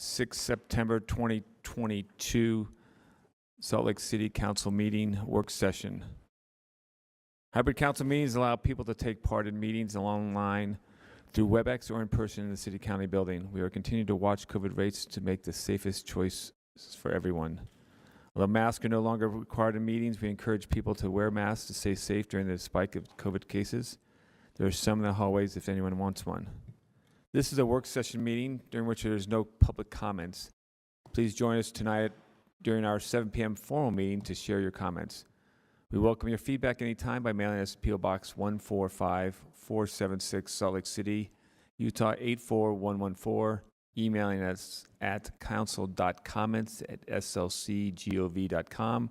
6 September 2022 Salt Lake City Council meeting work session. Hybrid council meetings allow people to take part in meetings online through WebEx or in person in the City County building. We are continuing to watch COVID rates to make the safest choice for everyone. Although masks are no longer required in meetings, we encourage people to wear masks to stay safe during the spike of COVID cases. There are some in the hallways if anyone wants one. This is a work session meeting during which there is no public comments. Please join us tonight during our 7 p.m. formal meeting to share your comments. We welcome your feedback anytime by mailing us P.O. Box 145476, Salt Lake City, Utah 84114, emailing us at council.comments@slcgov.com,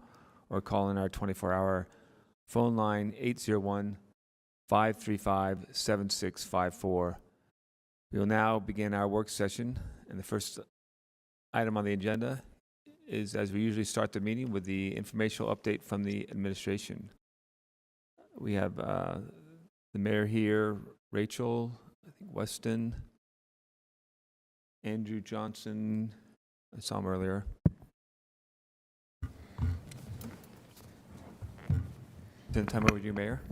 or calling our 24-hour phone line 801-535-7654. We will now begin our work session, and the first item on the agenda is, as we usually start the meeting, with the informational update from the administration. We have the mayor here, Rachel, I think Weston, Andrew Johnson, I saw him earlier. Time over to you, Mayor.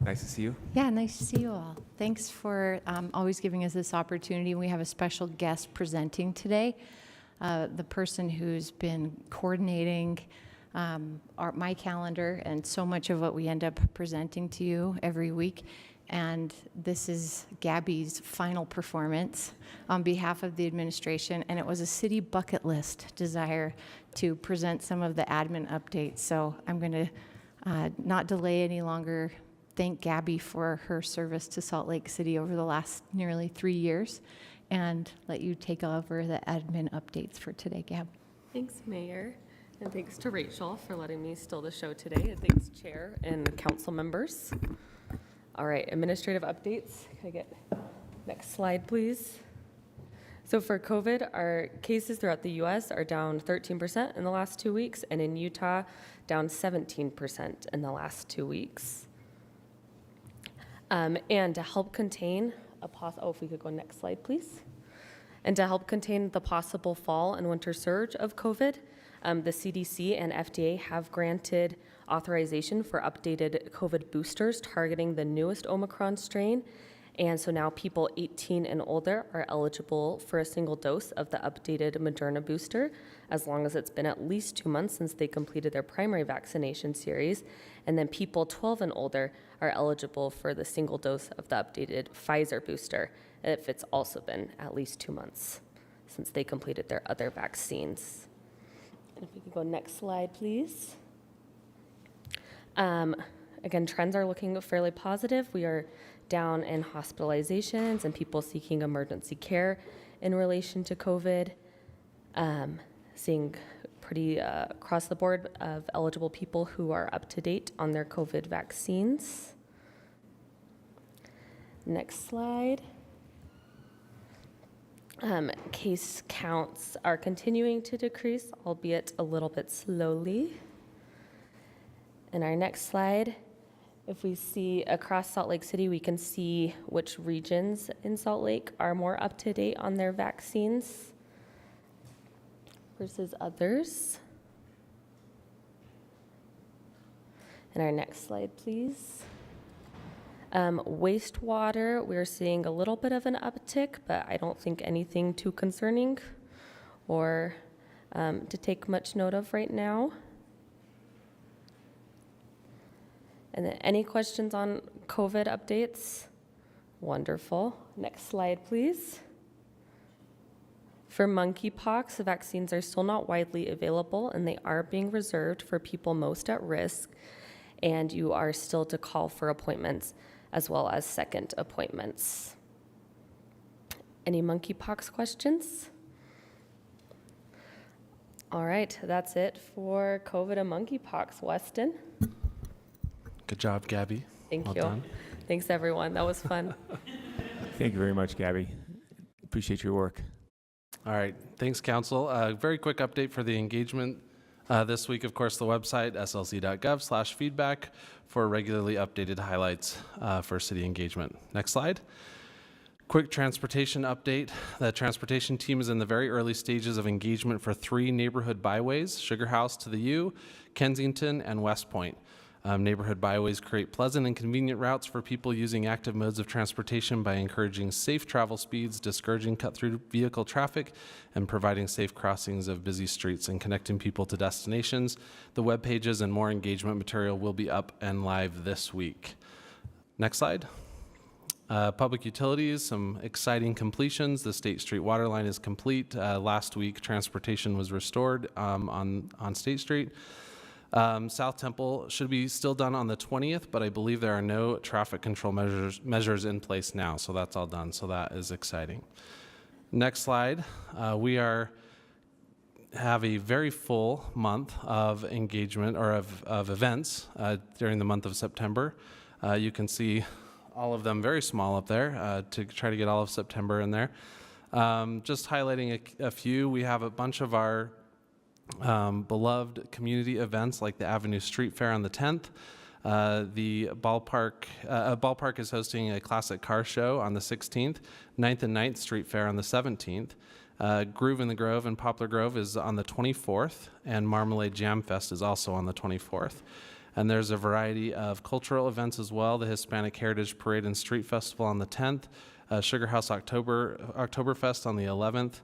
Nice to see you. Yeah, nice to see you all. Thanks for always giving us this opportunity. We have a special guest presenting today. The person who's been coordinating my calendar and so much of what we end up presenting to you every week. And this is Gabby's final performance on behalf of the administration. And it was a city bucket list desire to present some of the admin updates. So I'm going to not delay any longer. Thank Gabby for her service to Salt Lake City over the last nearly 3 years, and let you take over the admin updates for today, Gab. Thanks, Mayor, and thanks to Rachel for letting me steal the show today, and thanks, Chair and council members. All right, administrative updates. Can I get next slide, please? So for COVID, our cases throughout the U.S. are down 13% in the last 2 weeks, and in Utah, down 17% in the last 2 weeks. And to help contain if we could go next slide, please. And to help contain the possible fall and winter surge of COVID, the CDC and FDA have granted authorization for updated COVID boosters targeting the newest Omicron strain. And so now people 18 and older are eligible for a single dose of the updated Moderna booster, as long as it's been at least 2 months since they completed their primary vaccination series. And then people 12 and older are eligible for the single dose of the updated Pfizer booster, if it's also been at least 2 months since they completed their other vaccines. And if we could go next slide, please. Again, trends are looking fairly positive. We are down in hospitalizations and people seeking emergency care in relation to COVID, seeing pretty across the board of eligible people who are up to date on their COVID vaccines. Next slide. Case counts are continuing to decrease, albeit a little bit slowly. In our next slide, if we see across Salt Lake City, we can see which regions in Salt Lake are more up to date on their vaccines versus others. And our next slide, please. Wastewater, we're seeing a little bit of an uptick, but I don't think anything too concerning or to take much note of right now. And then any questions on COVID updates? Wonderful. Next slide, please. For monkeypox, the vaccines are still not widely available, and they are being reserved for people most at risk, and you are still to call for appointments as well as second appointments. Any monkeypox questions? All right, that's it for COVID and monkeypox. Weston? Good job, Gabby. Thank well you. Done. Thanks, everyone. That was fun. Thank you very much, Gabby. Appreciate your work. All right. Thanks, Council. Very quick update for the engagement this week. Of course, the website, slc.gov/feedback for regularly updated highlights for city engagement. Next slide. Quick transportation update. The transportation team is in the very early stages of engagement for 3 neighborhood byways: Sugar House to the U, Kensington, and West Point. Neighborhood byways create pleasant and convenient routes for people using active modes of transportation by encouraging safe travel speeds, discouraging cut-through vehicle traffic, and providing safe crossings of busy streets and connecting people to destinations. The web pages and more engagement material will be up and live this week. Next slide. Public utilities, some exciting completions. The State Street water line is complete. Last week, transportation was restored on State Street. South Temple should be still done on the 20th, but I believe there are no traffic control measures in place now, so that's all done. So that is exciting. Next slide. We have a very full month of engagement or of events during the month of September. You can see all of them very small up there to try to get all of September in there. Just highlighting a few, we have a bunch of our beloved community events like the Avenue Street Fair on the 10th. The ballpark is hosting a classic car show on the 16th. 9th and 9th Street Fair on the 17th. Groove in the Grove and Poplar Grove is on the 24th, and Marmalade Jam Fest is also on the 24th. And there's a variety of cultural events as well: the Hispanic Heritage Parade and Street Festival on the 10th, Sugar House Oktoberfest on the 11th,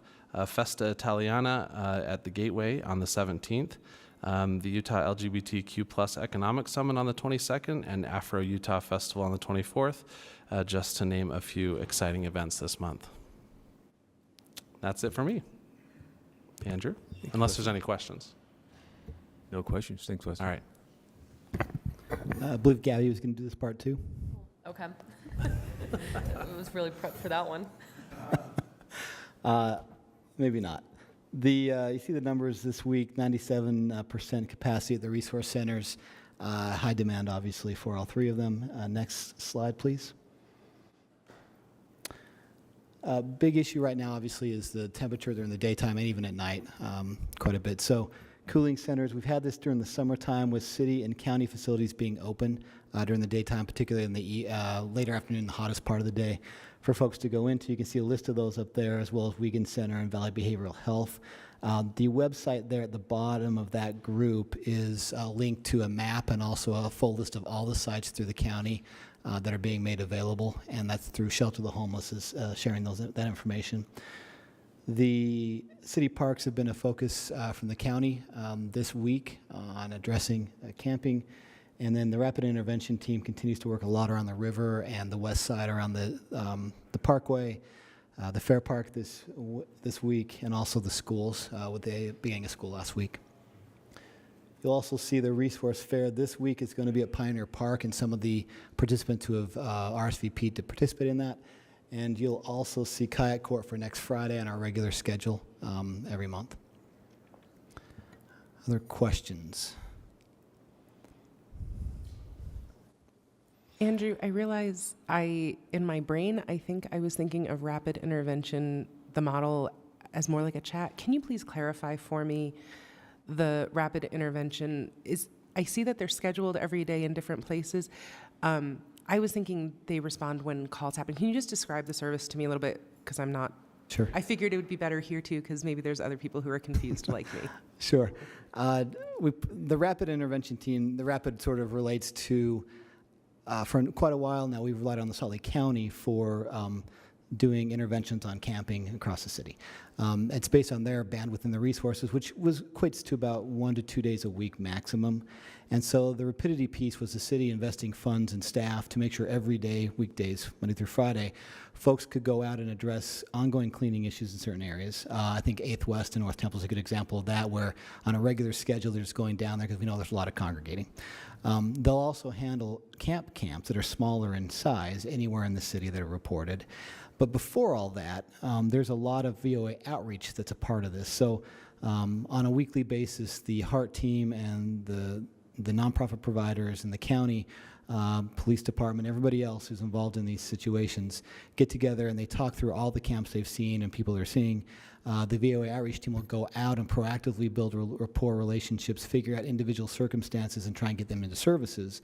Festa Italiana at the Gateway on the 17th, the Utah LGBTQ Plus Economic Summit on the 22nd, and Afro Utah Festival on the 24th, just to name a few exciting events this month. That's it for me. Andrew, unless there's any questions. No questions. Thanks, Wes. All right. I believe Gabby was going to do this part too. Okay. I was really prepped for that one. Maybe not. You see the numbers this week: 97% capacity at the resource centers. High demand, obviously, for all 3 of them. Next slide, please. Big issue right now, obviously, is the temperature during the daytime and even at night, quite a bit. So cooling centers, we've had this during the summertime with city and county facilities being open during the daytime, particularly in the later afternoon, the hottest part of the day, for folks to go into. You can see a list of those up there, as well as Wiegand Center and Valley Behavioral Health. The website there at the bottom of that group is linked to a map and also a full list of all the sites through the county that are being made available, and that's through Shelter the Homeless is sharing that information. The city parks have been a focus from the county this week on addressing camping. And then the rapid intervention team continues to work a lot around the river and the west side around the parkway, the Fair Park this week, and also the schools with the beginning of school last week. You'll also see the resource fair this week is going to be at Pioneer Park, and some of the participants who have RSVP'd to participate in that. And you'll also see Kayak Court for next Friday on our regular schedule every month. Other questions? Andrew, I realize in my brain, I think I was thinking of rapid intervention, the model, as more like a chat. Can you please clarify for me the rapid intervention? I see that they're scheduled every day in different places. I was thinking they respond when calls happen. Can you just describe the service to me a little bit? Because I'm not. Sure. I figured it would be better here too, because maybe there's other people who are confused like me. Sure. The rapid intervention team, the rapid sort of relates to, for quite a while now, we've relied on the Salt Lake County for doing interventions on camping across the city. It's based on their bandwidth and the resources, which equates to about 1 to 2 days a week maximum. And so the rapidity piece was the city investing funds and staff to make sure every day, weekdays, Monday through Friday, folks could go out and address ongoing cleaning issues in certain areas. I think 8th West and North Temple is a good example of that, where on a regular schedule they're just going down there because we know there's a lot of congregating. They'll also handle camps that are smaller in size anywhere in the city that are reported. But before all that, there's a lot of VOA outreach that's a part of this. So on a weekly basis, the HEART team and the nonprofit providers and the county police department, everybody else who's involved in these situations get together and they talk through all the camps they've seen and people they're seeing. The VOA outreach team will go out and proactively build rapport relationships, figure out individual circumstances, and try and get them into services.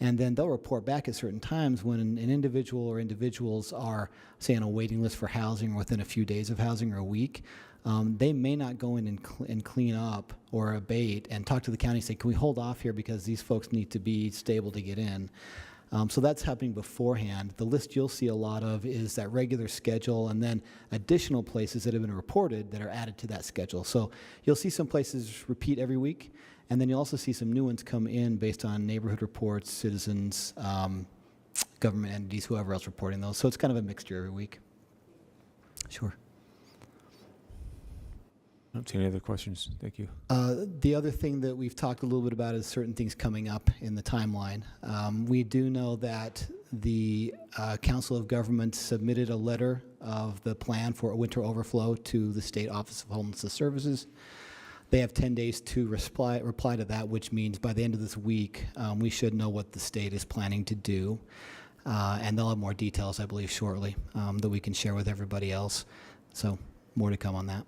And then they'll report back at certain times when an individual or individuals are, say, on a waiting list for housing or within a few days of housing or a week. They may not go in and clean up or abate and talk to the county and say, can we hold off here because these folks need to be stable to get in. So that's happening beforehand. The list you'll see a lot of is that regular schedule and then additional places that have been reported that are added to that schedule. So you'll see some places repeat every week, and then you'll also see some new ones come in based on neighborhood reports, citizens, government entities, whoever else reporting those. So it's kind of a mixture every week. Sure. I don't see any other questions. Thank you. The other thing that we've talked a little bit about is certain things coming up in the timeline. We do know that the Council of Governments submitted a letter of the plan for a winter overflow to the State Office of Homeless Services. They have 10 days to reply to that, which means by the end of this week, we should know what the state is planning to do. And they'll have more details, I believe, shortly that we can share with everybody else. So more to come on that.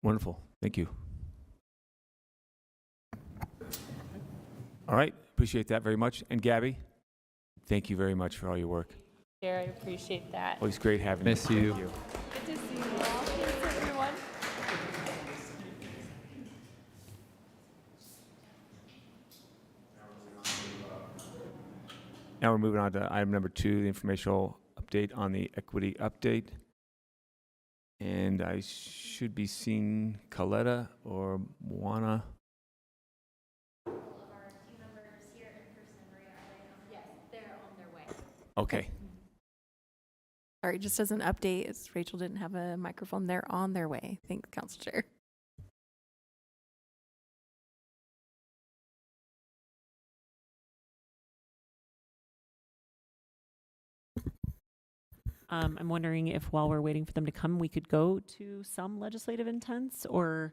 Wonderful. Thank you. All right. Appreciate that very much. And Gabby, thank you very much for all your work. Chair, I appreciate that. Always great having Miss you. Thank you. Good to see you all. Thanks, everyone. Now we're moving on to item number 2, the informational update on the equity update. And I should be seeing Coletta or Moana. Okay. Sorry, just as an update, as Rachel didn't have a microphone, they're on their way. Thanks, Council Chair. I'm wondering if while we're waiting for them to come, we could go to some legislative intents, or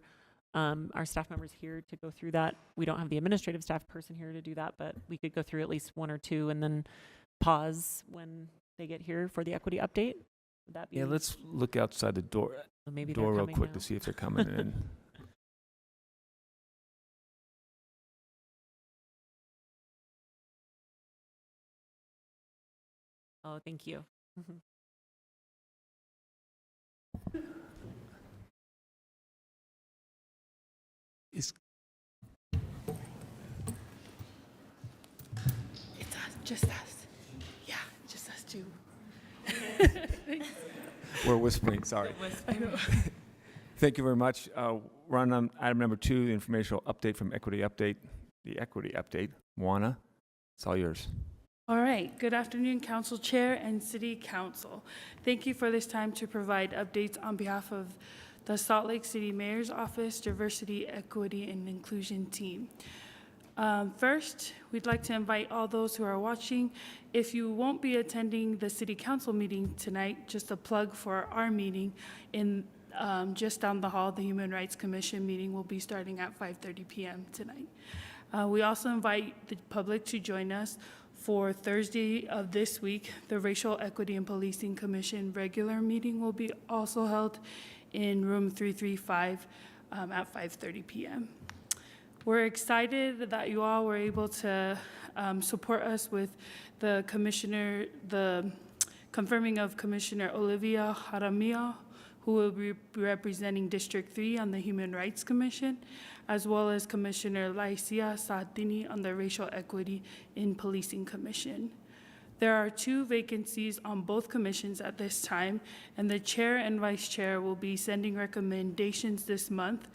our staff members here to go through that. We don't have the administrative staff person here to do that, but we could go through at least 1 or 2 and then pause when they get here for the equity update. Would that be? Yeah, let's look outside the door, Maybe real they're coming quick now. to see if they're coming in. Oh, thank you. Is It's us, just us. Yeah, just us two. we're whispering, sorry. Thank you very much. We're on item number 2, the informational update from Equity Update. The Equity Update. Moana, it's all yours. All right, good afternoon, Council Chair and City Council. Thank you for this time to provide updates on behalf of the Salt Lake City Mayor's Office Diversity, Equity, and Inclusion team. First, we'd like to invite all those who are watching. If you won't be attending the City Council meeting tonight, just a plug for our meeting in just down the hall, the Human Rights Commission meeting will be starting at 5:30 p.m. tonight. We also invite the public to join us for Thursday of this week. The Racial Equity and Policing Commission regular meeting will be also held in room 335 at 5:30 p.m. We're excited that you all were able to support us with the confirming of Commissioner Olivia Jaramillo, who will be representing District 3 on the Human Rights Commission, as well as Commissioner Laisia Saatini on the Racial Equity in Policing Commission. There are 2 vacancies on both commissions at this time, and the chair and vice chair will be sending recommendations this month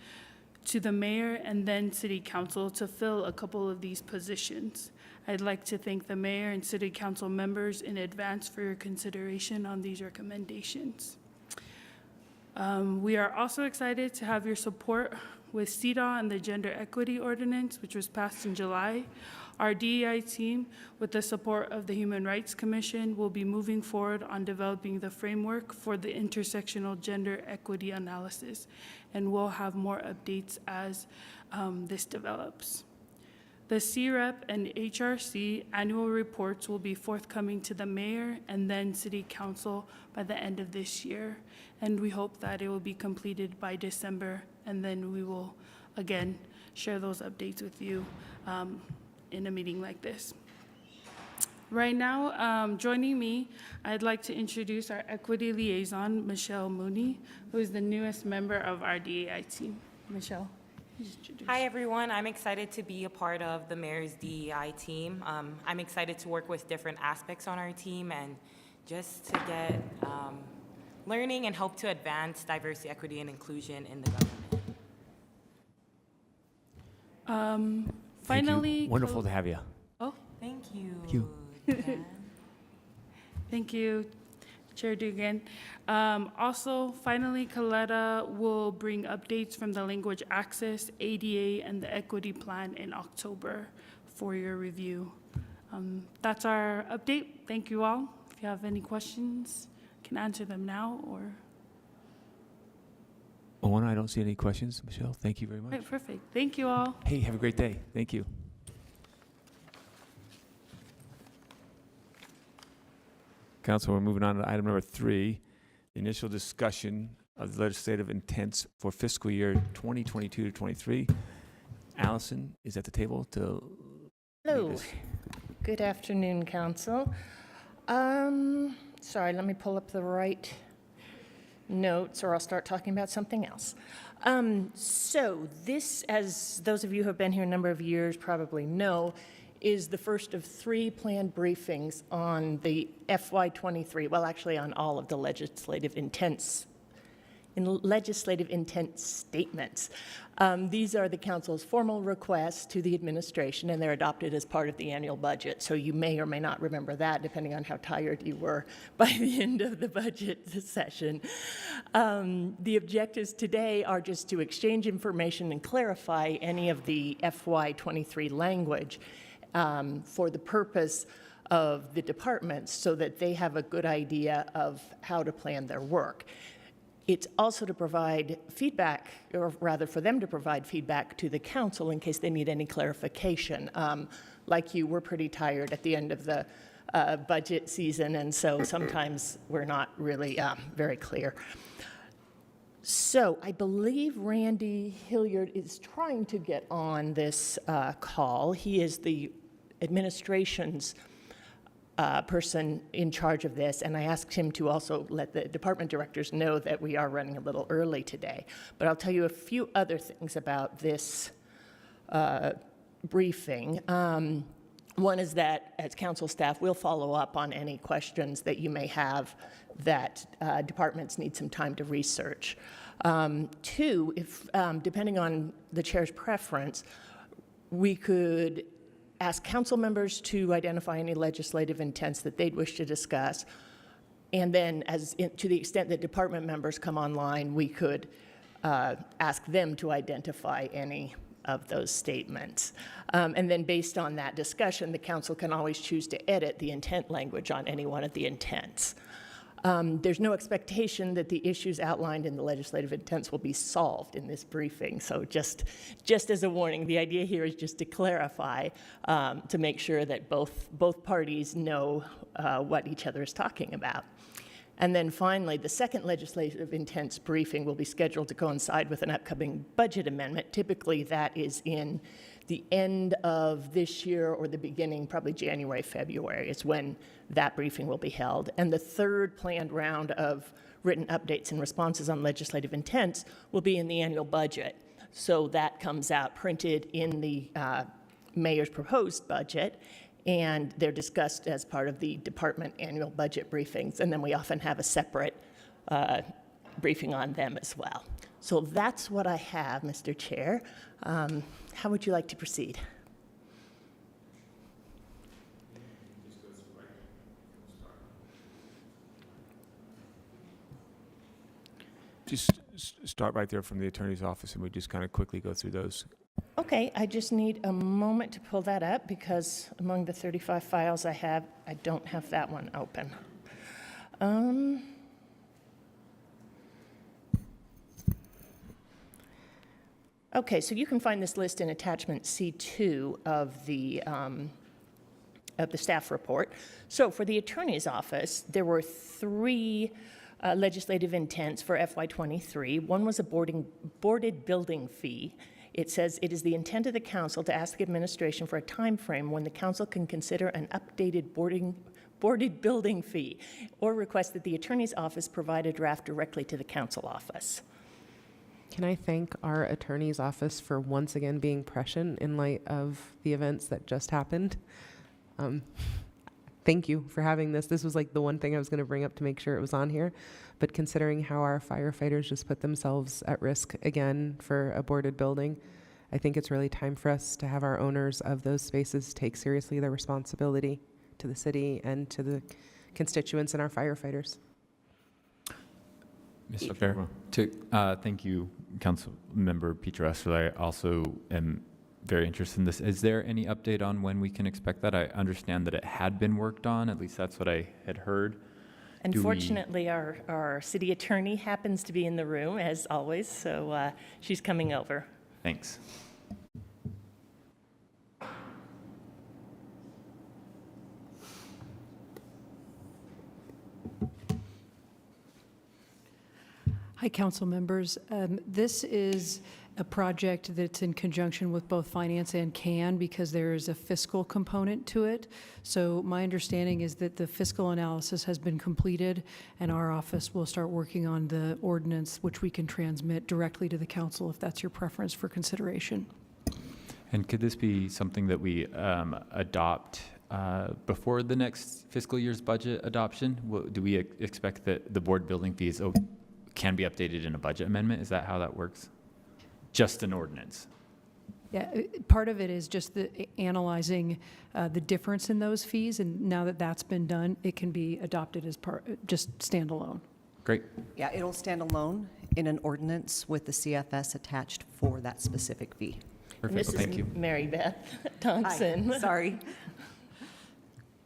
to the mayor and then city council to fill a couple of these positions. I'd like to thank the mayor and city council members in advance for your consideration on these recommendations. We are also excited to have your support with CEDAW and the Gender Equity Ordinance, which was passed in July. Our DEI team, with the support of the Human Rights Commission, will be moving forward on developing the framework for the intersectional gender equity analysis, and we'll have more updates as this develops. The CREP and HRC annual reports will be forthcoming to the mayor and then city council by the end of this year. And we hope that it will be completed by December, and then we will, again, share those updates with you in a meeting like this. Right now, joining me, I'd like to introduce our equity liaison, Michelle Mooney, who is the newest member of our DEI team. Michelle. Hi, everyone. I'm excited to be a part of the mayor's DEI team. I'm excited to work with different aspects on our team and just to get learning and help to advance diversity, equity, and inclusion in the government. Finally, Wonderful to have you. Oh, Thank you. Thank you. Dan. thank you, Chair Dugan. Also, finally, Coletta will bring updates from the language access, ADA, and the equity plan in October for your review. That's our update. Thank you all. If you have any questions, you can answer them now or. Owana, I don't see any questions. Michelle, thank you very much. Right, perfect. Thank you all. Hey, have a great day. Thank you. Council, we're moving on to item number 3, the initial discussion of the legislative intents for fiscal year 2022 to 23. Allison is at the table to lead Hello. us. Good afternoon, Council. Sorry, let me pull up the right notes or I'll start talking about something else. So this, as those of you who have been here a number of years probably know, is the first of 3 planned briefings on the FY23, well, actually on all of the legislative intent statements. These are the council's formal requests to the administration, and they're adopted as part of the annual budget. So you may or may not remember that, depending on how tired you were by the end of the budget session. The objectives today are just to exchange information and clarify any of the FY23 language for the purpose of the departments so that they have a good idea of how to plan their work. It's also to provide feedback, or rather for them to provide feedback to the council in case they need any clarification. Like you, we're pretty tired at the end of the budget season, and so sometimes we're not really very clear. So I believe Randy Hilliard is trying to get on this call. He is the administration's person in charge of this, and I asked him to also let the department directors know that we are running a little early today. But I'll tell you a few other things about this briefing. One is that as council staff, we'll follow up on any questions that you may have that departments need some time to research. 2, if depending on the chair's preference, we could ask council members to identify any legislative intents that they'd wish to discuss. And then to the extent that department members come online, we could ask them to identify any of those statements. And then based on that discussion, the council can always choose to edit the intent language on any one of the intents. There's no expectation that the issues outlined in the legislative intents will be solved in this briefing. So just as a warning, the idea here is just to clarify, to make sure that both parties know what each other is talking about. And then finally, the second legislative intents briefing will be scheduled to coincide with an upcoming budget amendment. Typically, that is in the end of this year or the beginning, probably January, February, is when that briefing will be held. And the third planned round of written updates and responses on legislative intents will be in the annual budget. So that comes out printed in the mayor's proposed budget, and they're discussed as part of the department annual budget briefings. And then we often have a separate briefing on them as well. So that's what I have, Mr. Chair. How would you like to proceed? Just start right there from the attorney's office, and we just kind of quickly go through those. Okay, I just need a moment to pull that up because among the 35 files I have, I don't have that one open. Okay, so you can find this list in attachment C2 of the staff report. So for the attorney's office, there were 3 legislative intents for FY23. One was a boarded building fee. It says it is the intent of the council to ask the administration for a time frame when the council can consider an updated boarded building fee, or request that the attorney's office provide a draft directly to the council office. Can I thank our attorney's office for once again being prescient in light of the events that just happened? Thank you for having this. This was like the one thing I was going to bring up to make sure it was on here. But considering how our firefighters just put themselves at risk again for a boarded building, I think it's really time for us to have our owners of those spaces take seriously their responsibility to the city and to the constituents and our firefighters. Mr. Chair, thank you, Council Member Pietrasula. I also am very interested in this. Is there any update on when we can expect that? I understand that it had been worked on, at least that's what I had heard. Unfortunately, our city attorney happens to be in the room, as always, so she's coming over. Thanks. Hi, council members. This is a project that's in conjunction with both finance and CAN because there is a fiscal component to it. So my understanding is that the fiscal analysis has been completed and our office will start working on the ordinance, which we can transmit directly to the council if that's your preference for consideration. And could this be something that we adopt before the next fiscal year's budget adoption? Do we expect that the board building fees can be updated in a budget amendment? Is that how that works? Just an ordinance? Yeah, part of it is just analyzing the difference in those fees, and now that that's been done, it can be adopted as just standalone. Great. Yeah, it'll stand alone in an ordinance with the CFS attached for that specific fee. Perfect. This Well, thank you. is Mary Beth Thompson. Hi, sorry.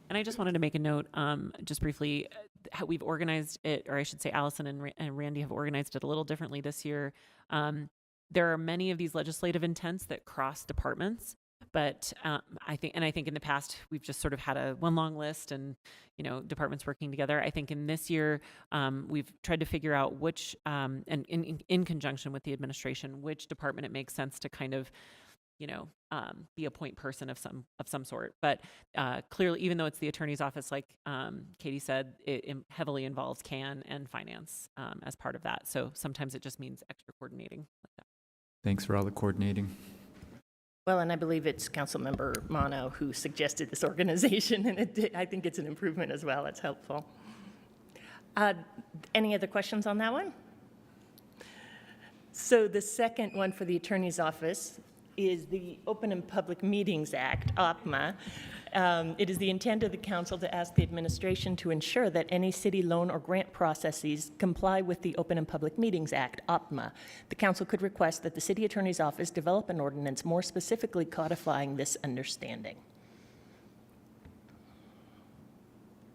And I just wanted to make a note, just briefly, how we've organized it, or I should say Allison and Randy have organized it a little differently this year. There are many of these legislative intents that cross departments, but I think in the past we've just sort of had one long list and, departments working together. I think in this year we've tried to figure out which, and in conjunction with the administration, which department it makes sense to kind of be a point person of some sort. But clearly, even though it's the attorney's office, like Katie said, it heavily involves CAN and finance as part of that. So sometimes it just means extra coordinating like that. Thanks for all the coordinating. Well, and I believe it's Councilmember Mono who suggested this organization, and I think it's an improvement as well. It's helpful. Any other questions on that one? So the second one for the attorney's office is the Open and Public Meetings Act, Opma. It is the intent of the council to ask the administration to ensure that any city loan or grant processes comply with the Open and Public Meetings Act, Opma. The council could request that the city attorney's office develop an ordinance more specifically codifying this understanding.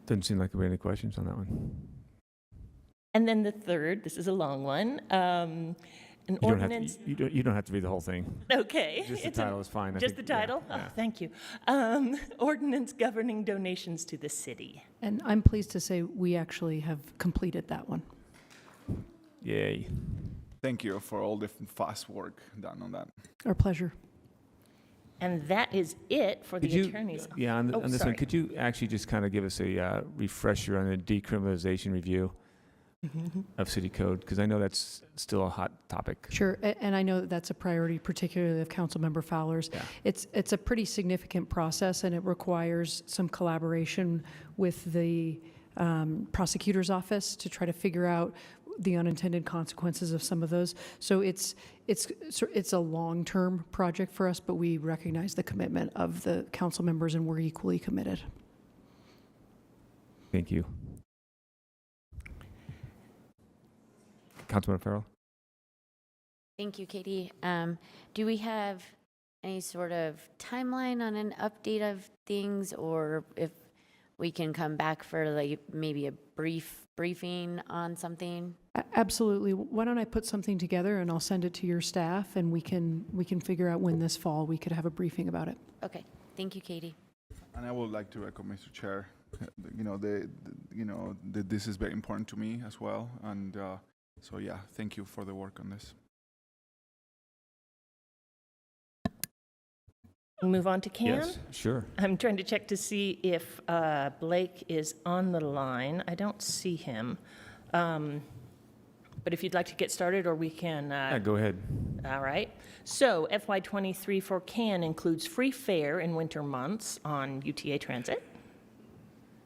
Doesn't seem like there were any questions on that one. And then the third, this is a long one, an You ordinance. don't have to read the whole thing. Okay. Just the title is fine. I Just think, the title? yeah. Oh, thank you. Ordinance governing donations to the city. And I'm pleased to say we actually have completed that one. Yay. Thank you for all the fast work done on that. Our pleasure. And that is it for the attorneys. Yeah, on this sorry. one, could you actually just kind of give us a refresher on the decriminalization review of city code? Because I know that's still a hot topic. Sure, and I know that that's a priority, particularly of Councilmember Fowler's. Yeah. It's a pretty significant process, and it requires some collaboration with the prosecutor's office to try to figure out the unintended consequences of some of those. So it's a long-term project for us, but we recognize the commitment of the council members, and we're equally committed. Thank you. Councilman Farrell? Thank you, Katie. Do we have any sort of timeline on an update of things, or if we can come back for like maybe a briefing on something? Absolutely. Why don't I put something together and I'll send it to your staff, and we can figure out when this fall we could have a briefing about it. Okay, thank you, Katie. And I would like to echo Mr. Chair. This is very important to me as well. And so, yeah, thank you for the work on this. Move on to CAN? Yes, sure. I'm trying to check to see if Blake is on the line. I don't see him. But if you'd like to get started, or we can... Yeah, go ahead. All right. So FY23 for CAN includes free fare in winter months on UTA Transit.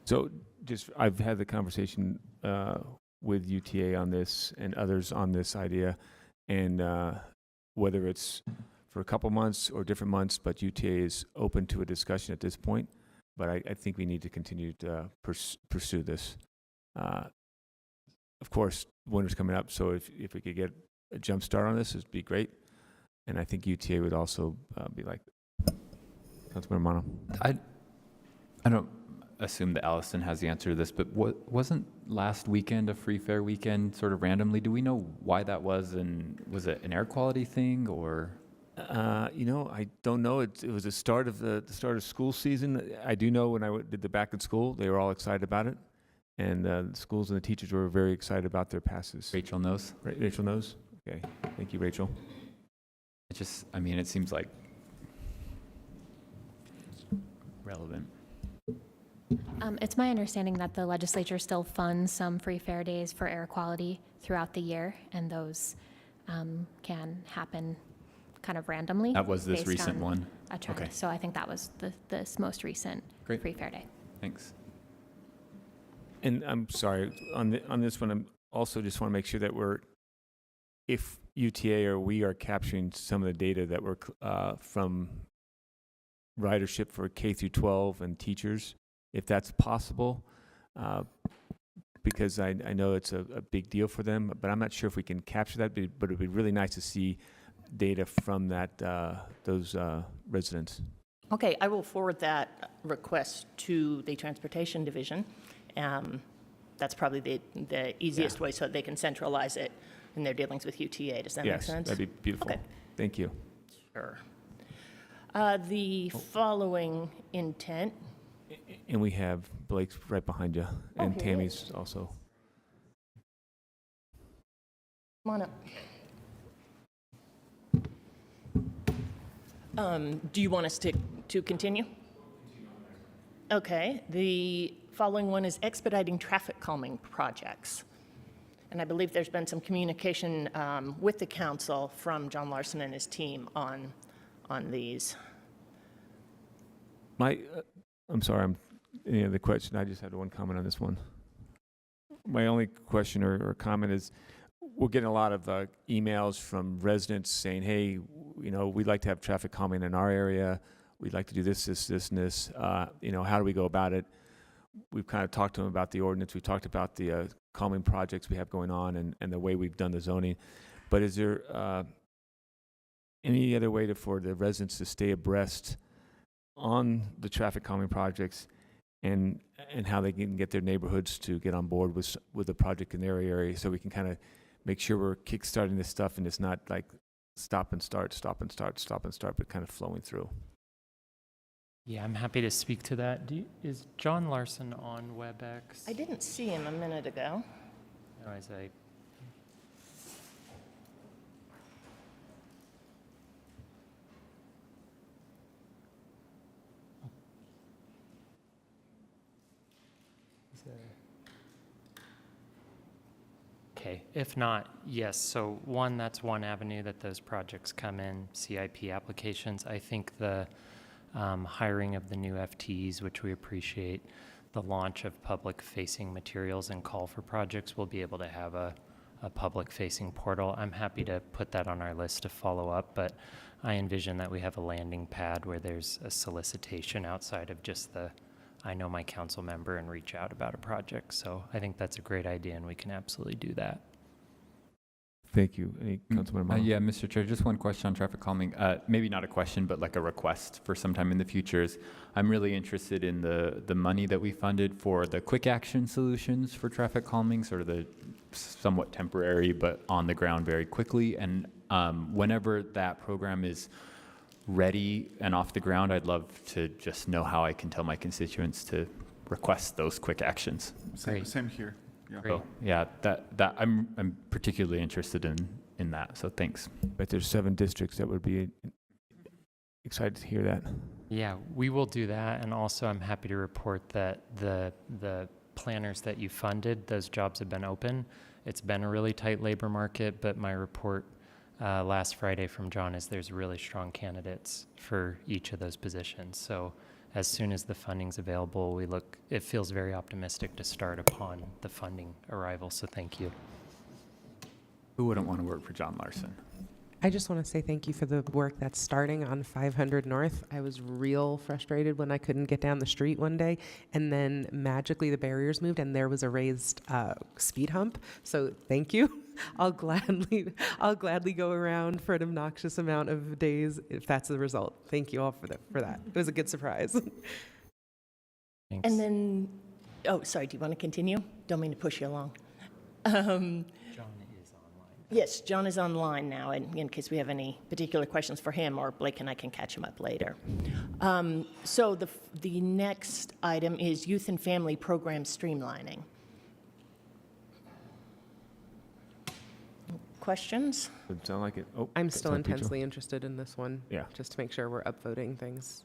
So I've had the conversation with UTA on this and others on this idea, and whether it's for a couple months or different months, but UTA is open to a discussion at this point. But I think we need to continue to pursue this. Of course, winter's coming up, so if we could get a jump start on this, it'd be great. And I think UTA would also be like, Councilmember Mono. I don't assume that Allison has the answer to this, but wasn't last weekend a free fare weekend sort of randomly? Do we know why that was, and was it an air quality thing, or? I don't know. It was the start of the start of school season. I do know when I did the back in school, they were all excited about it, and the schools and the teachers were very excited about their passes. Rachel knows. Rachel knows. Okay, thank you, Rachel. It seems like relevant. It's my understanding that the legislature still funds some free fare days for air quality throughout the year, and those can happen kind of randomly. That was this based recent on one? A trend. Okay. So I think that was this most recent free fare day. Thanks. And I'm sorry, on this one, I'm also just want to make sure that if UTA or we are capturing some of the data that we're from ridership for K through 12 and teachers, if that's possible, because I know it's a big deal for them, but I'm not sure if we can capture that, but it'd be really nice to see data from those residents. Okay, I will forward that request to the Transportation Division. That's probably the easiest way, so they can centralize it in their dealings with UTA. Does that make sense? Yes, that'd be beautiful. Okay. Thank you. Sure. The following intent. And we have Blake right behind you, and here he Tammy's also. Come on up. Do you want us to continue? Okay. The following one is expediting traffic calming projects. And I believe there's been some communication with the council from John Larson and his team on these. I'm sorry, any other question? I just had one comment on this one. My only question or comment is, we're getting a lot of emails from residents saying, hey, we'd like to have traffic calming in our area. We'd like to do this, and this. How do we go about it? We've kind of talked to them about the ordinance. We talked about the calming projects we have going on and the way we've done the zoning. But is there any other way for the residents to stay abreast on the traffic calming projects and how they can get their neighborhoods to get on board with the project in their area, so we can kind of make sure we're kickstarting this stuff and it's not like stop and start, but kind of flowing through? Yeah, I'm happy to speak to that. Is John Larson on WebEx? I didn't see him a minute ago. No, as I Okay, if not, yes. So that's one avenue that those projects come in, CIP applications. I think the hiring of the new FTEs, which we appreciate, the launch of public-facing materials and call for projects, we'll be able to have a public-facing portal. I'm happy to put that on our list to follow up, but I envision that we have a landing pad where there's a solicitation outside of just I know my council member and reach out about a project. So I think that's a great idea, and we can absolutely do that. Thank you. Any Councilmember Morrow? Yeah, Mr. Chair, just one question on traffic calming. Maybe not a question, but like a request for sometime in the future is I'm really interested in the money that we funded for the quick action solutions for traffic calming, sort of the somewhat temporary, but on the ground very quickly. And whenever that program is ready and off the ground, I'd love to just know how I can tell my constituents to request those quick actions. Same here. Yeah. So, yeah, that I'm particularly interested in that. So thanks. But there's 7 districts that would be excited to hear that. Yeah, we will do that. And also I'm happy to report that the planners that you funded, those jobs have been open. It's been a really tight labor market, but my report last Friday from John is there's really strong candidates for each of those positions. So as soon as the funding's available, it feels very optimistic to start upon the funding arrival. So thank you. Who wouldn't want to work for John Larson? I just want to say thank you for the work that's starting on 500 North. I was real frustrated when I couldn't get down the street one day, and then magically the barriers moved and there was a raised speed hump. So thank you. I'll gladly go around for an obnoxious amount of days if that's the result. Thank you all for that. It was a good surprise. Thanks. And then, oh, sorry, do you want to continue? Don't mean to push you along. John is online. Yes, John is online now, and in case we have any particular questions for him, or Blake and I can catch him up later. So the next item is youth and family program streamlining. Questions? Doesn't sound like it. Oh, I'm still sorry, Pedro. intensely interested in this one. Yeah. Just to make sure we're upvoting things.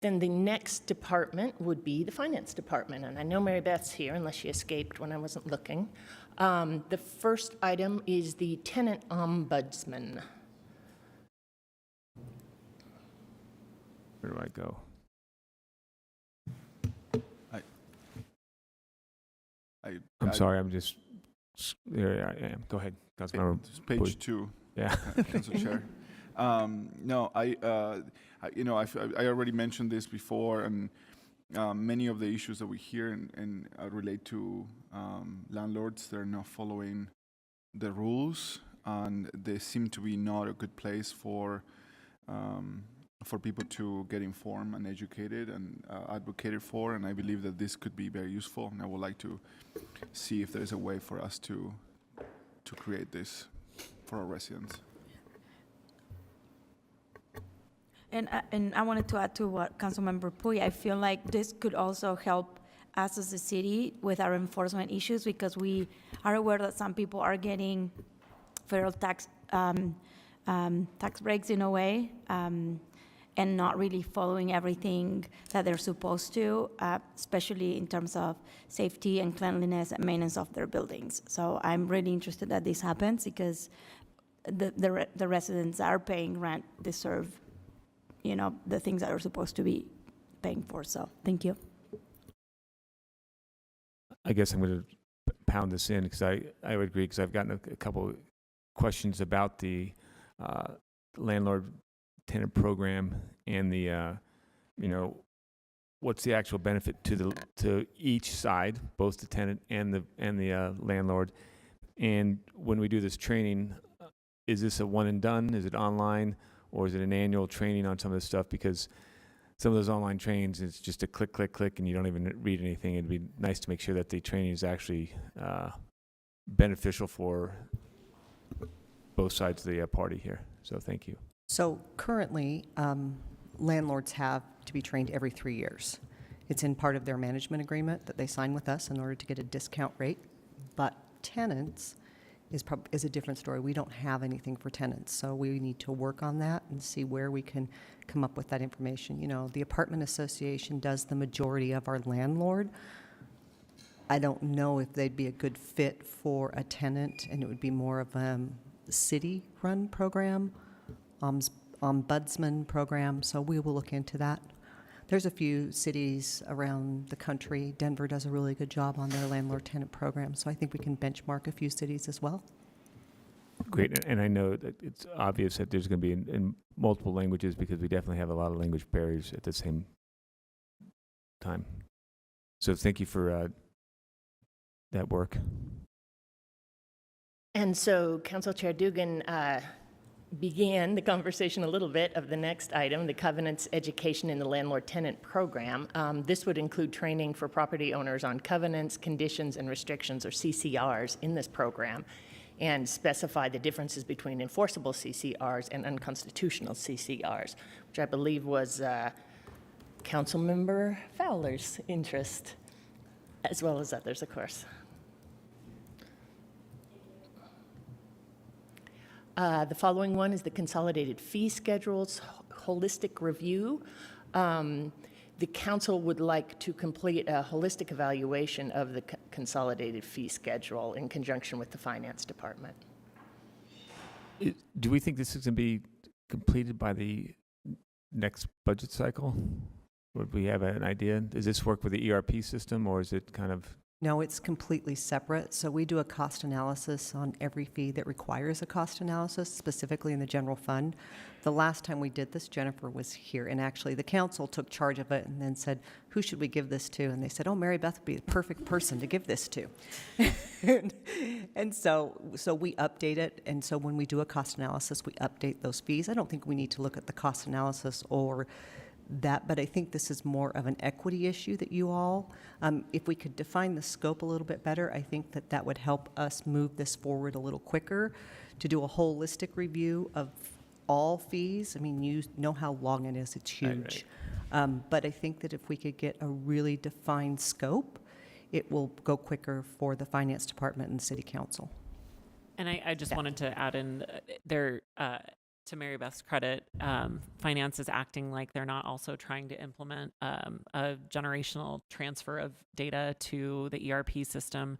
Then the next department would be the finance department, and I know Mary Beth's here unless she escaped when I wasn't looking. The first item is the Tenant Ombudsman. Where do I go? I'm sorry, I'm just, there I am. Go ahead, Councilmember. Page Boyd. 2. Yeah. Council Chair. No, I already mentioned this before, and many of the issues that we hear and relate to landlords. They're not following the rules, and they seem to be not a good place for people to get informed and educated and advocated for. And I believe that this could be very useful. And I would like to see if there is a way for us to create this for our residents. And I wanted to add to what Councilmember Puy, I feel like this could also help us as a city with our enforcement issues, because we are aware that some people are getting federal tax breaks in a way, and not really following everything that they're supposed to, especially in terms of safety and cleanliness and maintenance of their buildings. So I'm really interested that this happens, because the residents that are paying rent deserve, the things that are supposed to be paying for. So thank you. I guess I'm going to pound this in because I would agree, because I've gotten a couple questions about the landlord tenant program and the what's the actual benefit to each side, both the tenant and the landlord. And when we do this training, is this a one and done? Is it online, or is it an annual training on some of this stuff? Because some of those online trainings, it's just a click, click, click, and you don't even read anything. It'd be nice to make sure that the training is actually beneficial for both sides of the party here. So thank you. So currently, landlords have to be trained every 3 years. It's in part of their management agreement that they sign with us in order to get a discount rate. But tenants is a different story. We don't have anything for tenants, so we need to work on that and see where we can come up with that information. The apartment association does the majority of our landlord. I don't know if they'd be a good fit for a tenant, and it would be more of a city-run program, ombudsman program, so we will look into that. There's a few cities around the country. Denver does a really good job on their landlord-tenant program, so I think we can benchmark a few cities as well. Great, and I know that it's obvious that there's going to be in multiple languages, because we definitely have a lot of language barriers at the same time. So thank you for that work. And so Council Chair Dugan began the conversation a little bit of the next item, the covenants education in the landlord-tenant program. This would include training for property owners on covenants, conditions, and restrictions, or CCRs, in this program, and specify the differences between enforceable CCRs and unconstitutional CCRs, which I believe was Councilmember Fowler's interest, as well as others, of course. The following one is the Consolidated Fee Schedules Holistic Review. The council would like to complete a holistic evaluation of the Consolidated Fee Schedule in conjunction with the Finance Department. Do we think this is going to be completed by the next budget cycle? Would we have an idea? Does this work with the ERP system, or is it kind of... No, it's completely separate. So we do a cost analysis on every fee that requires a cost analysis, specifically in the general fund. The last time we did this, Jennifer was here, and actually the council took charge of it and then said, who should we give this to? And they said, oh, Mary Beth would be the perfect person to give this to. and so we update it, and so when we do a cost analysis, we update those fees. I don't think we need to look at the cost analysis or that, but I think this is more of an equity issue that you all, if we could define the scope a little bit better, I think that that would help us move this forward a little quicker, to do a holistic review of all fees. I mean, you know how long it is, it's huge. Right. But I think that if we could get a really defined scope, it will go quicker for the finance department and the city council. And I just wanted to add in there, to Mary Beth's credit, finance is acting like they're not also trying to implement a generational transfer of data to the ERP system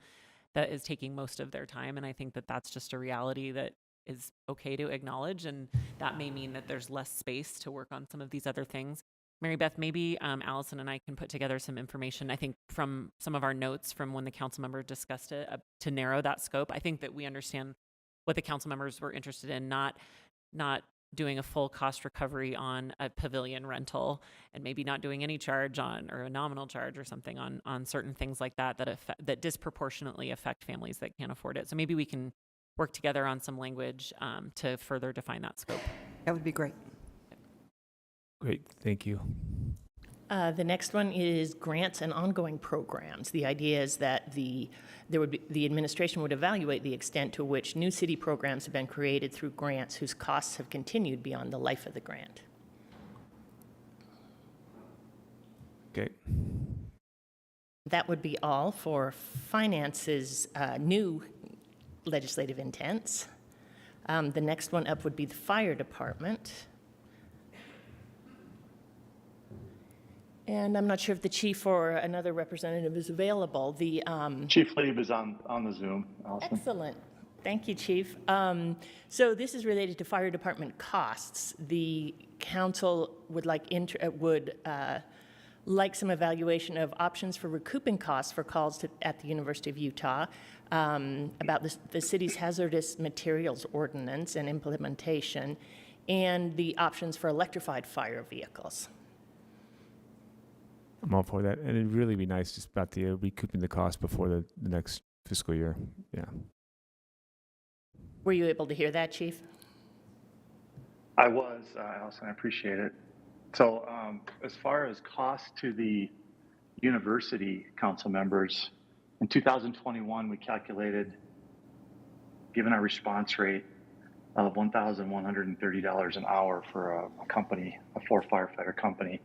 that is taking most of their time. And I think that that's just a reality that is okay to acknowledge. And that may mean that there's less space to work on some of these other things. Mary Beth, maybe Allison and I can put together some information, I think, from some of our notes from when the council member discussed it to narrow that scope. I think that we understand what the council members were interested in, not doing a full cost recovery on a pavilion rental, and maybe not doing any charge on, or a nominal charge or something on certain things like that that disproportionately affect families that can't afford it. So maybe we can work together on some language to further define that scope. That would be great. Great, thank you. The next one is grants and ongoing programs. The idea is that the administration would evaluate the extent to which new city programs have been created through grants whose costs have continued beyond the life of the grant. Okay. That would be all for finance's new legislative intents. The next one up would be the fire department. And I'm not sure if the chief or another representative is available. The Chief Leib is on the Zoom, Allison. Excellent. Thank you, Chief. So this is related to fire department costs. The council would like some evaluation of options for recouping costs for calls at the University of Utah about the city's hazardous materials ordinance and implementation, and the options for electrified fire vehicles. I'm all for that. And it'd really be nice just about the recouping the cost before the next fiscal year. Yeah. Were you able to hear that, Chief? I was, Allison, I appreciate it. So as far as cost to the university council members, in 2021, we calculated, given our response rate of $1,130 an hour for a company, a 4-firefighter company,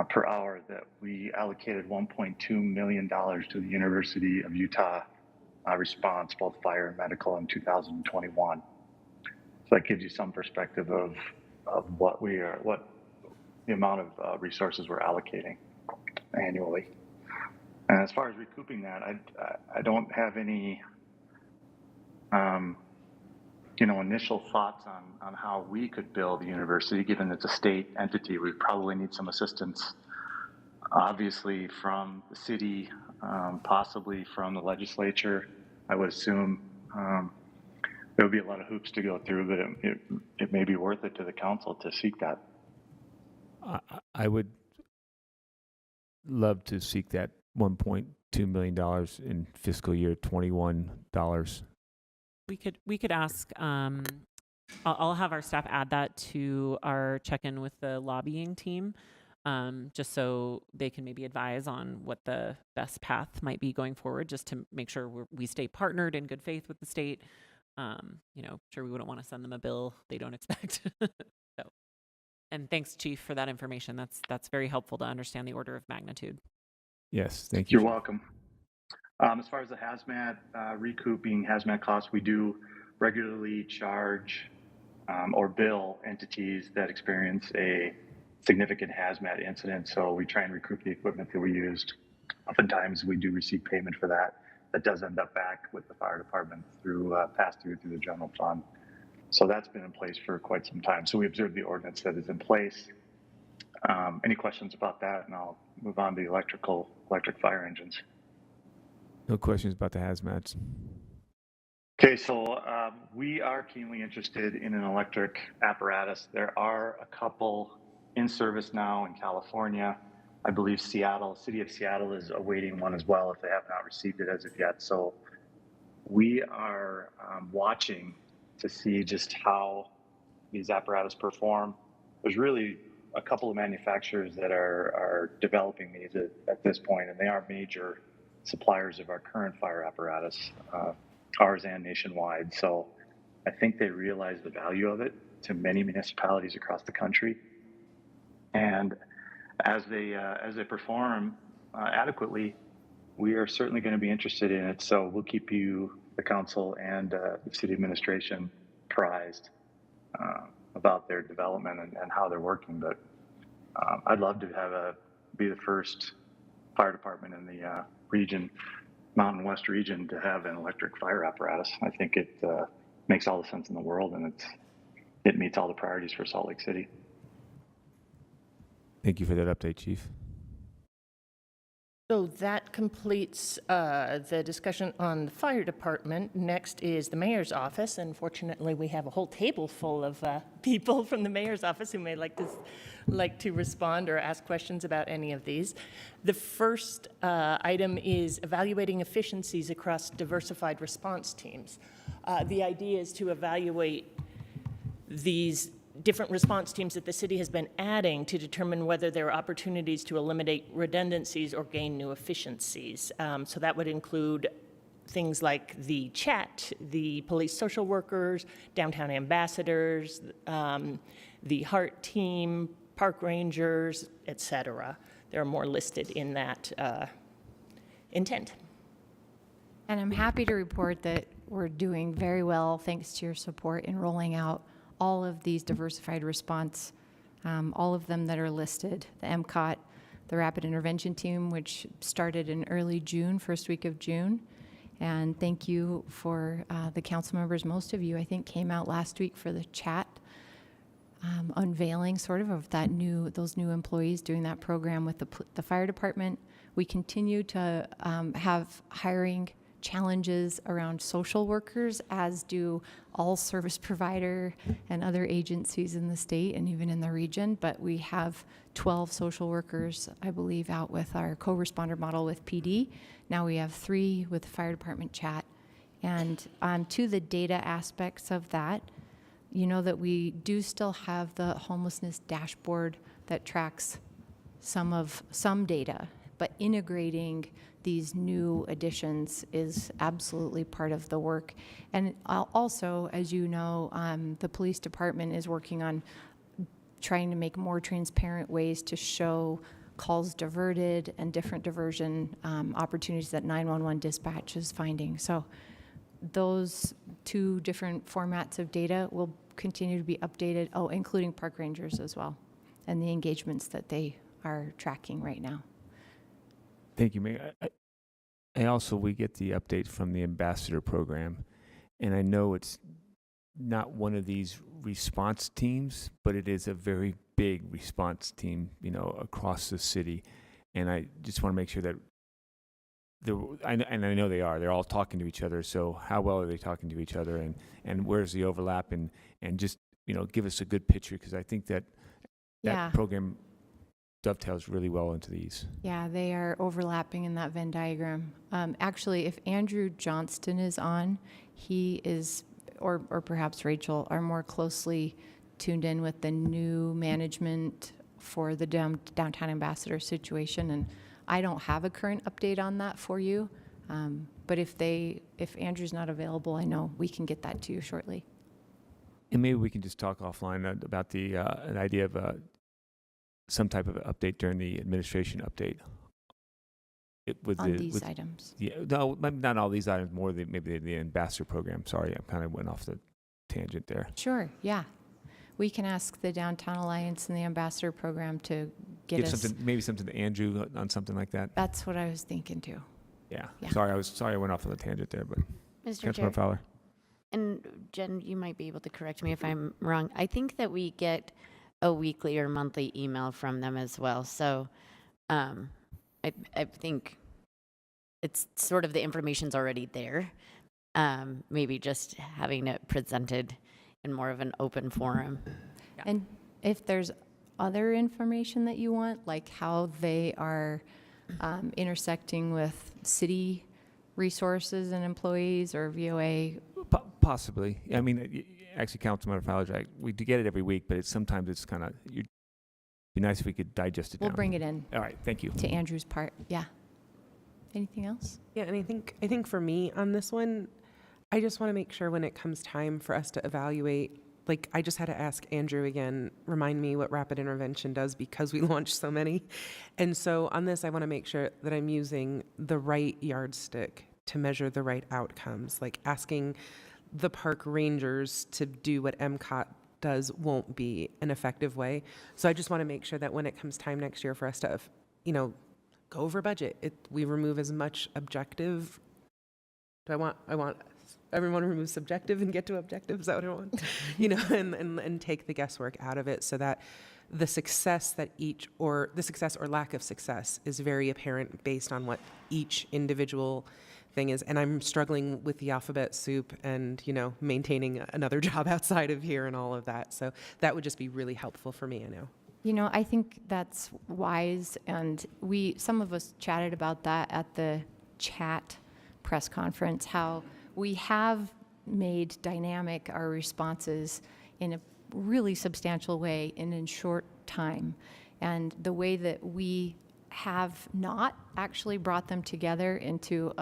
per hour, that we allocated $1.2 million to the University of Utah response, both fire and medical, in 2021. So that gives you some perspective of what the amount of resources we're allocating annually. And as far as recouping that, I don't have any initial thoughts on how we could bill the university, given it's a state entity. We probably need some assistance, obviously, from the city, possibly from the legislature. I would assume there would be a lot of hoops to go through, but it may be worth it to the council to seek that. I would love to seek that $1.2 million in fiscal year 21 dollars. We could ask, I'll have our staff add that to our check-in with the lobbying team, just so they can maybe advise on what the best path might be going forward, just to make sure we stay partnered in good faith with the state. Sure, we wouldn't want to send them a bill they don't expect. So, and thanks, Chief, for that information. That's very helpful to understand the order of magnitude. Yes, thank you. You're welcome. As far as the hazmat, recouping hazmat costs, we do regularly charge or bill entities that experience a significant hazmat incident. So we try and recoup the equipment that we used. Oftentimes we do receive payment for that. That does end up back with the fire department through pass through the general fund. So that's been in place for quite some time. So we observe the ordinance that is in place. Any questions about that? And I'll move on to the electric fire engines. No questions about the hazmats. Okay, so we are keenly interested in an electric apparatus. There are a couple in service now in California. I believe city of Seattle is awaiting one as well if they have not received it as of yet. So we are watching to see just how these apparatus perform. There's really a couple of manufacturers that are developing these at this point, and they are major suppliers of our current fire apparatus, ours and nationwide. So I think they realize the value of it to many municipalities across the country. And as they perform adequately, we are certainly going to be interested in it. So we'll keep you, the council, and the city administration apprised about their development and how they're working. But I'd love to be the first fire department in the Mountain West region to have an electric fire apparatus. I think it makes all the sense in the world, and it meets all the priorities for Salt Lake City. Thank you for that update, Chief. So that completes the discussion on the fire department. Next is the mayor's office, and fortunately we have a whole table full of people from the mayor's office who may like to respond or ask questions about any of these. The first item is evaluating efficiencies across diversified response teams. The idea is to evaluate these different response teams that the city has been adding to determine whether there are opportunities to eliminate redundancies or gain new efficiencies. So that would include things like the chat, the police social workers, downtown ambassadors, the HEART team, park rangers, etc. There are more listed in that intent. And I'm happy to report that we're doing very well thanks to your support in rolling out all of these diversified response, all of them that are listed, the MCOT, the Rapid Intervention Team, which started in early June, first week of June. And thank you for the council members. Most of you, I think, came out last week for the chat unveiling sort of those new employees doing that program with the fire department. We continue to have hiring challenges around social workers, as do all service provider and other agencies in the state and even in the region. But we have 12 social workers, I believe, out with our co-responder model with PD. Now we have 3 with the fire department chat. And to the data aspects of that, you know that we do still have the homelessness dashboard that tracks some data, but integrating these new additions is absolutely part of the work. And also, as you know, the police department is working on trying to make more transparent ways to show calls diverted and different diversion opportunities that 911 dispatch is finding. So those 2 different formats of data will continue to be updated, including park rangers as well, and the engagements that they are tracking right now. Thank you, Mayor. We get the update from the ambassador program, and I know it's not one of these response teams, but it is a very big response team, across the city. And I just want to make sure that I know they're all talking to each other. So how well are they talking to each other, and where's the overlap, and just give us a good picture, because I think that program dovetails really well into these. Yeah, they are overlapping in that Venn diagram. Actually, if Andrew Johnston is on, he is, or perhaps Rachel, are more closely tuned in with the new management for the downtown ambassador situation. And I don't have a current update on that for you. But if Andrew's not available, I know we can get that to you shortly. And maybe we can just talk offline about an idea of some type of update during the administration update. On these items. Yeah, no, not all these items, maybe the ambassador program. Sorry, I kind of went off the tangent there. Sure, yeah. We can ask the Downtown Alliance and the ambassador program to get us something to Andrew on something like that. That's what I was thinking too. Yeah. Yeah. Sorry I went off on a tangent there, but Mr. Councilmember Fowler. And Jen, you might be able to correct me if I'm wrong. I think that we get a weekly or monthly email from them as well. So I think it's sort of the information's already there. Maybe just having it presented in more of an open forum. Yeah. And if there's other information that you want, like how they are intersecting with city resources and employees or VOA? Possibly. I mean, actually, Councilmember Fowler, we do get it every week, but sometimes it's kind of, it'd be nice if we could digest it We'll down. bring it in. All right, thank you. To Andrew's part, yeah. Anything else? Yeah, and I think for me on this one, I just want to make sure when it comes time for us to evaluate, like I just had to ask Andrew again, remind me what rapid intervention does because we launched so many. And so on this, I want to make sure that I'm using the right yardstick to measure the right outcomes, like asking the park rangers to do what MCOT does won't be an effective way. So I just want to make sure that when it comes time next year for us to, go over budget, we remove as much objective. I want everyone to remove subjective and get to objective. Is that what I want? And take the guesswork out of it so that the success or lack of success is very apparent based on what each individual thing is. And I'm struggling with the alphabet soup and, maintaining another job outside of here and all of that. So that would just be really helpful for me, I know. I think that's wise, and some of us chatted about that at the chat press conference, how we have made dynamic our responses in a really substantial way and in short time. And the way that we have not actually brought them together into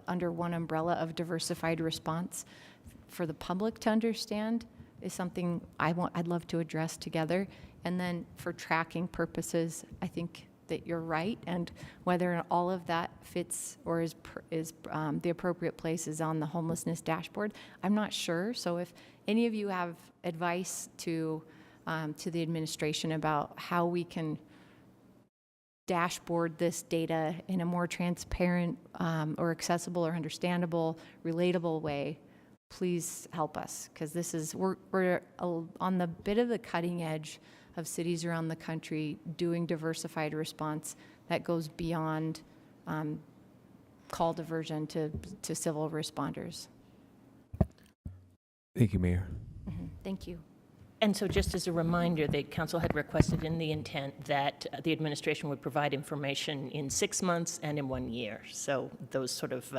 under one umbrella of diversified response for the public to understand is something I'd love to address together. And then for tracking purposes, I think that you're right, and whether all of that fits or is the appropriate place is on the homelessness dashboard, I'm not sure. So if any of you have advice to the administration about how we can dashboard this data in a more transparent or accessible or understandable, relatable way, please help us, because we're on the bit of the cutting edge of cities around the country doing diversified response that goes beyond call diversion to civil responders. Thank you, Mayor. Mm-hmm. Thank you. And so just as a reminder, the council had requested in the intent that the administration would provide information in 6 months and in 1 year. So those sort of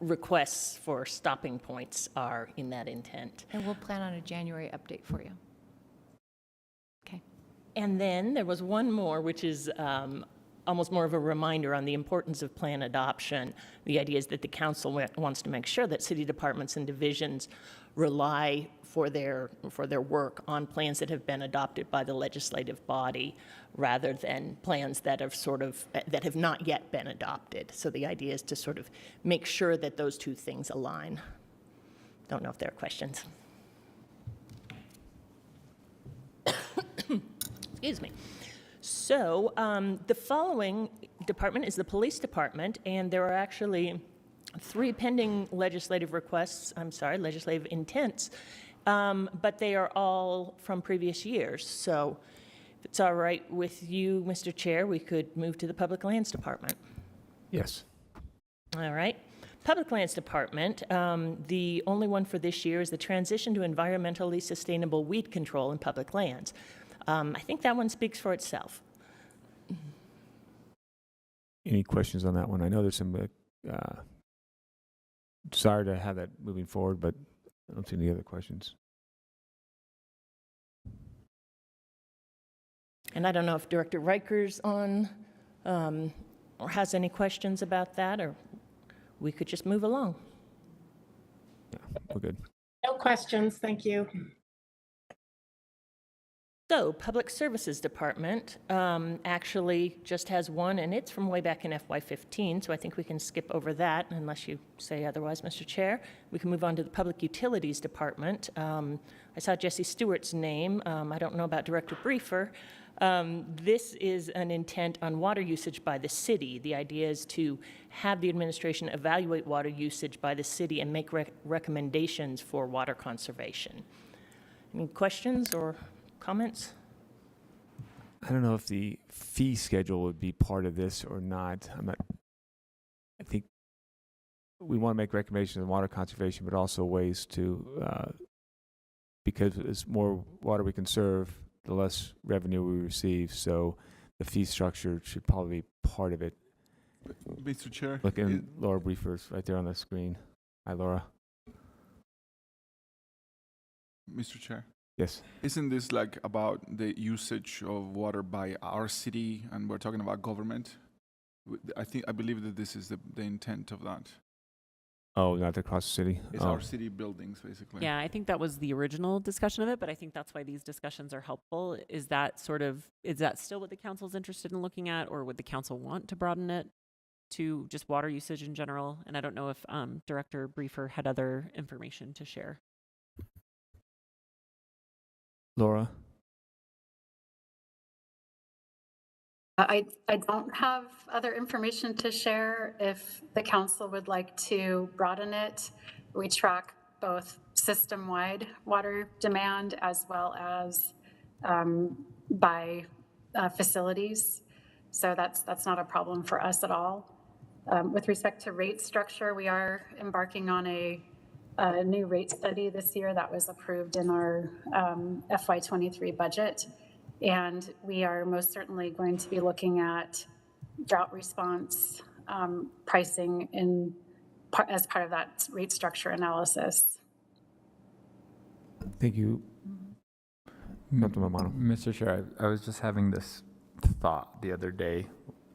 requests for stopping points are in that intent. And we'll plan on a January update for you. Okay. And then there was one more, which is almost more of a reminder on the importance of plan adoption. The idea is that the council wants to make sure that city departments and divisions rely for their work on plans that have been adopted by the legislative body rather than plans that have not yet been adopted. So the idea is to sort of make sure that those two things align. Don't know if there are questions. Excuse me. So the following department is the police department, and there are actually 3 pending legislative intents, but they are all from previous years. So if it's all right with you, Mr. Chair, we could move to the Public Lands Department. Yes. All right. Public Lands Department, the only one for this year is the transition to environmentally sustainable weed control in public lands. I think that one speaks for itself. any questions on that one? I know there's some desire to have that moving forward, but I don't see any other questions. And I don't know if Director Riker's on or has any questions about that, or we could just move along. Yeah, we're good. No questions, thank you. So, Public Services Department actually just has one, and it's from way back in FY15, so I think we can skip over that unless you say otherwise, Mr. Chair. We can move on to the Public Utilities Department. I saw Jesse Stewart's name. I don't know about Director Briefer. This is an intent on water usage by the city. The idea is to have the administration evaluate water usage by the city and make recommendations for water conservation. Any questions or comments? I don't know if the fee schedule would be part of this or not. I think we want to make recommendations on water conservation, but also ways to, because as more water we conserve, the less revenue we receive. So the fee structure should probably be part of it. Mr. Chair. Look in Laura Briefers right there on the screen. Hi, Laura. Mr. Chair. Yes. Isn't this like about the usage of water by our city, and we're talking about government? I believe that this is the intent of that. Oh, not across the city? It's our city buildings, basically. Yeah, I think that was the original discussion of it, but I think that's why these discussions are helpful. Is that still what the council's interested in looking at, or would the council want to broaden it to just water usage in general? And I don't know if Director Briefer had other information to share. Laura? I don't have other information to share. If the council would like to broaden it, we track both system-wide water demand as well as by facilities. So that's not a problem for us at all. With respect to rate structure, we are embarking on a new rate study this year that was approved in our FY23 budget. And we are most certainly going to be looking at drought response pricing as part of that rate structure analysis. Thank you. Mr. Chair, I was just having this thought the other day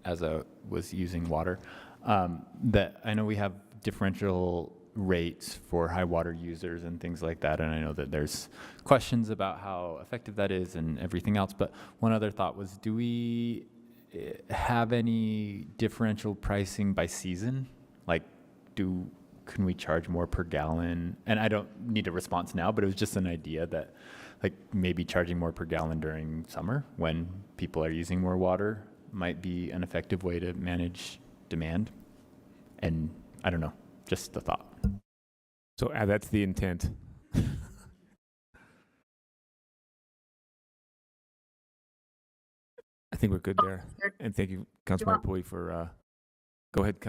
as I was using water, that I know we have differential rates for high water users and things like that, and I know that there's questions about how effective that is and everything else, but one other thought was, do we have any differential pricing by season? Like, can we charge more per gallon? And I don't need a response now, but it was just an idea that like maybe charging more per gallon during summer when people are using more water might be an effective way to manage demand. And I don't know, just a thought. So that's the intent. I think we're good there. And thank you, Councilman Pui, for, go ahead,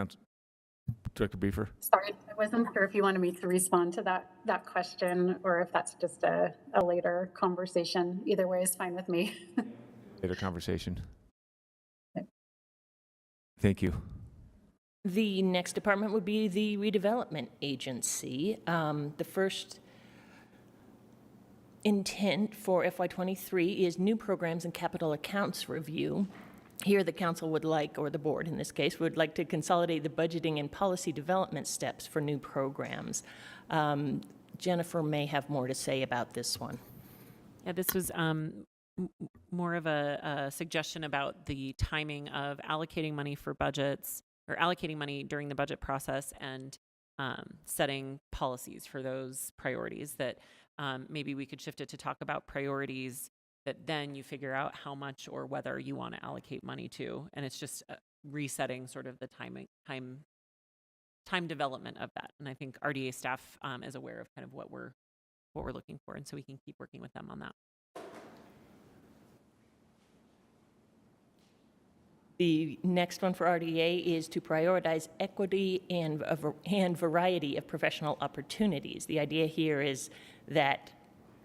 Director Briefer. Sorry, I wasn't sure if you wanted me to respond to that question or if that's just a later conversation. Either way is fine with me. Later conversation. Thank you. The next department would be the Redevelopment Agency. The first intent for FY23 is new programs and capital accounts review. Here, the council would like, or the board in this case, would like to consolidate the budgeting and policy development steps for new programs. Jennifer may have more to say about this one. Yeah, this was more of a suggestion about the timing of allocating money for budgets, or allocating money during the budget process, and setting policies for those priorities that maybe we could shift it to talk about priorities that then you figure out how much or whether you want to allocate money to. And it's just resetting sort of the time development of that. And I think RDA staff is aware of kind of what we're looking for. And so we can keep working with them on that. The next one for RDA is to prioritize equity and variety of professional opportunities. The idea here is that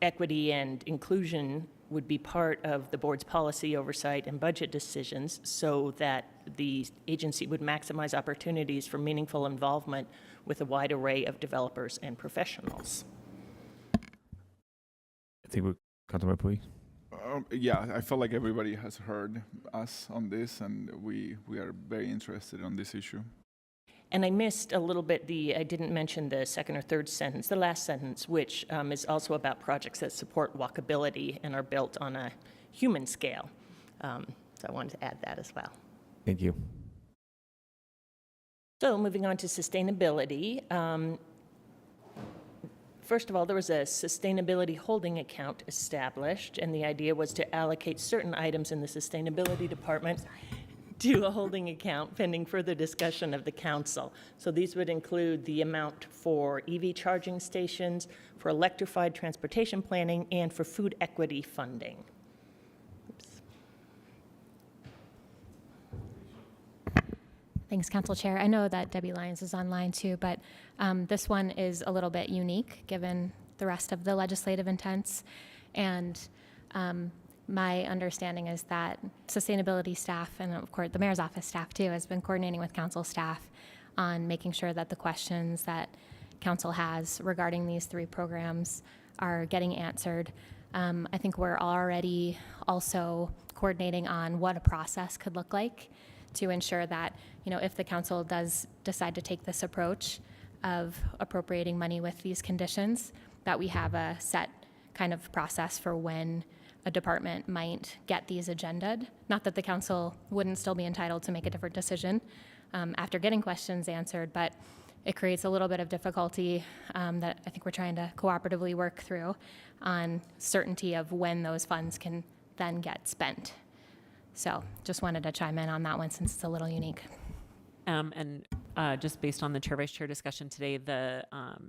equity and inclusion would be part of the board's policy oversight and budget decisions so that the agency would maximize opportunities for meaningful involvement with a wide array of developers and professionals. I think we're, Councilmember Puig? Yeah, I feel like everybody has heard us on this, and we are very interested on this issue. And I missed a little bit I didn't mention the second or third sentence, the last sentence, which is also about projects that support walkability and are built on a human scale. So I wanted to add that as well. Thank you. So moving on to sustainability. First of all, there was a sustainability holding account established, and the idea was to allocate certain items in the sustainability department to a holding account pending further discussion of the council. So these would include the amount for EV charging stations, for electrified transportation planning, and for food equity funding. Oops. Thanks, Council Chair. I know that Debbie Lyons is online too, but this one is a little bit unique given the rest of the legislative intents. And my understanding is that sustainability staff, and of course the mayor's office staff too, has been coordinating with council staff on making sure that the questions that council has regarding these three programs are getting answered. I think we're already also coordinating on what a process could look like to ensure that, you know, if the council does decide to take this approach of appropriating money with these conditions, that we have a set kind of process for when a department might get these agended. Not that the council wouldn't still be entitled to make a different decision after getting questions answered, but it creates a little bit of difficulty that I think we're trying to cooperatively work through on certainty of when those funds can then get spent. So just wanted to chime in on that one since it's a little unique. Just based on the chair vice chair discussion today, the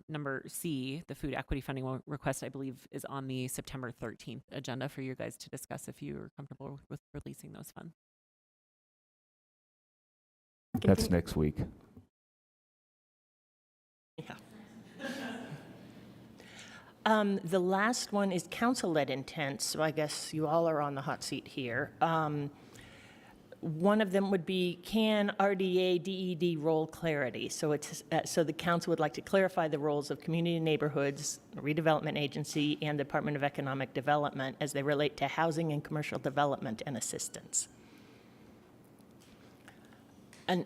number C, the food equity funding request, I believe, is on the September 13th agenda for you guys to discuss if you are comfortable with releasing those funds. That's next week. Yeah. The last one is council-led intent, so I guess you all are on the hot seat here. One of them would be, can RDA DED role clarity? So it's so the council would like to clarify the roles of community and neighborhoods, Redevelopment Agency, and Department of Economic Development as they relate to housing and commercial development and assistance. And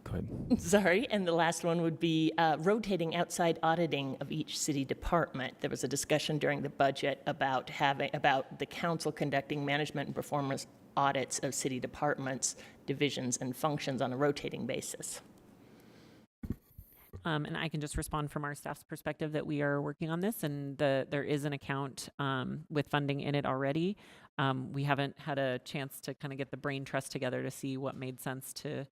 go ahead. Sorry, and the last one would be rotating outside auditing of each city department. There was a discussion during the budget about the council conducting management and performance audits of city departments, divisions, and functions on a rotating basis. And I can just respond from our staff's perspective that we are working on this, and there is an account with funding in it already. We haven't had a chance to kind of get the brain trust together to see what made sense to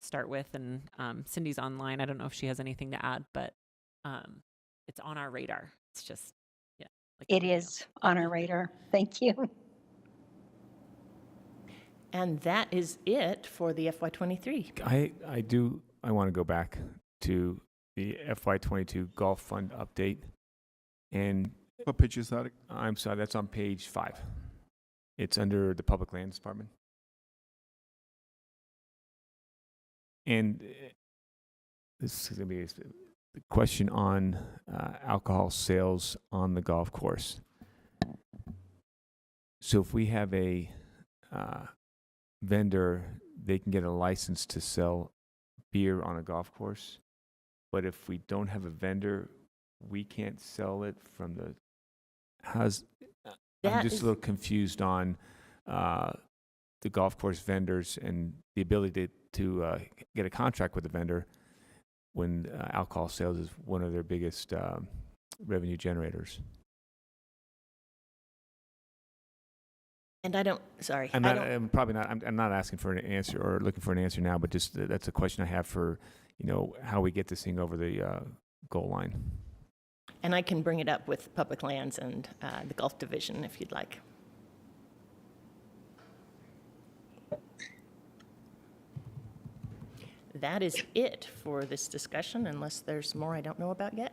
start with, and Cindy's online. I don't know if she has anything to add, but it's on our radar. It's just, yeah. Like it is on our radar. Thank you. And that is it for the FY23. I want to go back to the FY22 Golf Fund update. And what page is that? I'm sorry, that's on page 5. It's under the Public Lands Department. And this is going to be a question on alcohol sales on the golf course. So if we have a vendor, they can get a license to sell beer on a golf course. But if we don't have a vendor, we can't sell it from the house. I'm just a little confused on the golf course vendors and the ability to get a contract with a vendor when alcohol sales is one of their biggest revenue generators. And I don't, sorry. I'm not asking for an answer or looking for an answer now, but just that's a question I have for, how we get this thing over the goal line. And I can bring it up with Public Lands and the Golf Division if you'd like. That is it for this discussion, unless there's more I don't know about yet.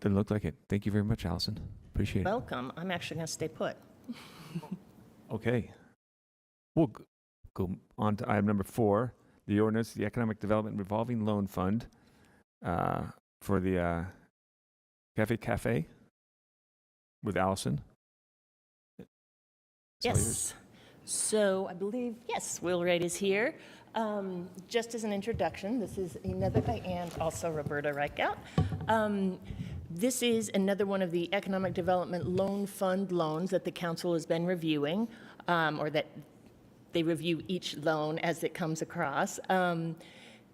Doesn't look like it. Thank you very much, Allison. Appreciate it. Welcome. I'm actually going to stay put. Okay. We'll go on to item number 4, the ordinance, the Economic Development Revolving Loan Fund for the Cafe with Allison. It's all yours. Yes. So I believe, yes, Wheelwright is here. Just as an introduction, this is another, and also Roberta Reichout. This is another one of the Economic Development Loan Fund loans that the council has been reviewing, or that they review each loan as it comes across.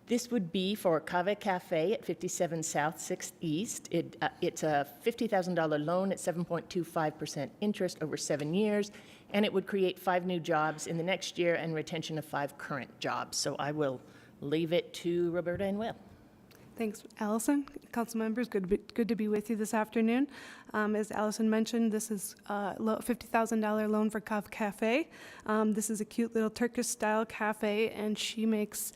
This would be for Cave Cafe at 57 South 6th East. It's a $50,000 loan at 7.25% interest over 7 years, and it would create 5 new jobs in the next year and retention of 5 current jobs. So I will leave it to Roberta and Will. Thanks, Allison. Council members, good to be with you this afternoon. As Allison mentioned, this is a $50,000 loan for Cave Cafe. This is a cute little Turkish-style cafe, and she makes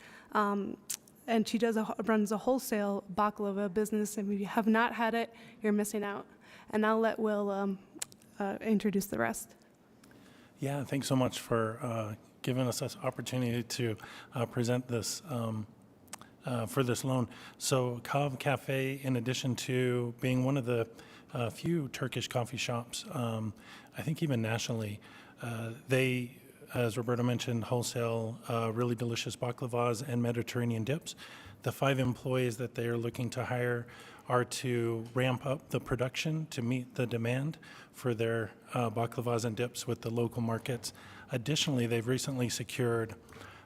and she runs a wholesale baklava business. And if you have not had it, you're missing out. And I'll let Will introduce the rest. Yeah, thanks so much for giving us this opportunity to present this for this loan. So Cave Cafe, in addition to being one of the few Turkish coffee shops, I think even nationally, they, as Roberta mentioned, wholesale really delicious baklavas and Mediterranean dips. The 5 employees that they are looking to hire are to ramp up the production to meet the demand for their baklavas and dips with the local markets. Additionally, they've recently secured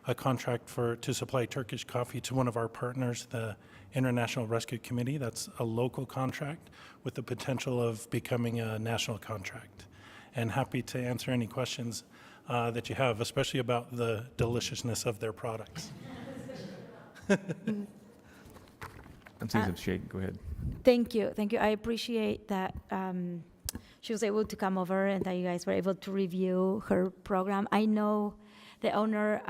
a contract to supply Turkish coffee to one of our partners, the International Rescue Committee. That's a local contract with the potential of becoming a national contract. And happy to answer any questions that you have, especially about the deliciousness of their products. I'm seeing some shade. Go ahead. Thank you. I appreciate that she was able to come over and that you guys were able to review her program. I know the owner,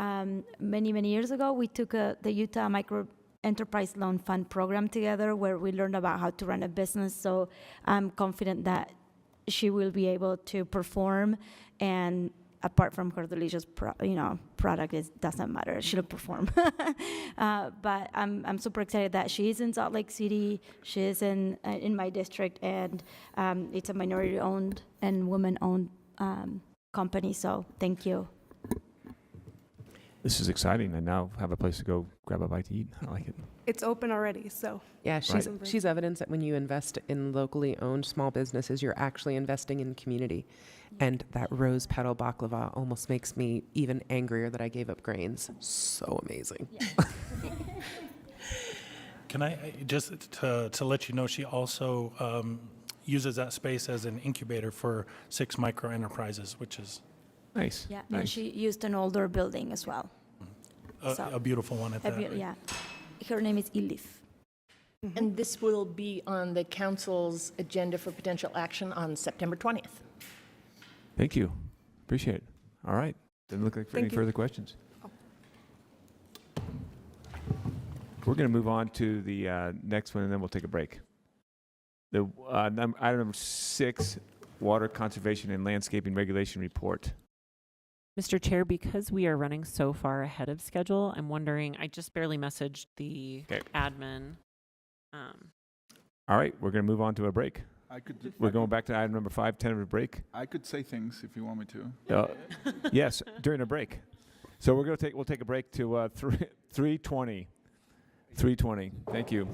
many years ago, we took the Utah Micro Enterprise Loan Fund program together where we learned about how to run a business. So I'm confident that she will be able to perform, and apart from her delicious product, it doesn't matter. She'll perform. But I'm super excited that she is in Salt Lake City. She is in my district, and it's a minority-owned and woman-owned company. So thank you. This is exciting. I now have a place to go grab a bite to eat. I like it. It's open already, so. Yeah, she's evidence that when you invest in locally owned small businesses, you're actually investing in community. And that rose petal baklava almost makes me even angrier that I gave up grains. So amazing. Yeah. Can I just to let you know, she also uses that space as an incubator for 6 micro enterprises, which is nice. Yeah, nice. and she used an older building as well. A beautiful one at that. Yeah, her name is Elif. Mm-hmm. And this will be on the council's agenda for potential action on September 20th. Thank you. Appreciate it. All right. Doesn't look like for any further questions. We're going to move on to the next one, and then we'll take a break. The item number 6, Water Conservation and Landscaping Regulation Report. Mr. Chair, because we are running so far ahead of schedule, I'm wondering, I just barely messaged the admin. All right, we're going to move on to a break. We're going back to item number 5, tentative break. I could say things if you want me to. Yes, during a break. So we'll take a break to 3:20. 3:20. Thank you.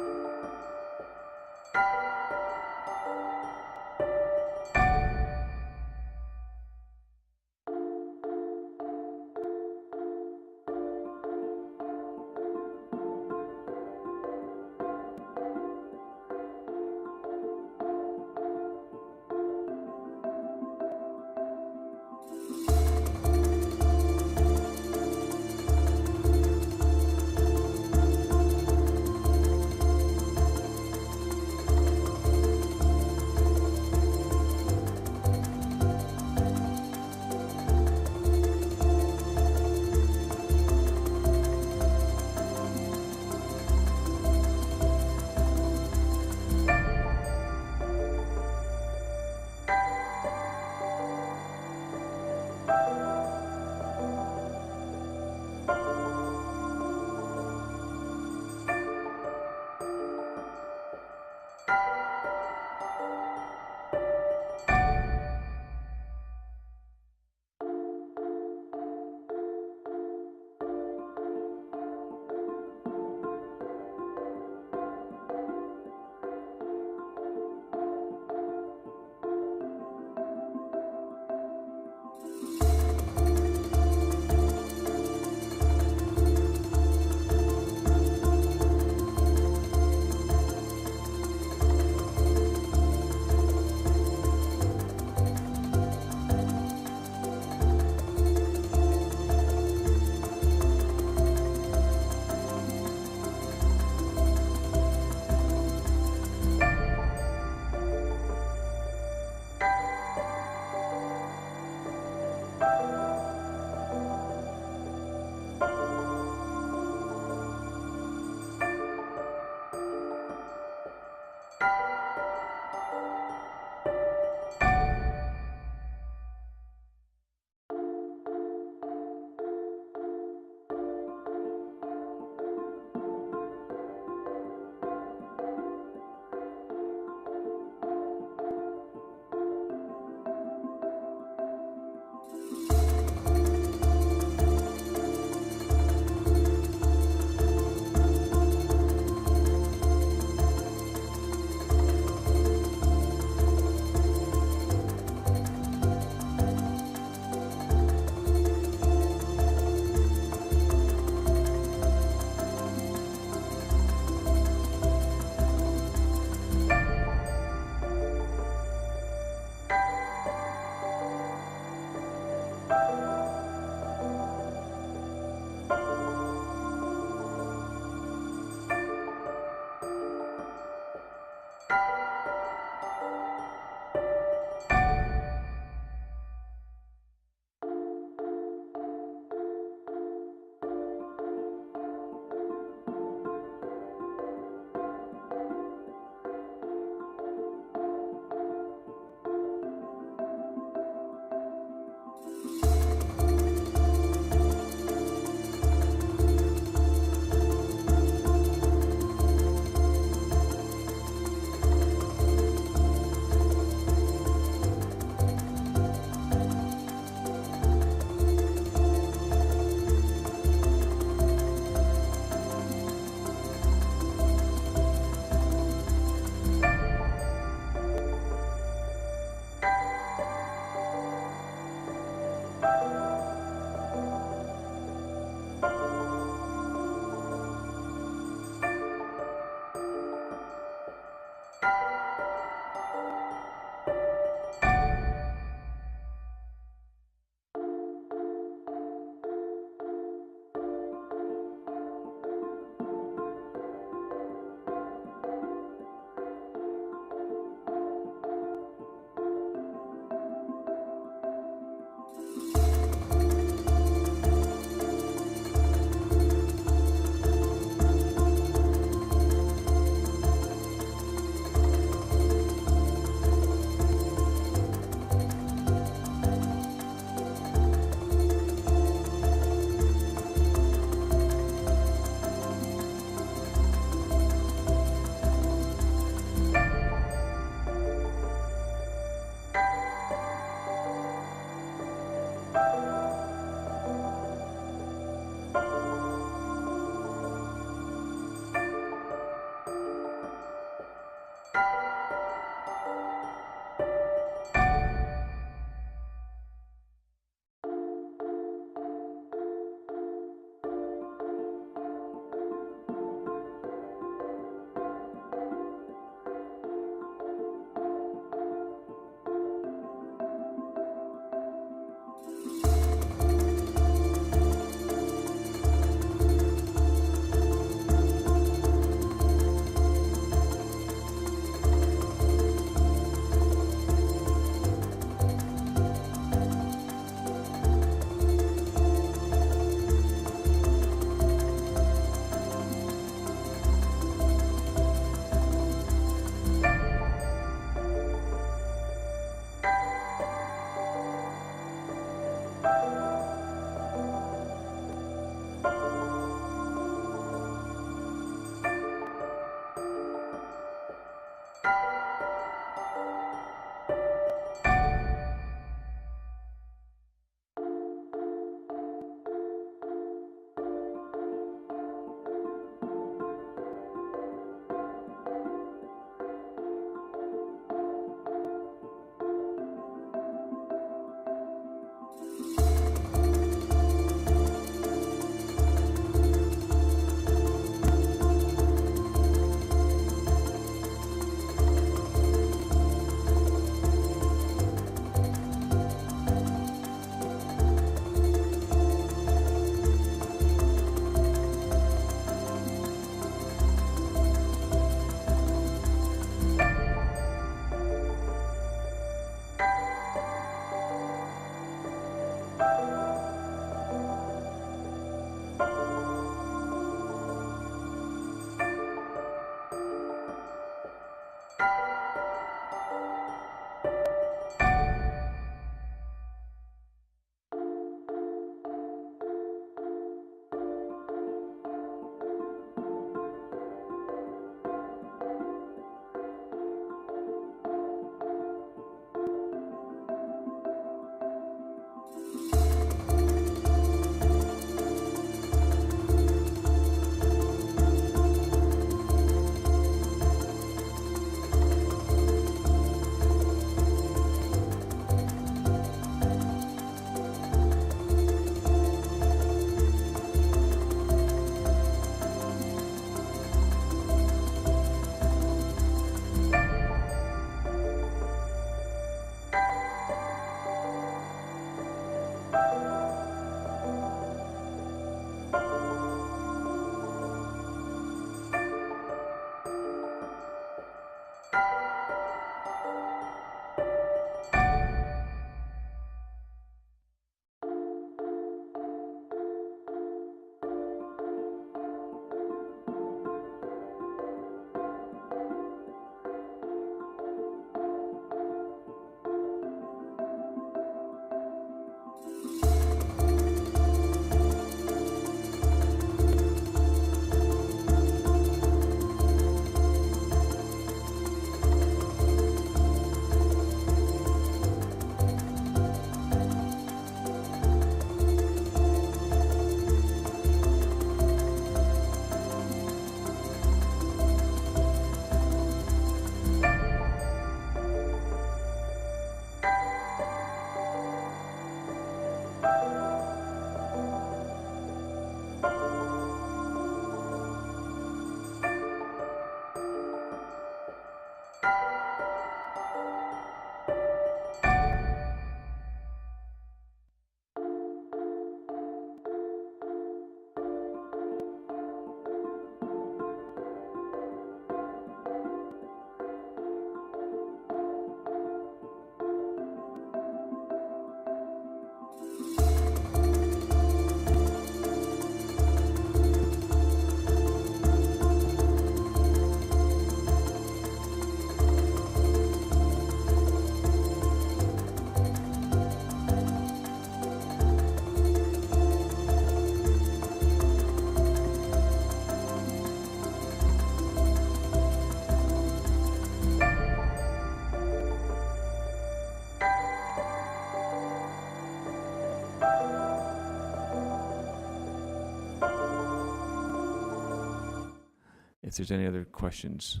if there's any other questions.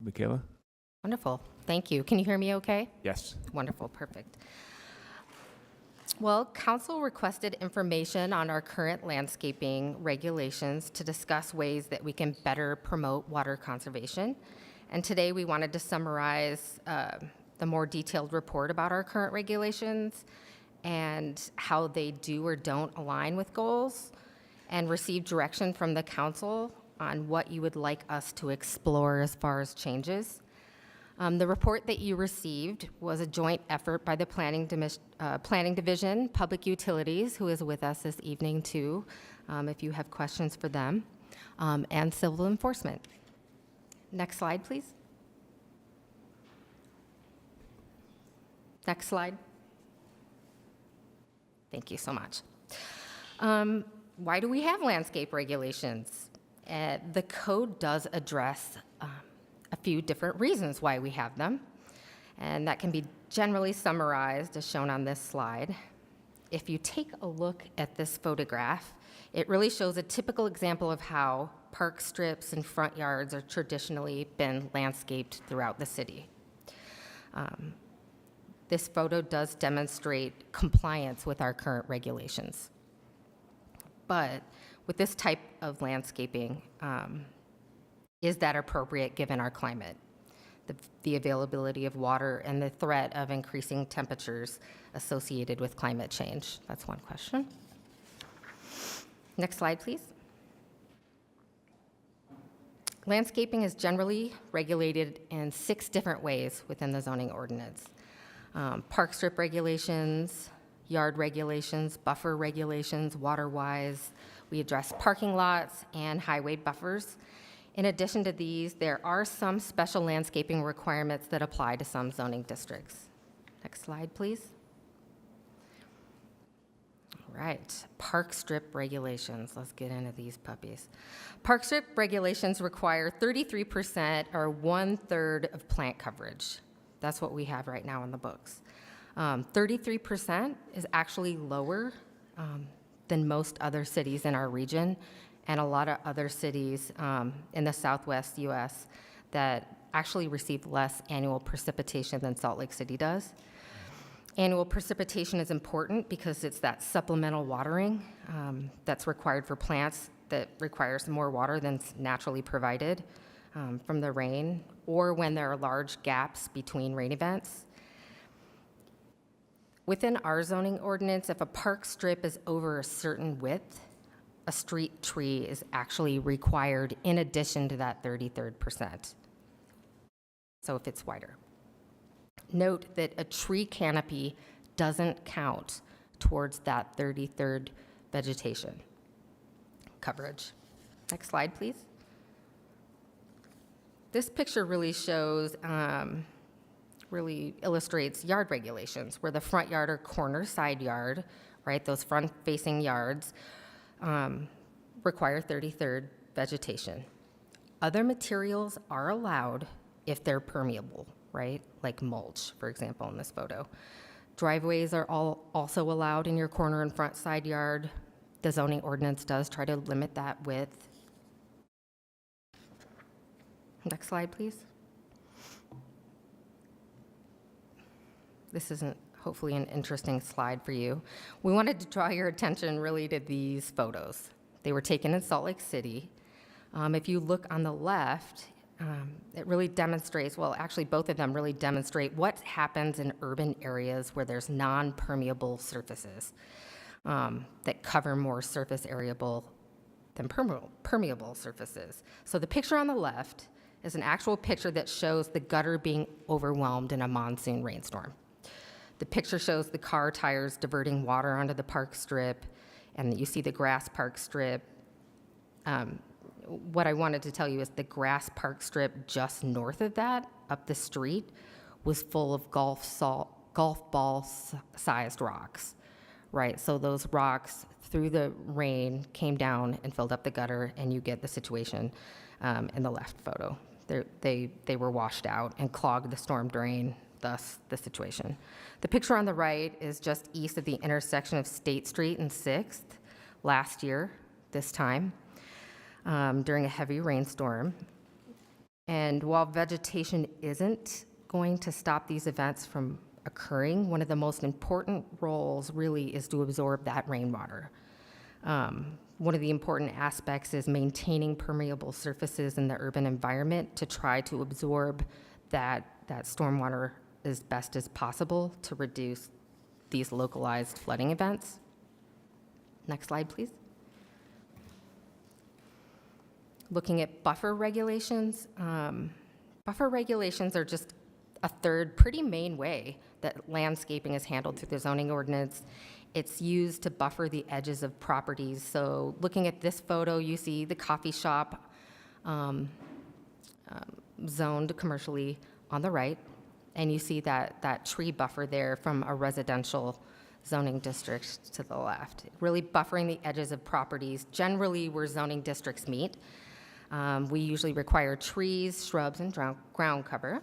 Michaela? Wonderful. Thank you. Can you hear me okay? Yes. Wonderful. Perfect. Well, council requested information on our current landscaping regulations to discuss ways that we can better promote water conservation. And today we wanted to summarize the more detailed report about our current regulations and how they do or don't align with goals, and receive direction from the council on what you would like us to explore as far as changes. The report that you received was a joint effort by the Planning Division, Public Utilities, who is with us this evening too, if you have questions for them, and Civil Enforcement. Next slide, please. Next slide. Thank you so much. Why do we have landscape regulations? The code does address a few different reasons why we have them, and that can be generally summarized as shown on this slide. If you take a look at this photograph, it really shows a typical example of how park strips and front yards are traditionally been landscaped throughout the city. This photo does demonstrate compliance with our current regulations. But with this type of landscaping, is that appropriate given our climate, the availability of water, and the threat of increasing temperatures associated with climate change? That's one question. Next slide, please. Landscaping is generally regulated in 6 different ways within the zoning ordinance. Park strip regulations, yard regulations, buffer regulations, water-wise. We address parking lots and highway buffers. In addition to these, there are some special landscaping requirements that apply to some zoning districts. Next slide, please. All right, park strip regulations. Let's get into these puppies. Park strip regulations require 33% or 1/3 of plant coverage. That's what we have right now in the books. 33% is actually lower than most other cities in our region, and a lot of other cities in the Southwest U.S. that actually receive less annual precipitation than Salt Lake City does. Annual precipitation is important because it's that supplemental watering that's required for plants that requires more water than's naturally provided from the rain, or when there are large gaps between rain events. Within our zoning ordinance, if a park strip is over a certain width, a street tree is actually required in addition to that 33%. So if it's wider. Note that a tree canopy doesn't count towards that 33rd vegetation coverage. Next slide, please. This picture really shows, really illustrates yard regulations, where the front yard or corner side yard, right, those front-facing yards, require 33rd vegetation. Other materials are allowed if they're permeable, right, like mulch, for example, in this photo. Driveways are also allowed in your corner and front side yard. The zoning ordinance does try to limit that width. Next slide, please. This isn't hopefully an interesting slide for you. We wanted to draw your attention really to these photos. They were taken in Salt Lake City. If you look on the left, it really demonstrates, well, actually both of them really demonstrate what happens in urban areas where there's non-permeable surfaces that cover more surface areable than permeable surfaces. So the picture on the left is an actual picture that shows the gutter being overwhelmed in a monsoon rainstorm. The picture shows the car tires diverting water onto the park strip, and you see the grass park strip. What I wanted to tell you is the grass park strip just north of that, up the street, was full of golf ball-sized rocks, right? So those rocks, through the rain, came down and filled up the gutter, and you get the situation in the left photo. They were washed out and clogged the storm drain, thus the situation. The picture on the right is just east of the intersection of State Street and 6th last year, this time. during a heavy rainstorm. And while vegetation isn't going to stop these events from occurring, one of the most important roles really is to absorb that rainwater. One of the important aspects is maintaining permeable surfaces in the urban environment to try to absorb that stormwater as best as possible to reduce these localized flooding events. Next slide, please. Looking at buffer regulations. Buffer regulations are just a third pretty main way that landscaping is handled through the zoning ordinance. It's used to buffer the edges of properties. So looking at this photo, you see the coffee shop zoned commercially on the right, and you see that tree buffer there from a residential zoning district to the left. Really buffering the edges of properties, generally where zoning districts meet. We usually require trees, shrubs, and ground cover.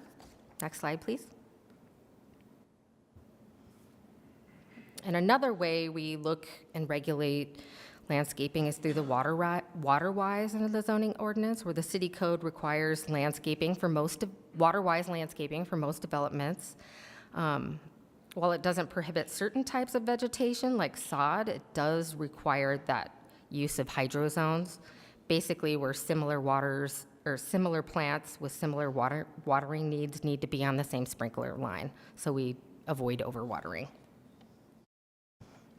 Next slide, please. And another way we look and regulate landscaping is through the water-wise under the zoning ordinance, where the city code requires landscaping for water-wise landscaping for most developments. While it doesn't prohibit certain types of vegetation like sod, it does require that use of hydrozones, basically where similar waters or similar plants with similar watering needs need to be on the same sprinkler line, so we avoid overwatering.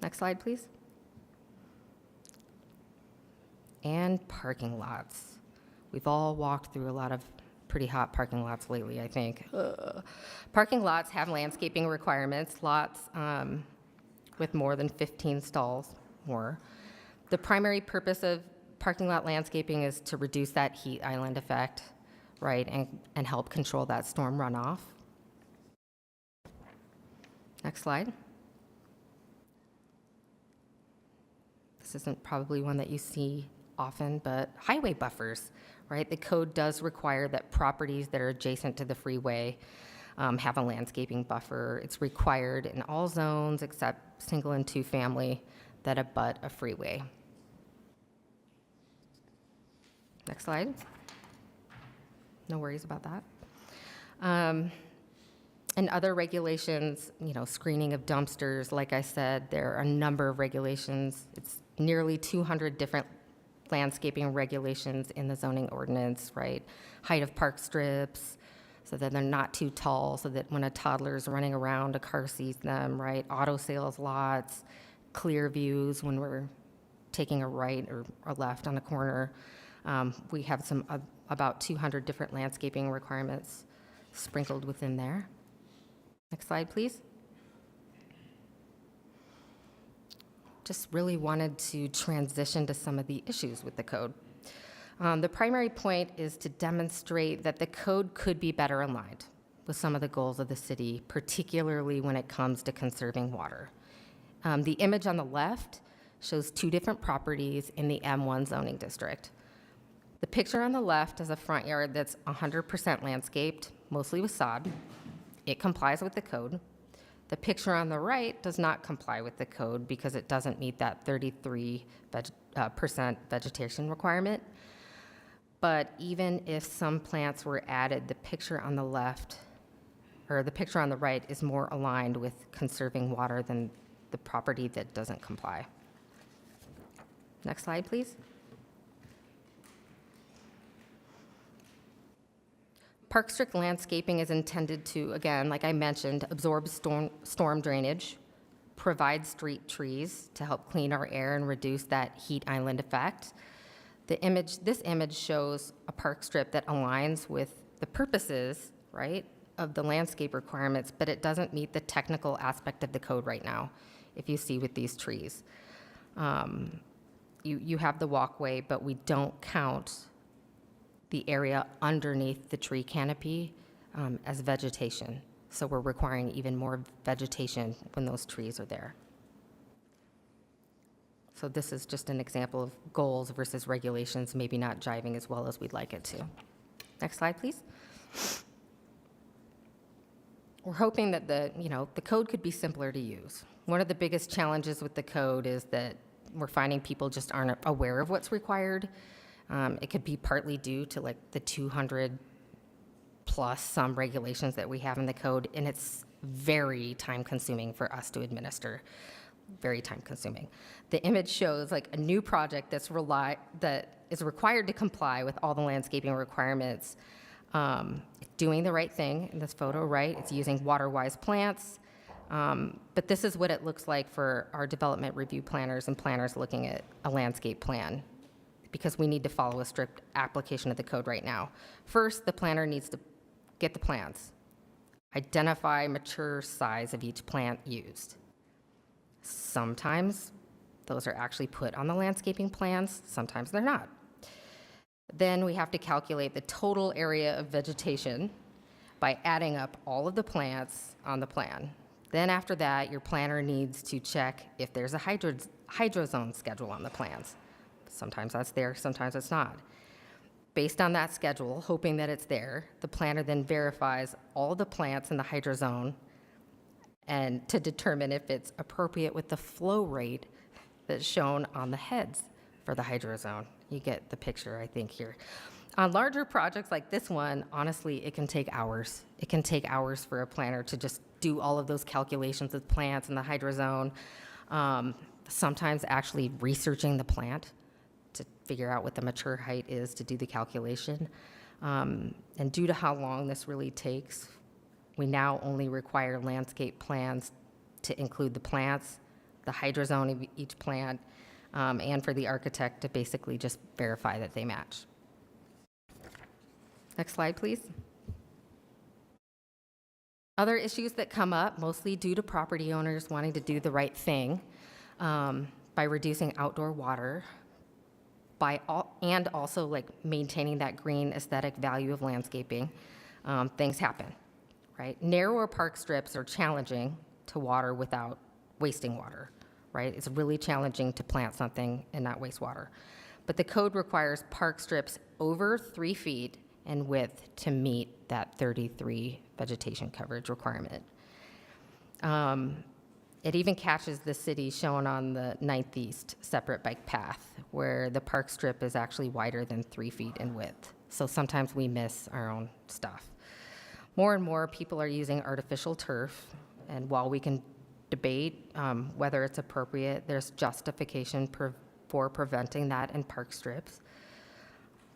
Next slide, please. And parking lots. We've all walked through a lot of pretty hot parking lots lately, I think. Parking lots have landscaping requirements, lots with more than 15 stalls or. The primary purpose of parking lot landscaping is to reduce that heat island effect, right, and help control that storm runoff. Next slide. This isn't probably one that you see often, but highway buffers, right? The code does require that properties that are adjacent to the freeway have a landscaping buffer. It's required in all zones except single and two family that abut a freeway. Next slide. No worries about that. And other regulations, screening of dumpsters, like I said, there are a number of regulations. It's nearly 200 different landscaping regulations in the zoning ordinance, right? Height of park strips, so that they're not too tall, so that when a toddler is running around, a car sees them, right? Auto sales lots, clear views when we're taking a right or a left on a corner. We have about 200 different landscaping requirements sprinkled within there. Next slide, please. Just really wanted to transition to some of the issues with the code. The primary point is to demonstrate that the code could be better aligned with some of the goals of the city, particularly when it comes to conserving water. The image on the left shows two different properties in the M1 zoning district. The picture on the left is a front yard that's 100% landscaped, mostly with sod. It complies with the code. The picture on the right does not comply with the code because it doesn't meet that 33% vegetation requirement. But even if some plants were added, the picture on the left, or the picture on the right, is more aligned with conserving water than the property that doesn't comply. Next slide, please. Park strict landscaping is intended to, again, like I mentioned, absorb storm drainage, provide street trees to help clean our air and reduce that heat island effect. This image shows a park strip that aligns with the purposes, right, of the landscape requirements, but it doesn't meet the technical aspect of the code right now, if you see with these trees. You have the walkway, but we don't count the area underneath the tree canopy as vegetation. So we're requiring even more vegetation when those trees are there. So this is just an example of goals versus regulations maybe not jiving as well as we'd like it to. Next slide, please. We're hoping that the code could be simpler to use. One of the biggest challenges with the code is that we're finding people just aren't aware of what's required. It could be partly due to like the 200 plus some regulations that we have in the code, and it's very time consuming for us to administer. Very time consuming. The image shows like a new project that is required to comply with all the landscaping requirements. Doing the right thing in this photo, right? It's using water-wise plants. But this is what it looks like for our development review planners and planners looking at a landscape plan, because we need to follow a strict application of the code right now. First, the planner needs to get the plans, identify mature size of each plant used. Sometimes those are actually put on the landscaping plans, sometimes they're not. Then we have to calculate the total area of vegetation by adding up all of the plants on the plan. Then after that, your planner needs to check if there's a hydrozone schedule on the plans. Sometimes that's there, sometimes it's not. Based on that schedule, hoping that it's there, the planner then verifies all the plants in the hydrozone and to determine if it's appropriate with the flow rate that's shown on the heads for the hydrozone. You get the picture, I think, here. On larger projects like this one, honestly, it can take hours. It can take hours for a planner to just do all of those calculations with plants in the hydrozone. Sometimes actually researching the plant to figure out what the mature height is to do the calculation. And due to how long this really takes, we now only require landscape plans to include the plants, the hydrozone of each plant, and for the architect to basically just verify that they match. Next slide, please. Other issues that come up, mostly due to property owners wanting to do the right thing by reducing outdoor water, and also like maintaining that green aesthetic value of landscaping, things happen, right? Narrower park strips are challenging to water without wasting water, right? It's really challenging to plant something and not waste water. But the code requires park strips over 3 feet in width to meet that 33 vegetation coverage requirement. It even catches the city shown on the 9th East separate bike path, where the park strip is actually wider than 3 feet in width. So sometimes we miss our own stuff. More and more people are using artificial turf, and while we can debate whether it's appropriate, there's justification for preventing that in park strips.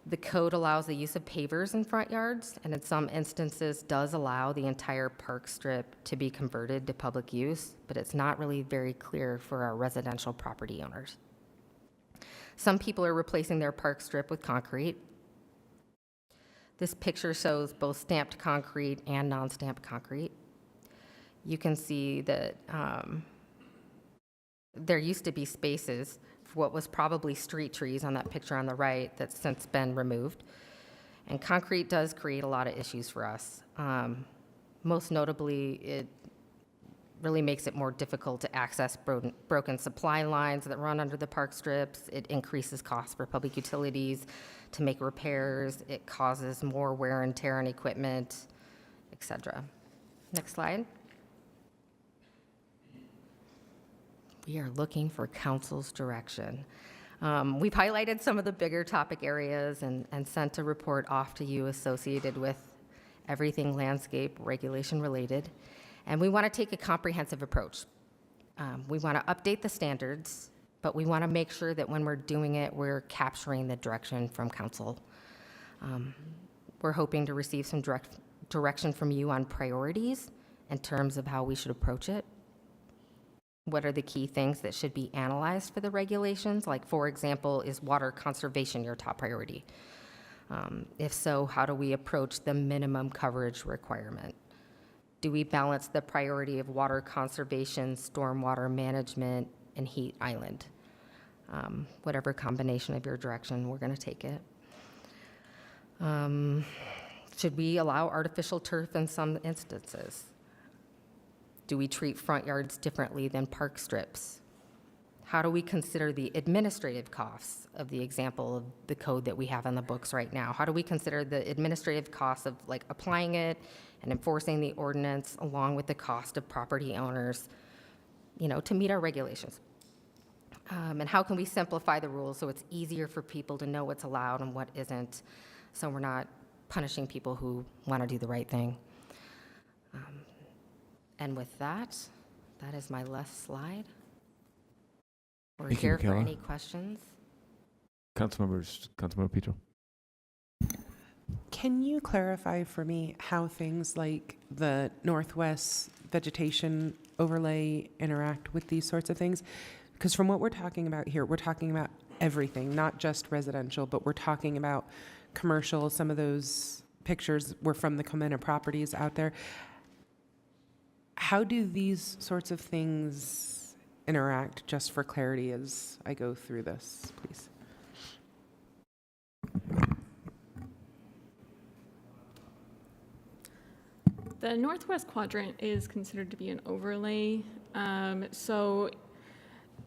The code allows the use of pavers in front yards, and in some instances does allow the entire park strip to be converted to public use, but it's not really very clear for our residential property owners. Some people are replacing their park strip with concrete. This picture shows both stamped concrete and non-stamped concrete. You can see that there used to be spaces for what was probably street trees on that picture on the right that's since been removed. And concrete does create a lot of issues for us. Most notably, it really makes it more difficult to access broken supply lines that run under the park strips. It increases costs for public utilities to make repairs. It causes more wear and tear on equipment, et cetera. Next slide. We are looking for council's direction. We've highlighted some of the bigger topic areas and sent a report off to you associated with everything landscape regulation related. And we want to take a comprehensive approach. We want to update the standards, but we want to make sure that when we're doing it, we're capturing the direction from council. We're hoping to receive some direction from you on priorities in terms of how we should approach it. What are the key things that should be analyzed for the regulations? Like, for example, is water conservation your top priority? If so, how do we approach the minimum coverage requirement? Do we balance the priority of water conservation, stormwater management, and heat island? Whatever combination of your direction, we're going to take it. Should we allow artificial turf in some instances? Do we treat front yards differently than park strips? How do we consider the administrative costs of the example of the code that we have in the books right now? How do we consider the administrative costs of like applying it and enforcing the ordinance along with the cost of property owners, to meet our regulations? And how can we simplify the rules so it's easier for people to know what's allowed and what isn't, so we're not punishing people who want to do the right thing. And with that, that is my last slide. We're Thank you, here for Michaela. any questions. Councilmember Petro. Can you clarify for me how things like the Northwest vegetation overlay interact with these sorts of things? Because from what we're talking about here, we're talking about everything, not just residential, but we're talking about commercial. Some of those pictures were from the Comena properties out there. How do these sorts of things interact, just for clarity as I go through this, please? The northwest quadrant is considered to be an overlay. So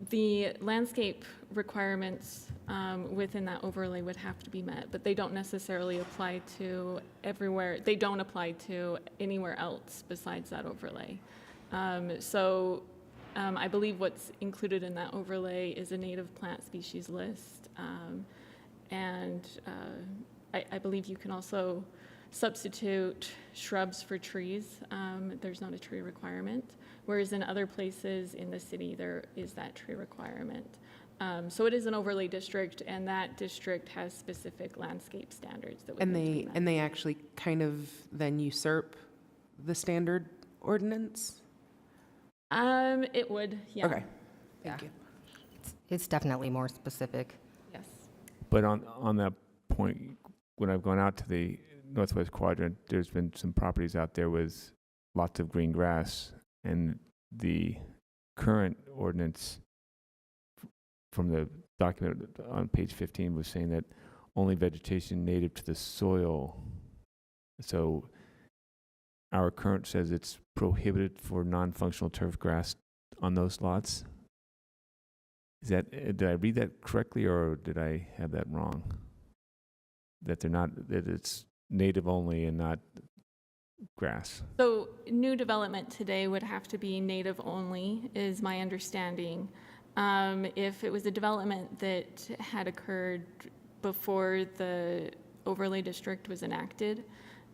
the landscape requirements within that overlay would have to be met, but they don't necessarily apply to everywhere. They don't apply to anywhere else besides that overlay. I believe what's included in that overlay is a native plant species list. I believe you can also substitute shrubs for trees. There's not a tree requirement, whereas in other places in the city, there is that tree requirement. So it is an overlay district, and that district has specific landscape standards that would need to be met. And they actually kind of then usurp the standard ordinance? It would, yeah. Okay, thank you. It's definitely more specific. Yes. But on that point, when I've gone out to the northwest quadrant, there's been some properties out there with lots of green grass, and the current ordinance from the document on page 15 was saying that only vegetation native to the soil. So our current says it's prohibited for non-functional turf grass on those lots. Is that, did I read that correctly, or did I have that wrong? That they're not, that it's native only and not grass. So new development today would have to be native only, is my understanding. If it was a development that had occurred before the overlay district was enacted,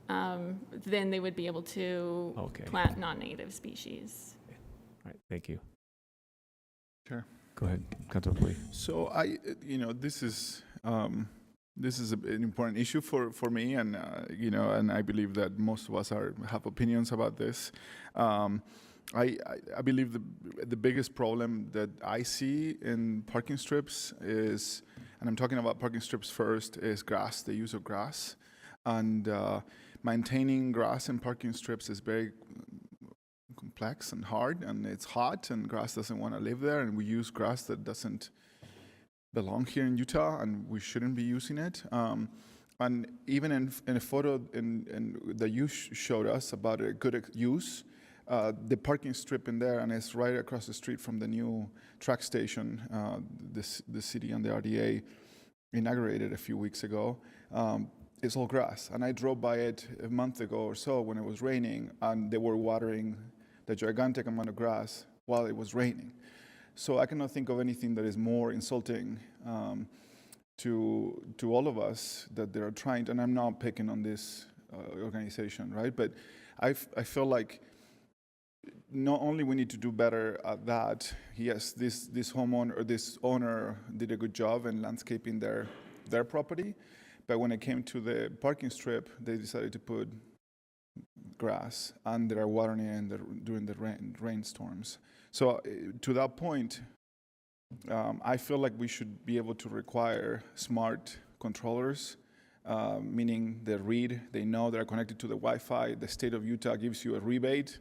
then they would be able to plant non-native species. All right, thank you. Sure. Go ahead, Councilor Lee. So this is an important issue for me, and and I believe that most of us have opinions about this. I believe the biggest problem that I see in parking strips is, and I'm talking about parking strips first, is grass, the use of grass, and maintaining grass in parking strips is very complex and hard, and it's hot, and grass doesn't want to live there, and we use grass that doesn't belong here in Utah, and we shouldn't be using it. And even in a photo that you showed us about a good use, the parking strip in there, and it's right across the street from the new track station the city and the RDA inaugurated a few weeks ago. It's all grass, and I drove by it a month ago or so when it was raining, and they were watering the gigantic amount of grass while it was raining. So I cannot think of anything that is more insulting to all of us that they are trying to, and I'm not picking on this organization, right? But I feel like not only we need to do better at that. Yes, this homeowner or this owner did a good job in landscaping their property, but when it came to the parking strip, they decided to put grass, and they are watering it during the rainstorms. So to that point, I feel like we should be able to require smart controllers, meaning they read, they know they're connected to the Wi-Fi. The state of Utah gives you a rebate.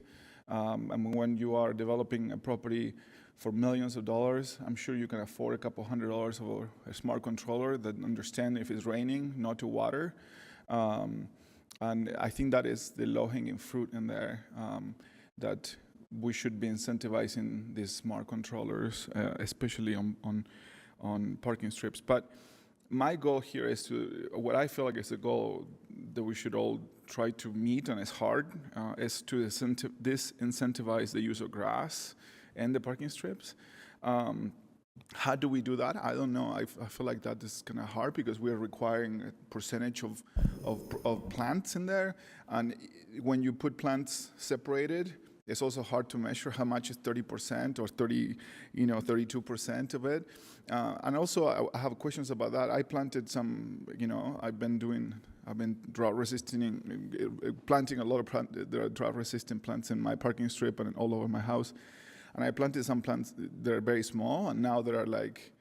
And when you are developing a property for millions of dollars, I'm sure you can afford a couple $100 of a smart controller that understands if it's raining, not to water. And I think that is the low-hanging fruit in there, that we should be incentivizing these smart controllers, especially on parking strips. But my goal here is what I feel like is a goal that we should all try to meet, and it's hard, is to disincentivize the use of grass and the parking strips. How do we do that? I don't know. I feel like that is kind of hard because we are requiring a percentage of plants in there. And when you put plants separated, it's also hard to measure how much is 30% or 32% of it. And also I have questions about that. I planted some, I've been drought resisting, planting a lot of there are drought resistant plants in my parking strip and all over my house. And I planted some plants that are very small, and now they are like,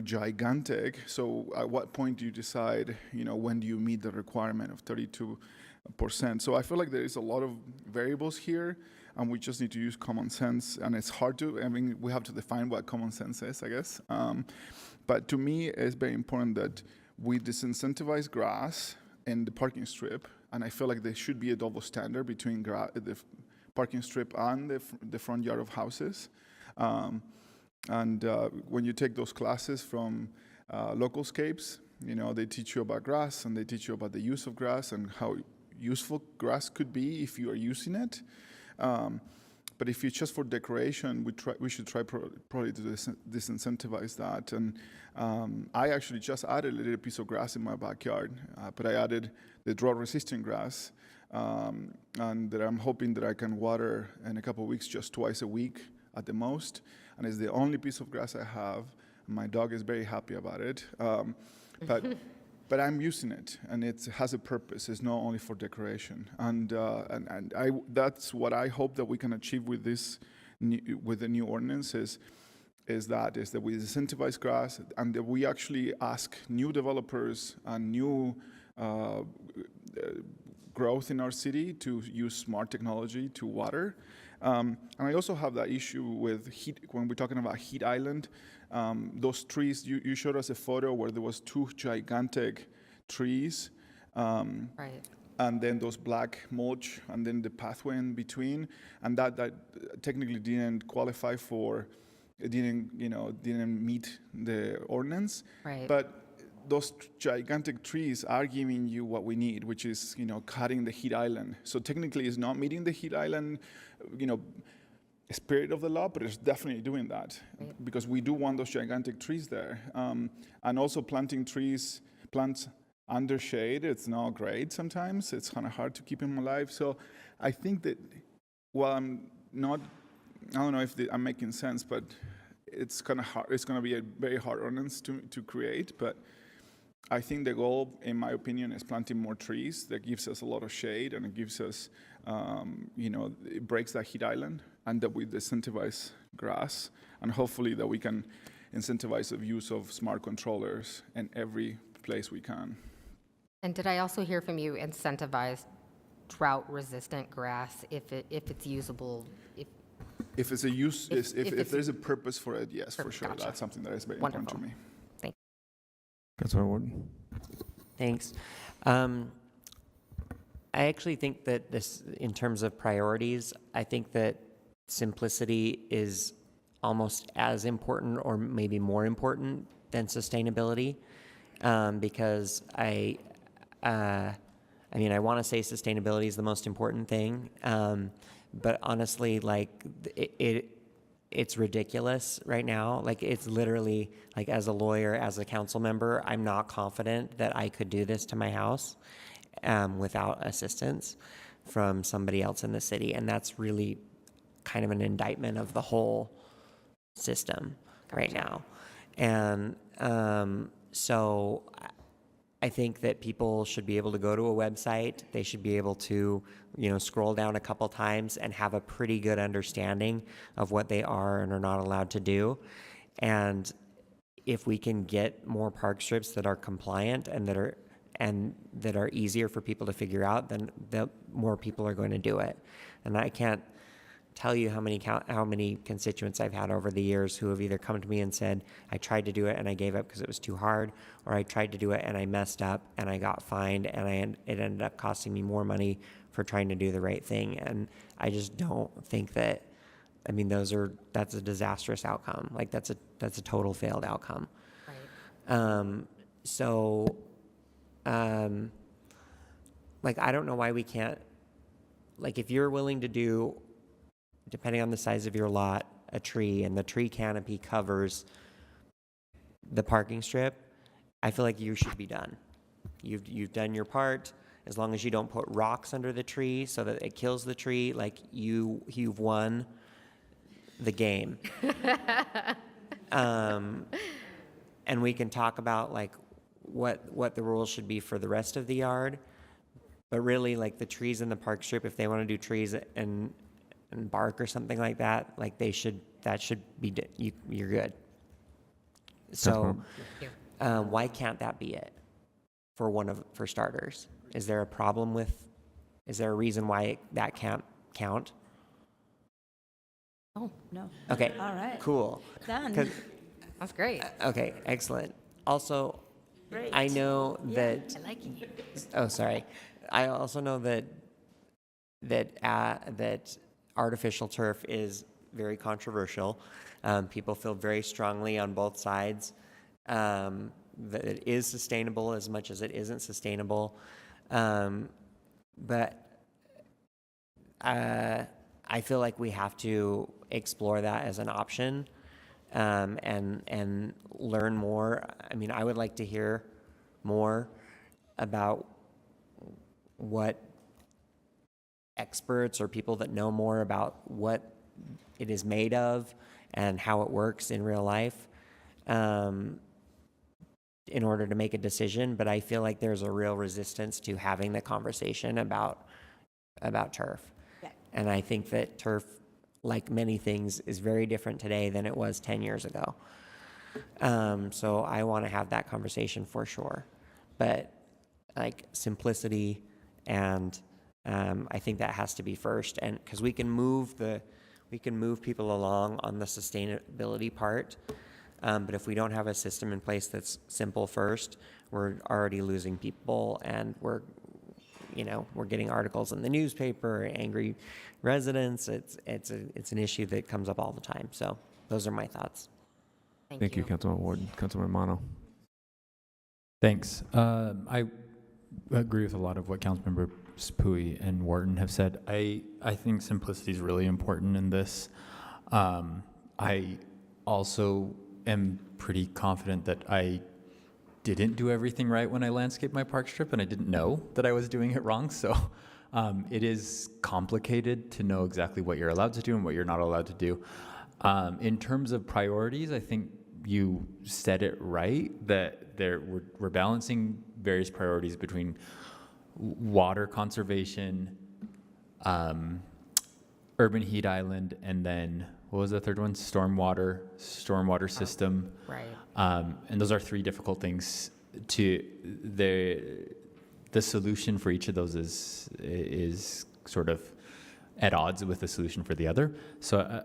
gigantic. So at what point do you decide, when do you meet the requirement of 32%? So I feel like there is a lot of variables here, and we just need to use common sense. And it's hard we have to define what common sense is, I guess. But to me, it's very important that we disincentivize grass in the parking strip, and I feel like there should be a double standard between the parking strip and the front yard of houses. And when you take those classes from Localscapes, they teach you about grass, and they teach you about the use of grass and how useful grass could be if you are using it. But if it's just for decoration, we should try probably to disincentivize that. And I actually just added a little piece of grass in my backyard, but I added the drought-resistant grass, and that I'm hoping that I can water in a couple of weeks, just twice a week at the most. And it's the only piece of grass I have. My dog is very happy about it. But I'm using it, and it has a purpose. It's not only for decoration. And that's what I hope that we can achieve with with the new ordinance is that we incentivize grass, and that we actually ask new developers and new growth in our city to use smart technology to water. And I also have that issue with heat, when we're talking about heat island. Those trees, you showed us a photo where there was 2 gigantic trees, Right. and then those black mulch, and then the pathway in between, and that technically didn't qualify didn't meet the ordinance. Right. But those gigantic trees are giving you what we need, which is, cutting the heat island. So technically it's not meeting the heat island, spirit of the law, but it's definitely doing that, because we do want those gigantic trees there. And also plants under shade, it's not great sometimes. It's kind of hard to keep them alive. So I think that, I don't know if I'm making sense, but it's kind of hard. It's going to be a very hard ordinance to create, but I think the goal, in my opinion, is planting more trees. That gives us a lot of shade, and it gives us, it breaks that heat island, and that we disincentivize grass, and hopefully that we can incentivize the use of smart controllers in every place we can. And did I also hear from you incentivize drought-resistant grass if it's usable? If it's a use, if there's a purpose for it, yes, for sure. Gotcha. That's something that is very Wonderful. important to me. Councilor Warden. Thanks. I actually think that this, in terms of priorities, I think that simplicity is almost as important, or maybe more important, than sustainability, because I want to say sustainability is the most important thing, but honestly, it's ridiculous right now. It's literally, as a lawyer, as a council member, I'm not confident that I could do this to my house without assistance from somebody else in the city. And that's really kind of an indictment of the whole system right now. And so I think that people should be able to go to a website. They should be able to, scroll down a couple times and have a pretty good understanding of what they are and are not allowed to do. And if we can get more park strips that are compliant and that are easier for people to figure out, then more people are going to do it. And I can't tell you how many constituents I've had over the years who have either come to me and said, I tried to do it and I gave up because it was too hard, or I tried to do it and I messed up and I got fined and it ended up costing me more money for trying to do the right thing. And I just don't think that, that's a disastrous outcome. That's a total failed outcome. Right. I don't know why we can't, if you're willing to depending on the size of your lot, a tree, and the tree canopy covers the parking strip, I feel like you should be done. You've done your part. As long as you don't put rocks under the tree so that it kills the tree, like you've won the game. And we can talk about like what the rules should be for the rest of the yard, but really like the trees in the park strip, if they want to do trees and bark or something like that, like that should be you're good. So why can't that be it for starters? Is there a problem is there a reason why that can't count? Oh, no. Okay. All right. Cool. Done. That's great. Okay, excellent. Also, Great. I know that. I like it. Oh, sorry. I also know that artificial turf is very controversial. People feel very strongly on both sides that it is sustainable as much as it isn't sustainable. But I feel like we have to explore that as an option and learn more. I mean, I would like to hear more about what experts or people that know more about what it is made of and how it works in real life in order to make a decision. But I feel like there's a real resistance to having the conversation about turf. Yeah. And I think that turf, like many things, is very different today than it was 10 years ago. So I want to have that conversation for sure. But like simplicity and I think that has to be first, and because we can move people along on the sustainability part, but if we don't have a system in place that's simple first, we're already losing people, and we're getting articles in the newspaper, angry residents. It's an issue that comes up all the time. So those are my thoughts. Thank you, Councilman Ward. Councilman Romano. Thanks. I agree with a lot of what Councilmember Spui and Wharton have said. I think simplicity is really important in this. I also am pretty confident that I didn't do everything right when I landscaped my park strip, and I didn't know that I was doing it wrong. So it is complicated to know exactly what you're allowed to do and what you're not allowed to do. In terms of priorities, I think you said it right, that we're balancing various priorities between water conservation, urban heat island, and then what was the third one? Stormwater system. Right. And those are three difficult things. The solution for each of those is sort of at odds with the solution for the other. So,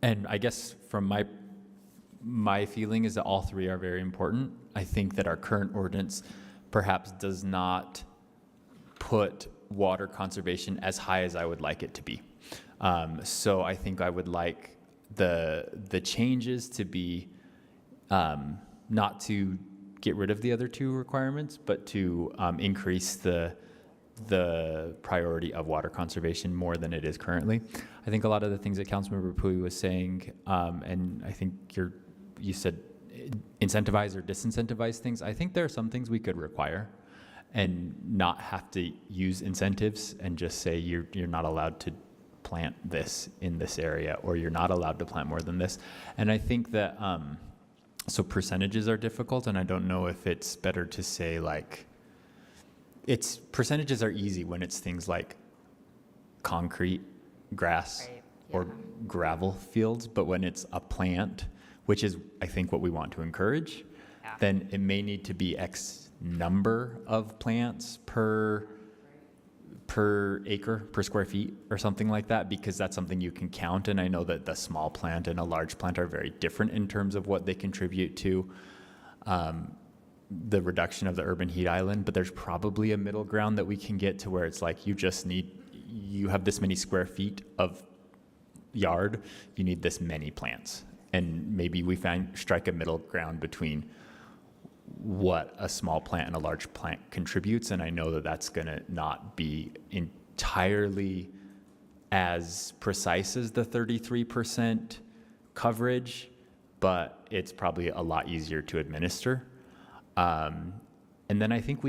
and I guess from my feeling is that all three are very important. I think that our current ordinance perhaps does not put water conservation as high as I would like it to be. So I think I would like the changes to be not to get rid of the other two requirements, but to increase the priority of water conservation more than it is currently. I think a lot of the things that Councilmember Pui was saying, and I think you said incentivize or disincentivize things. I think there are some things we could require and not have to use incentives and just say you're not allowed to plant this in this area, or you're not allowed to plant more than this. And I think that so percentages are difficult, and I don't know if it's better to say like percentages are easy when it's things like concrete, grass, Right. or gravel fields, but when it's a plant, which is I think what we want to encourage, then it may need to be X number of plants per acre, per square feet, or something like that, because that's something you can count. And I know that the small plant and a large plant are very different in terms of what they contribute to the reduction of the urban heat island, but there's probably a middle ground that we can get to where it's like you have this many square feet of yard, you need this many plants. And maybe we strike a middle ground between what a small plant and a large plant contributes, and I know that that's going to not be entirely as precise as the 33% coverage, but it's probably a lot easier to administer. And then I think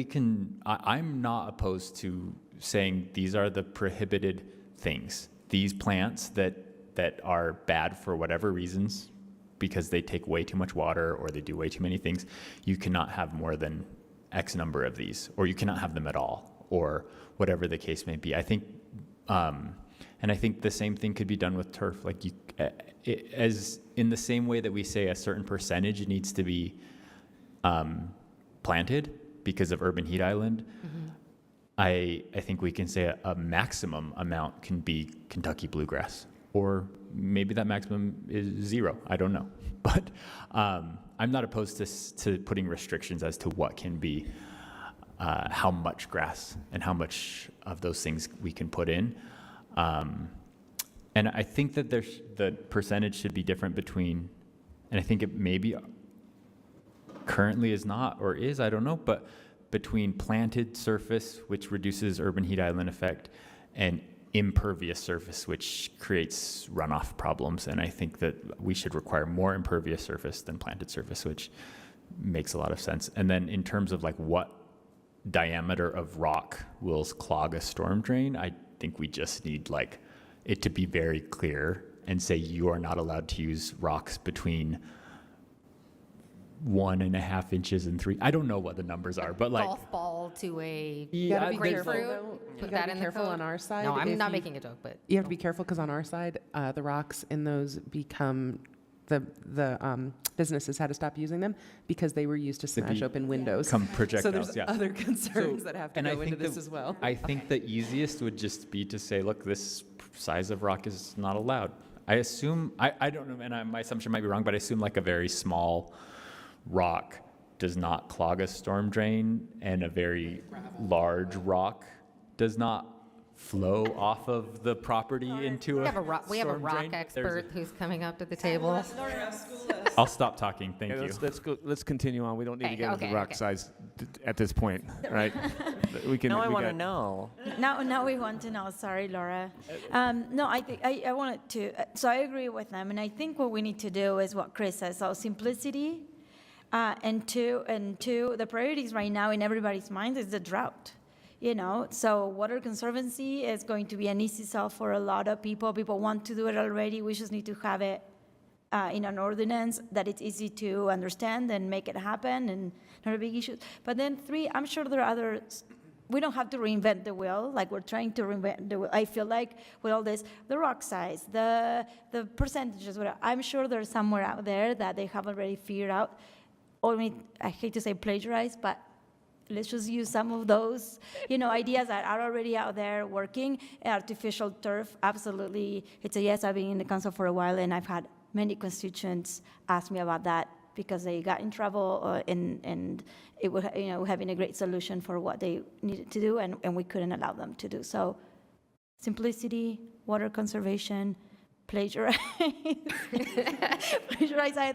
I'm not opposed to saying these are the prohibited things. These plants that are bad for whatever reasons, because they take way too much water or they do way too many things, you cannot have more than X number of these, or you cannot have them at all, or whatever the case may be. I think, and I think the same thing could be done with turf. Like as in the same way that we say a certain percentage needs to be planted because of urban heat island, I think we can say a maximum amount can be Kentucky bluegrass, or maybe that maximum is 0. I don't know, but I'm not opposed to putting restrictions as to what can be, how much grass and how much of those things we can put in. And I think that the percentage should be different between, and I think it maybe currently is not or is, I don't know, but between planted surface, which reduces urban heat island effect, and impervious surface, which creates runoff problems. And I think that we should require more impervious surface than planted surface, which makes a lot of sense. And then in terms of like what diameter of rock will clog a storm drain, I think we just need like it to be very clear and say you are not allowed to use rocks between 1.5 inches and 3. I don't know what the numbers are, but like golf ball to a You gotta be careful, grapefruit. though. You Put gotta that be in the careful code. on our side. No, I'm if not you- making a joke, but You have to be careful because on our side, the rocks in those become the businesses had to stop using them because they were used to smash open windows. Come projectiles, So there's yeah. other concerns So- that have to and I go into think this as well. I think the easiest would just be to say, look, this size of rock is not allowed. I assume, I don't know, and my assumption might be wrong, but I assume like a very small rock does not clog a storm drain, and a very large rock does not flow off of the property into we a have a rock, storm rock drain. expert who's coming up to the table. I'll stop talking, thank Okay, you. let's continue on. We don't need to Okay, get into okay, rock okay. size at this point, right? We can. Now I we want to got- know. Now we want to know. Sorry, Laura. No, I think I wanted to. So I agree with them, and I think what we need to do is what Chris says. So simplicity, and two, the priorities right now in everybody's mind is the drought. You know, so water conservancy is going to be an easy sell for a lot of people. People want to do it already. We just need to have it in an ordinance that it's easy to understand and make it happen, and not a big issue. But then 3, I'm sure there are others. We don't have to reinvent the wheel, like we're trying to reinvent the wheel. I feel like with all this, the rock size, the percentages, whatever, I'm sure there's somewhere out there that they have already figured out. I hate to say plagiarize, but let's just use some of those, ideas that are already out there working. Artificial turf, absolutely. It's a yes. I've been in the council for a while, and I've had many constituents ask me about that because they got in trouble, and it was, having a great solution for what they needed to do, and we couldn't allow them to do. So simplicity, water conservation, plagiarize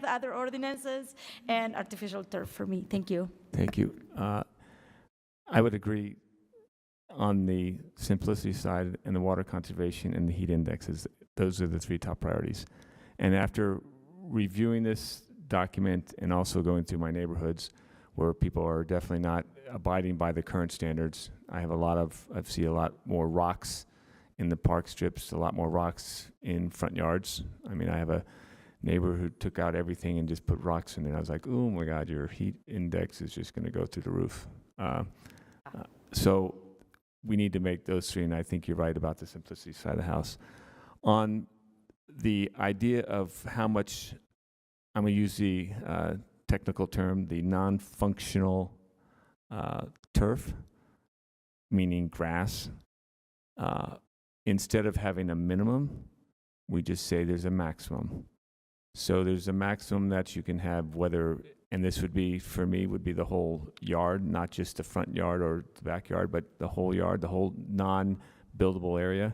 other ordinances, and artificial turf for me. Thank you. Thank you. I would agree on the simplicity side and the water conservation and the heat indexes. Those are the 3 top priorities. And after reviewing this document and also going through my neighborhoods where people are definitely not abiding by the current standards, I see a lot more rocks in the park strips, a lot more rocks in front yards. I mean, I have a neighbor who took out everything and just put rocks in there. I was like, oh my God, your heat index is just going to go through the roof. So we need to make those 3, and I think you're right about the simplicity side of the house. On the idea of how much, I'm going to use the technical term, the non-functional turf, meaning grass. Instead of having a minimum, we just say there's a maximum. So there's a maximum that you can have, whether, and this would be, for me, would be the whole yard, not just the front yard or the backyard, but the whole yard, the whole non-buildable area,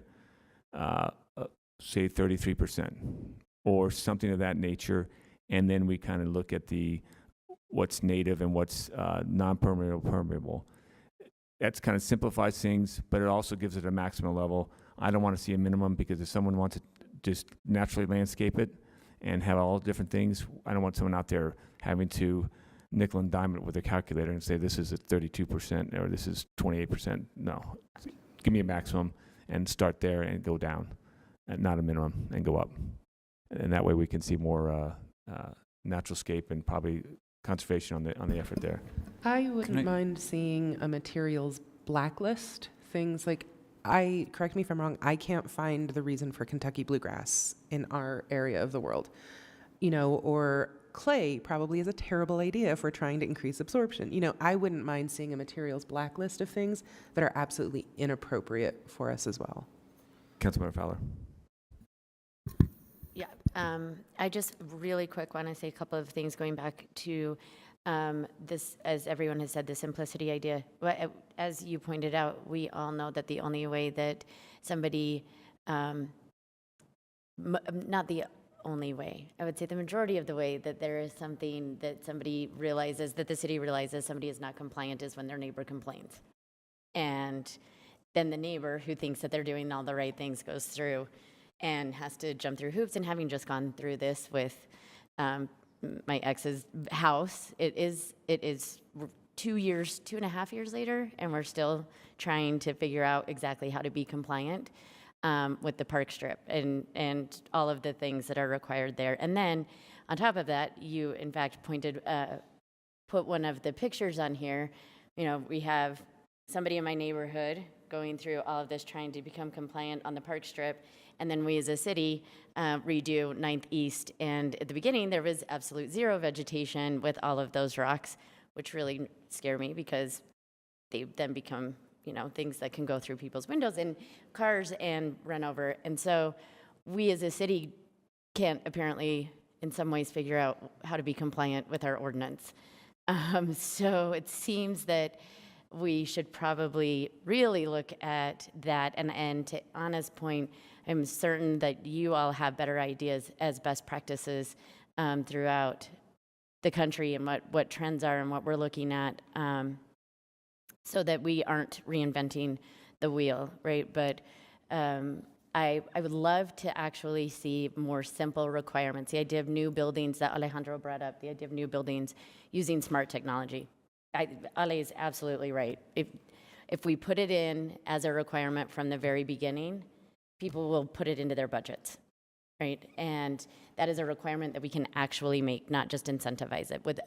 say 33%, or something of that nature. And then we kind of look at what's native and what's non-permeable, permeable. That's kind of simplifies things, but it also gives it a maximum level. I don't want to see a minimum, because if someone wants to just naturally landscape it and have all different things. I don't want someone out there having to nickel and dime it with a calculator and say this is at 32% or this is 28%. No, give me a maximum and start there and go down, and not a minimum and go up. And that way we can see more natural scape and probably conservation on the effort there. I wouldn't mind seeing a materials blacklist. Things like, correct me if I'm wrong, I can't find the reason for Kentucky bluegrass in our area of the world. Or clay probably is a terrible idea if we're trying to increase absorption. I wouldn't mind seeing a materials blacklist of things that are absolutely inappropriate for us as well. Councilmember Fowler. Yeah, I just really quick want to say a couple of things going back to this, as everyone has said, the simplicity idea. As you pointed out, we all know that the only way that somebody, not the only way, I would say the majority of the way that there is something that somebody realizes, that the city realizes somebody is not compliant, is when their neighbor complains. And then the neighbor who thinks that they're doing all the right things goes through and has to jump through hoops. And having just gone through this with my ex's house, it is 2.5 years later, and we're still trying to figure out exactly how to be compliant with the park strip and all of the things that are required there. And then on top of that, you in fact put one of the pictures on here. We have somebody in my neighborhood going through all of this, trying to become compliant on the park strip. And then we as a city redo 9th East. And at the beginning, there was absolute zero vegetation with all of those rocks, which really scare me because they then become, things that can go through people's windows and cars and run over. And so we as a city can't apparently, in some ways, figure out how to be compliant with our ordinance. So it seems that we should probably really look at that. And to Anna's point, I'm certain that you all have better ideas as best practices throughout the country and what trends are and what we're looking at, so that we aren't reinventing the wheel, right? But I would love to actually see more simple requirements. The idea of new buildings that Alejandro brought up, the idea of new buildings using smart technology. Ale is absolutely right. If we put it in as a requirement from the very beginning, people will put it into their budgets, right? And that is a requirement that we can actually make, not just incentivize it. With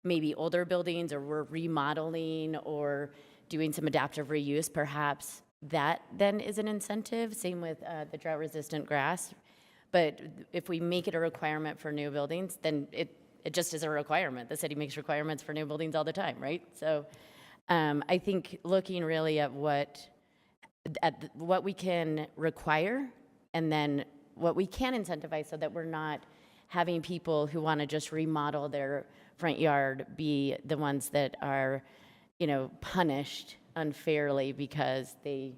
maybe older buildings, or we're remodeling or doing some adaptive reuse, perhaps that then is an incentive. Same with the drought-resistant grass. But if we make it a requirement for new buildings, then it just is a requirement. The city makes requirements for new buildings all the time, right? So I think looking really at what we can require and then what we can incentivize, so that we're not having people who want to just remodel their front yard be the ones that are, punished unfairly because they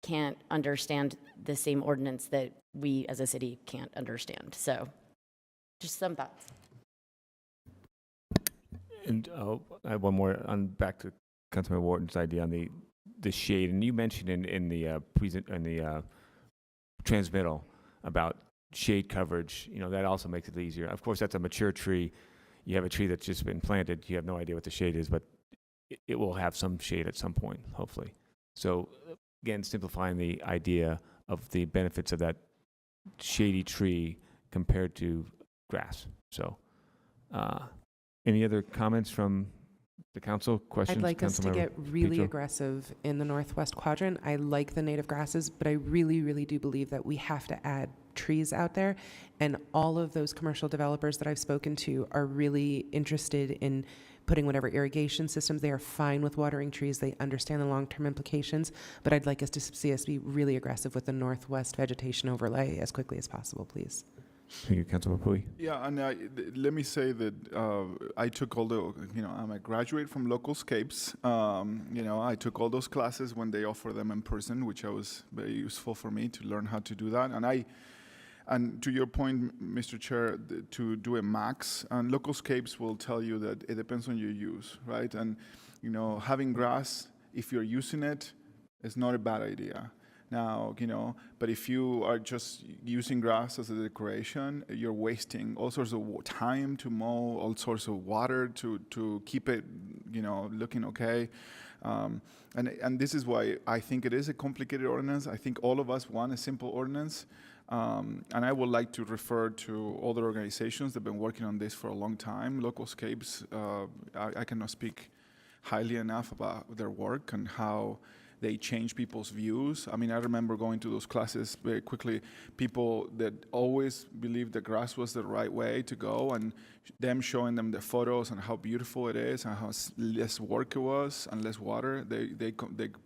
can't understand the same ordinance that we as a city can't understand. So just some thoughts. And I have one more back to Councilmember Wharton's idea on the shade. And you mentioned in the transmittal about shade coverage. That also makes it easier. Of course, that's a mature tree. You have a tree that's just been planted. You have no idea what the shade is, but it will have some shade at some point, hopefully. So again, simplifying the idea of the benefits of that shady tree compared to grass. So any other comments from the council? Questions? I'd like us to get really Pedro? aggressive in the Northwest Quadrant. I like the native grasses, but I really, really do believe that we have to add trees out there. And all of those commercial developers that I've spoken to are really interested in putting whatever irrigation systems. They are fine with watering trees. They understand the long-term implications. But I'd like us to see us be really aggressive with the Northwest vegetation overlay as quickly as possible, please. Thank you, Councilmember Puy. Yeah, and let me say that I took all the, I'm a graduate from Localscapes. I took all those classes when they offer them in person, which was very useful for me to learn how to do that. And to your point, Mr. Chair, to do a max, and Localscapes will tell you that it depends on your use, right? And, having grass, if you're using it, is not a bad idea. now, but if you are just using grass as a decoration, you're wasting all sorts of time to mow, all sorts of water to keep it, looking okay. And this is why I think it is a complicated ordinance. I think all of us want a simple ordinance. And I would like to refer to other organizations that have been working on this for a long time. Localscapes, I cannot speak highly enough about their work and how they change people's views. I mean, I remember going to those classes very quickly, people that always believed the grass was the right way to go, and them showing them the photos and how beautiful it is and how less work it was and less water, they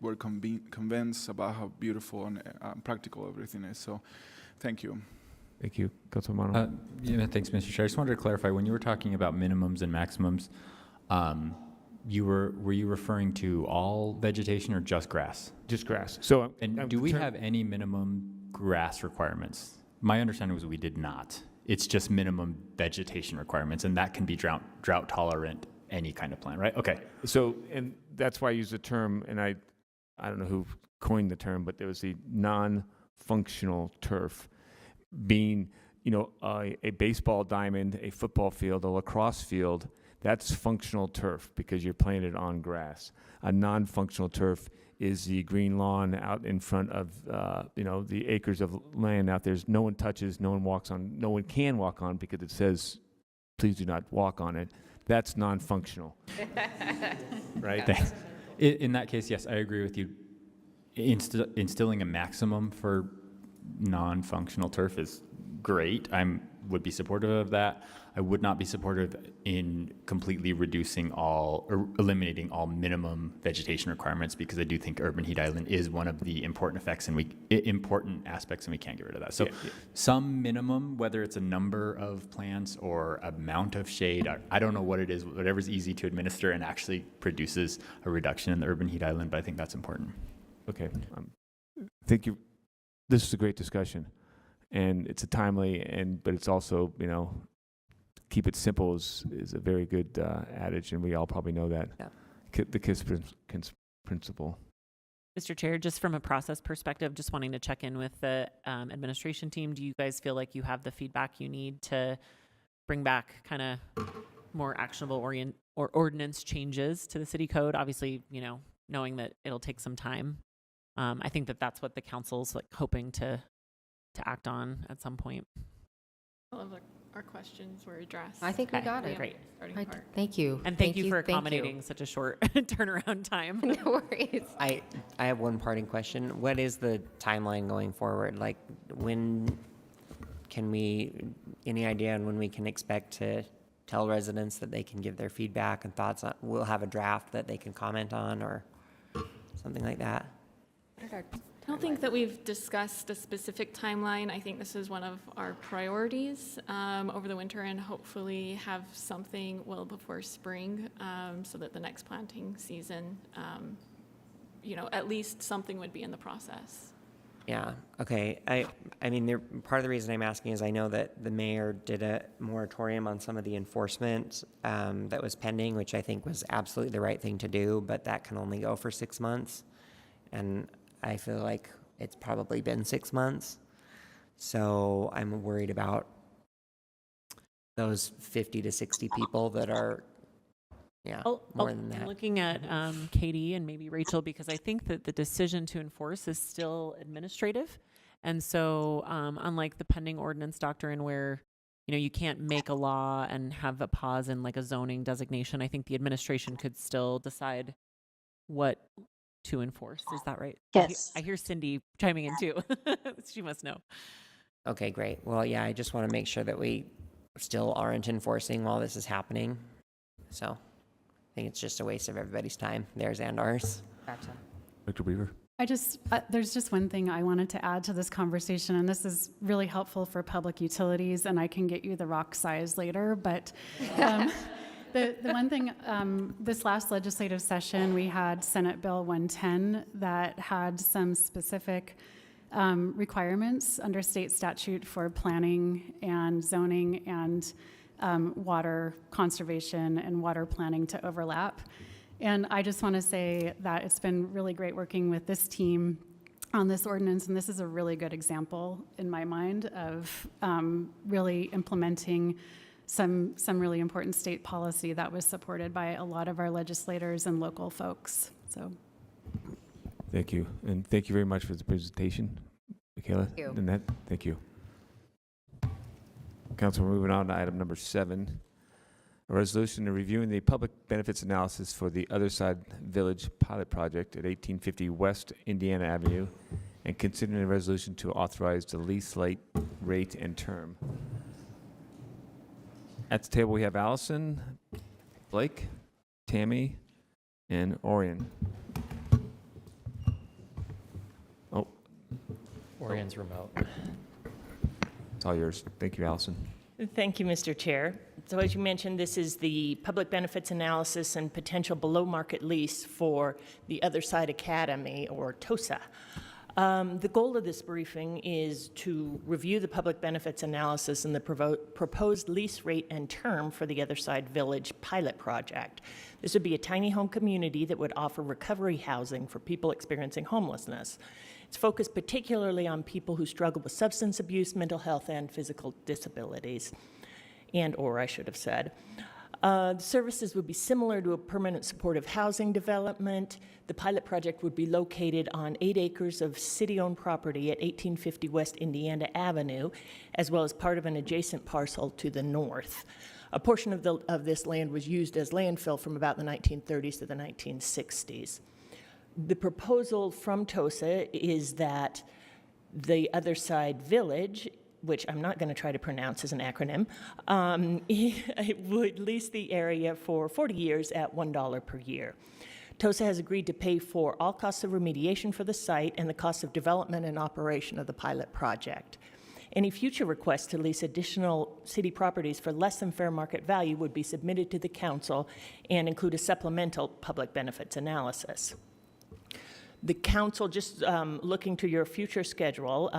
were convinced about how beautiful and practical everything is. So thank you. Thank you. Councilman Mano. Thanks, Mr. Chair. I just wanted to clarify, when you were talking about minimums and maximums, were you referring to all vegetation or just grass? Just grass. So, and do we have any minimum grass requirements? My understanding was we did not. It's just minimum vegetation requirements, and that can be drought tolerant, any kind of plant, right? Okay. So, and that's why I use the term, and I don't know who coined the term, but there was the non-functional turf, being, a baseball diamond, a football field, a lacrosse field. That's functional turf because you're playing it on grass. A non-functional turf is the green lawn out in front of, the acres of land out there. No one touches, no one walks on, no one can walk on because it says, please do not walk on it. That's non-functional. Right? Thanks. In that case, yes, I agree with you. Instilling a maximum for non-functional turf is great. Would be supportive of that. I would not be supportive in completely reducing all or eliminating all minimum vegetation requirements, because I do think urban heat island is one of the important effects and important aspects, and we can't get rid of that. So some minimum, whether it's a number of plants or amount of shade, I don't know what it is, whatever's easy to administer and actually produces a reduction in the urban heat island, but I think that's important. Okay. Thank you. This is a great discussion. And it's a timely, but it's also, keep it simple is a very good adage, and we all probably know that. Yeah. The KISS principle. Mr. Chair, just from a process perspective, just wanting to check in with the administration team. Do you guys feel like you have the feedback you need to bring back kind of more actionable or ordinance changes to the city code? Obviously, knowing that it'll take some time. I think that's what the council's hoping to act on at some point. All of our questions were addressed. I think we got it. Great. Thank you. And thank you for accommodating such a short turnaround time. No worries. I have one parting question. What is the timeline going forward? Like, when can any idea on when we can expect to tell residents that they can give their feedback and thoughts on, we'll have a draft that they can comment on or something like that? I don't think that we've discussed a specific timeline. I think this is one of our priorities over the winter, and hopefully have something well before spring, so that the next planting season, at least something would be in the process. Yeah, okay. I mean, part of the reason I'm asking is I know that the mayor did a moratorium on some of the enforcement that was pending, which I think was absolutely the right thing to do, but that can only go for 6 months. And I feel like it's probably been 6 months. So I'm worried about those 50 to 60 people that are, more than that. I'm looking at Katie and maybe Rachel, because I think that the decision to enforce is still administrative. And so unlike the pending ordinance doctrine where, you can't make a law and have a pause in a zoning designation, I think the administration could still decide what to enforce. Is that right? Yes. I hear Cindy chiming in too. She must know. Okay, great. Well, yeah, I just want to make sure that we still aren't enforcing while this is happening. So I think it's just a waste of everybody's time, theirs and ours. Gotcha. Dr. Beaver. There's just one thing I wanted to add to this conversation, and this is really helpful for public utilities, and I can get you the rock size later, but the one thing, this last legislative session, we had Senate Bill 110 that had some specific requirements under state statute for planning and zoning and water conservation and water planning to overlap. And I just want to say that it's been really great working with this team on this ordinance, and this is a really good example in my mind of really implementing some really important state policy that was supported by a lot of our legislators and local folks. So, Thank you, and thank you very much for the presentation, Michaela. Thank you. Nanette, thank you. Council, we're moving on to item number 7, a resolution reviewing the public benefits analysis for the Other Side Village pilot project at 1850 West Indiana Avenue, and considering a resolution to authorize the lease rate and term. At the table, we have Allison, Blake, Tammy, and Orion. Oh. Orion's remote. It's all yours. Thank you, Allison. Thank you, Mr. Chair. So as you mentioned, this is the public benefits analysis and potential below-market lease for the Other Side Academy, or TOSA. The goal of this briefing is to review the public benefits analysis and the proposed lease rate and term for the Other Side Village pilot project. This would be a tiny home community that would offer recovery housing for people experiencing homelessness. It's focused particularly on people who struggle with substance abuse, mental health, and physical disabilities, or I should have said. The services would be similar to a permanent supportive housing development. The pilot project would be located on 8 acres of city-owned property at 1850 West Indiana Avenue, as well as part of an adjacent parcel to the north. A portion of this land was used as landfill from about the 1930s to the 1960s. The proposal from TOSA is that the Other Side Village, which I'm not going to try to pronounce as an acronym, it would lease the area for 40 years at $1 per year. TOSA has agreed to pay for all costs of remediation for the site and the cost of development and operation of the pilot project. Any future requests to lease additional city properties for less than fair market value would be submitted to the council and include a supplemental public benefits analysis. The council, just looking to your future schedule,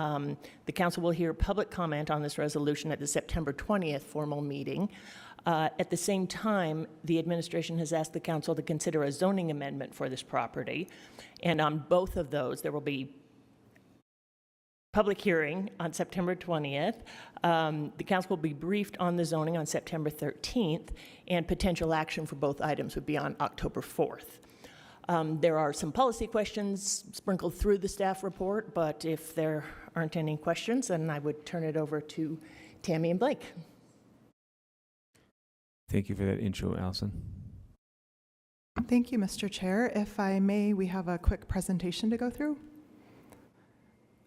the council will hear public comment on this resolution at the September 20th formal meeting. At the same time, the administration has asked the council to consider a zoning amendment for this property. And on both of those, there will be public hearing on September 20th. The council will be briefed on the zoning on September 13th, and potential action for both items would be on October 4th. There are some policy questions sprinkled through the staff report, but if there aren't any questions, then I would turn it over to Tammy and Blake. Thank you for that intro, Allison. Thank you, Mr. Chair. If I may, we have a quick presentation to go through.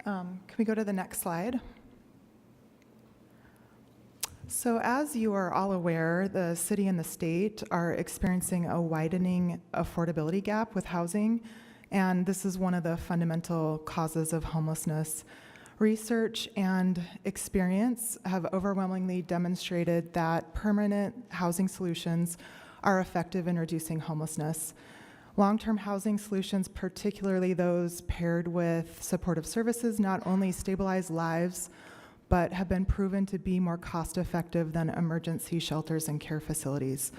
Can we go to the next slide? So as you are all aware, the city and the state are experiencing a widening affordability gap with housing, and this is one of the fundamental causes of homelessness. Research and experience have overwhelmingly demonstrated that permanent housing solutions are effective in reducing homelessness. Long-term housing solutions, particularly those paired with supportive services, not only stabilize lives, but have been proven to be more cost-effective than emergency shelters and care facilities.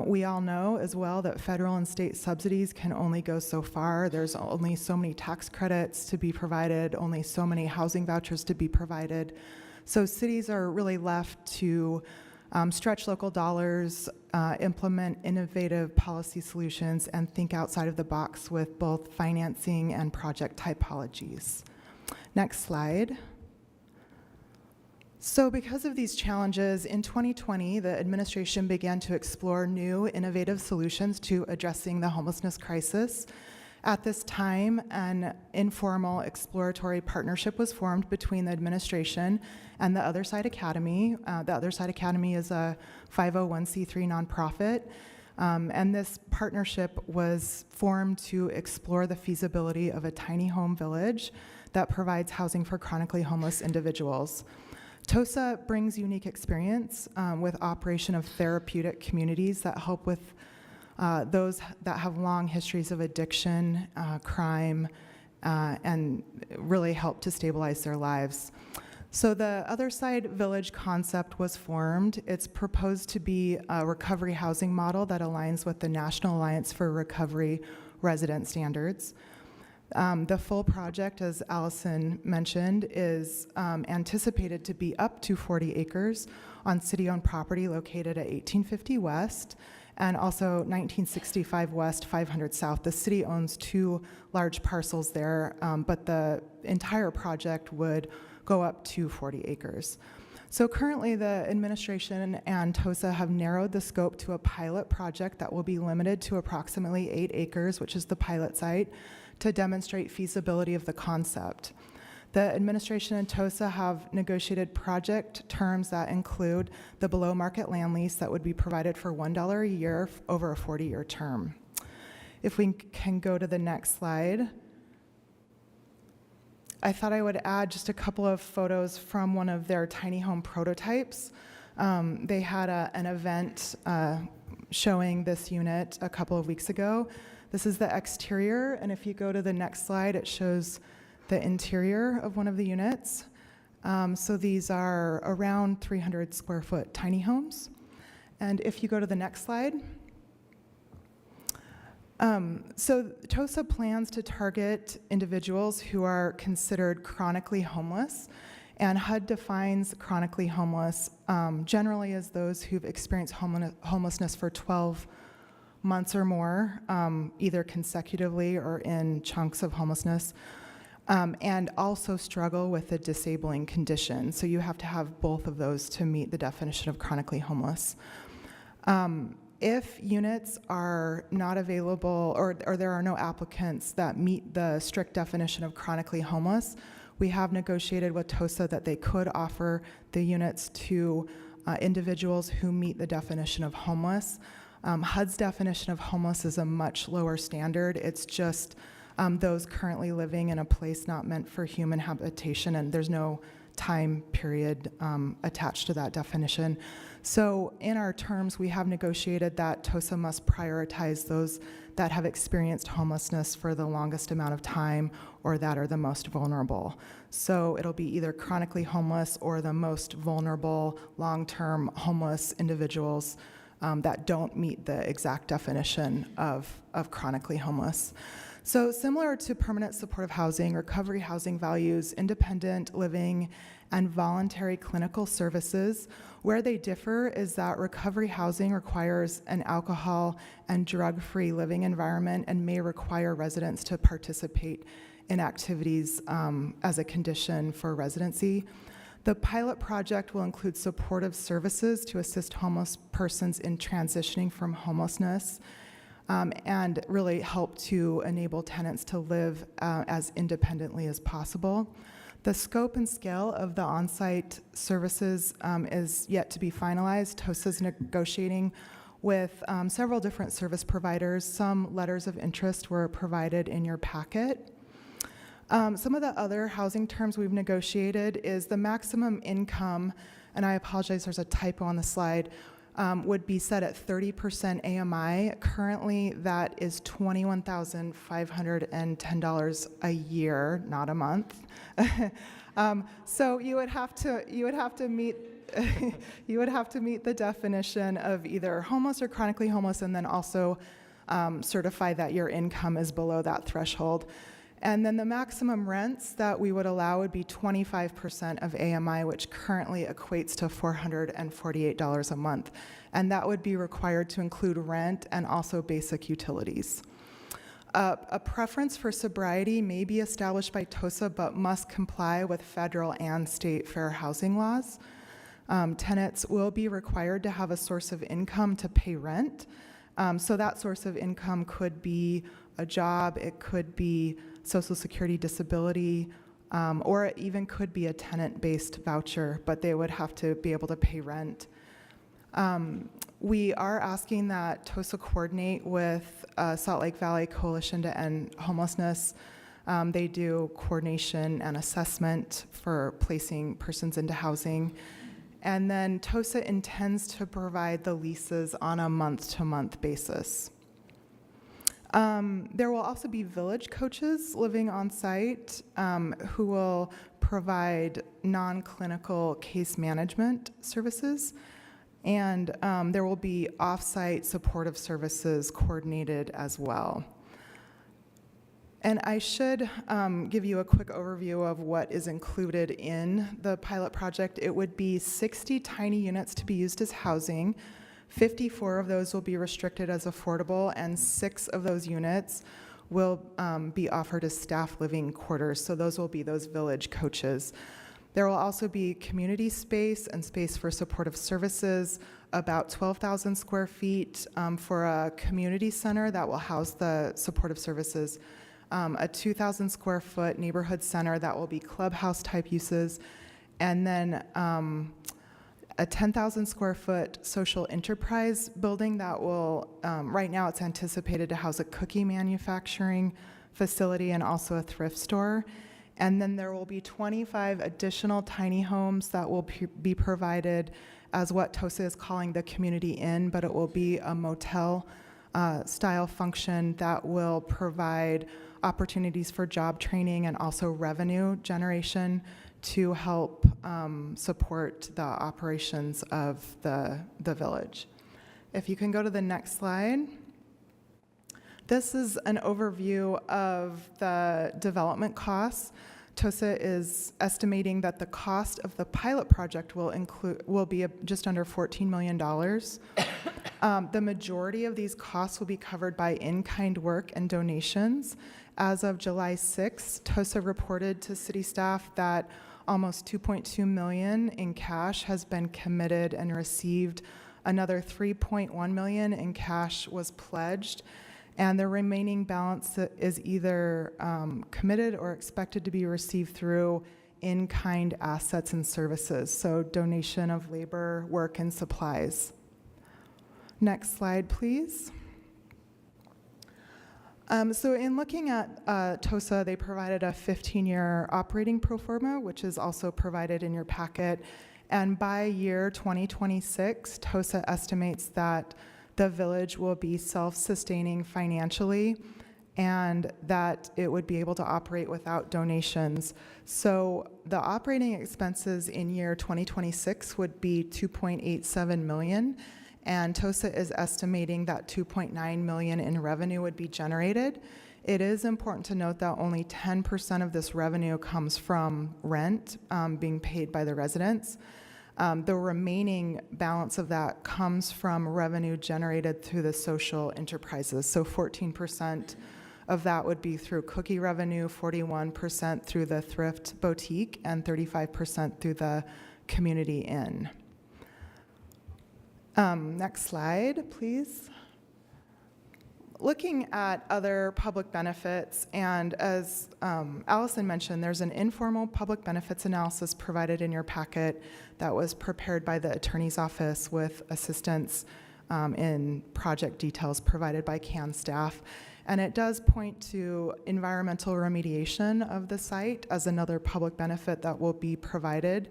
We all know as well that federal and state subsidies can only go so far. There's only so many tax credits to be provided, only so many housing vouchers to be provided. So cities are really left to stretch local dollars, implement innovative policy solutions, and think outside of the box with both financing and project typologies. Next slide. So because of these challenges, in 2020, the administration began to explore new innovative solutions to addressing the homelessness crisis. At this time, an informal exploratory partnership was formed between the administration and the Other Side Academy. The Other Side Academy is a 501c3 nonprofit, and this partnership was formed to explore the feasibility of a tiny home village that provides housing for chronically homeless individuals. TOSA brings unique experience with operation of therapeutic communities that help with those that have long histories of addiction, crime, and really help to stabilize their lives. So the Other Side Village concept was formed. It's proposed to be a recovery housing model that aligns with the National Alliance for Recovery resident standards. The full project, as Allison mentioned, is anticipated to be up to 40 acres on city-owned property located at 1850 West and also 1965 West, 500 South. The city owns 2 large parcels there, but the entire project would go up to 40 acres. So currently, the administration and TOSA have narrowed the scope to a pilot project that will be limited to approximately 8 acres, which is the pilot site, to demonstrate feasibility of the concept. The administration and TOSA have negotiated project terms that include the below-market land lease that would be provided for $1 a year over a 40-year term. If we can go to the next slide. I thought I would add just a couple of photos from one of their tiny home prototypes. They had an event showing this unit a couple of weeks ago. This is the exterior, and if you go to the next slide, it shows the interior of one of the units. So these are around 300 square foot tiny homes. And if you go to the next slide, so TOSA plans to target individuals who are considered chronically homeless, and HUD defines chronically homeless generally as those who've experienced homelessness for 12 months or more, either consecutively or in chunks of homelessness, and also struggle with a disabling condition. So you have to have both of those to meet the definition of chronically homeless. If units are not available or there are no applicants that meet the strict definition of chronically homeless, we have negotiated with TOSA that they could offer the units to individuals who meet the definition of homeless. HUD's definition of homeless is a much lower standard. It's just those currently living in a place not meant for human habitation, and there's no time period attached to that definition. So in our terms, we have negotiated that TOSA must prioritize those that have experienced homelessness for the longest amount of time or that are the most vulnerable. So it'll be either chronically homeless or the most vulnerable long-term homeless individuals that don't meet the exact definition of chronically homeless. So similar to permanent supportive housing, recovery housing values independent living and voluntary clinical services. Where they differ is that recovery housing requires an alcohol and drug-free living environment and may require residents to participate in activities as a condition for residency. The pilot project will include supportive services to assist homeless persons in transitioning from homelessness and really help to enable tenants to live as independently as possible. The scope and scale of the on-site services is yet to be finalized. TOSA is negotiating with several different service providers. Some letters of interest were provided in your packet. Some of the other housing terms we've negotiated is the maximum income, and I apologize, there's a typo on the slide, would be set at 30% AMI. Currently, that is $21,510 a year, not a month. So you would have to meet you would have to meet the definition of either homeless or chronically homeless, and then also certify that your income is below that threshold. And then the maximum rents that we would allow would be 25% of AMI, which currently equates to $448 a month. And that would be required to include rent and also basic utilities. A preference for sobriety may be established by TOSA, but must comply with federal and state fair housing laws. Tenants will be required to have a source of income to pay rent. So that source of income could be a job, it could be Social Security disability, or it even could be a tenant-based voucher, but they would have to be able to pay rent. We are asking that TOSA coordinate with Salt Lake Valley Coalition to End Homelessness. They do coordination and assessment for placing persons into housing. And then TOSA intends to provide the leases on a month-to-month basis. There will also be village coaches living on site who will provide non-clinical case management services, and there will be off-site supportive services coordinated as well. And I should give you a quick overview of what is included in the pilot project. It would be 60 tiny units to be used as housing. 54 of those will be restricted as affordable, and 6 of those units will be offered as staff living quarters. So those will be those village coaches. There will also be community space and space for supportive services, about 12,000 square feet for a community center that will house the supportive services, a 2,000 square foot neighborhood center that will be clubhouse type uses, and then a 10,000 square foot social enterprise building that will, right now it's anticipated to house a cookie manufacturing facility and also a thrift store. And then there will be 25 additional tiny homes that will be provided as what TOSA is calling the community inn, but it will be a motel style function that will provide opportunities for job training and also revenue generation to help support the operations of the village. If you can go to the next slide. This is an overview of the development costs. TOSA is estimating that the cost of the pilot project will be just under $14 million. The majority of these costs will be covered by in-kind work and donations. As of July 6th, TOSA reported to city staff that almost $2.2 million in cash has been committed and received. Another $3.1 million in cash was pledged, and the remaining balance is either committed or expected to be received through in-kind assets and services, so donation of labor, work, and supplies. Next slide, please. So in looking at TOSA, they provided a 15-year operating pro forma, which is also provided in your packet. And by year 2026, TOSA estimates that the village will be self-sustaining financially and that it would be able to operate without donations. So the operating expenses in year 2026 would be $2.87 million. And TOSA is estimating that $2.9 million in revenue would be generated. It is important to note that only 10% of this revenue comes from rent being paid by the residents. The remaining balance of that comes from revenue generated through the social enterprises. So 14% of that would be through cookie revenue, 41% through the thrift boutique, and 35% through the community inn. Next slide, please. Looking at other public benefits, and as Allison mentioned, there's an informal public benefits analysis provided in your packet that was prepared by the attorney's office with assistance in project details provided by CAN staff. And it does point to environmental remediation of the site as another public benefit that will be provided.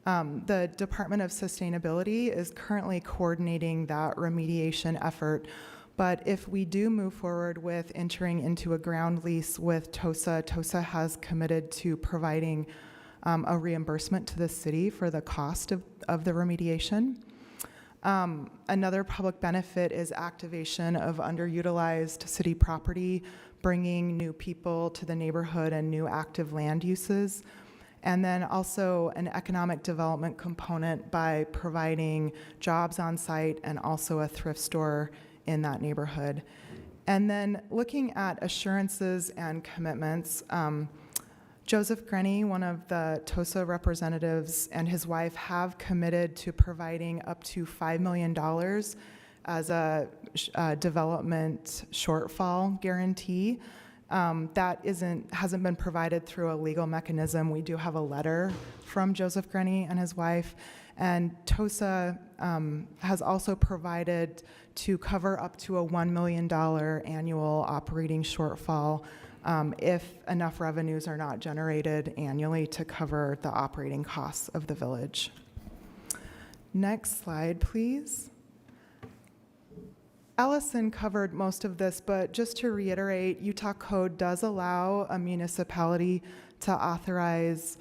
The Department of Sustainability is currently coordinating that remediation effort. But if we do move forward with entering into a ground lease with TOSA, TOSA has committed to providing a reimbursement to the city for the cost of the remediation. Another public benefit is activation of underutilized city property, bringing new people to the neighborhood and new active land uses. And then also an economic development component by providing jobs on site and also a thrift store in that neighborhood. And then looking at assurances and commitments, Joseph Grenny, one of the TOSA representatives, and his wife have committed to providing up to $5 million as a development shortfall guarantee. That hasn't been provided through a legal mechanism. We do have a letter from Joseph Grenny and his wife, and TOSA has also provided to cover up to a $1 million annual operating shortfall if enough revenues are not generated annually to cover the operating costs of the village. Next slide, please. Allison covered most of this, but just to reiterate, Utah Code does allow a municipality to authorize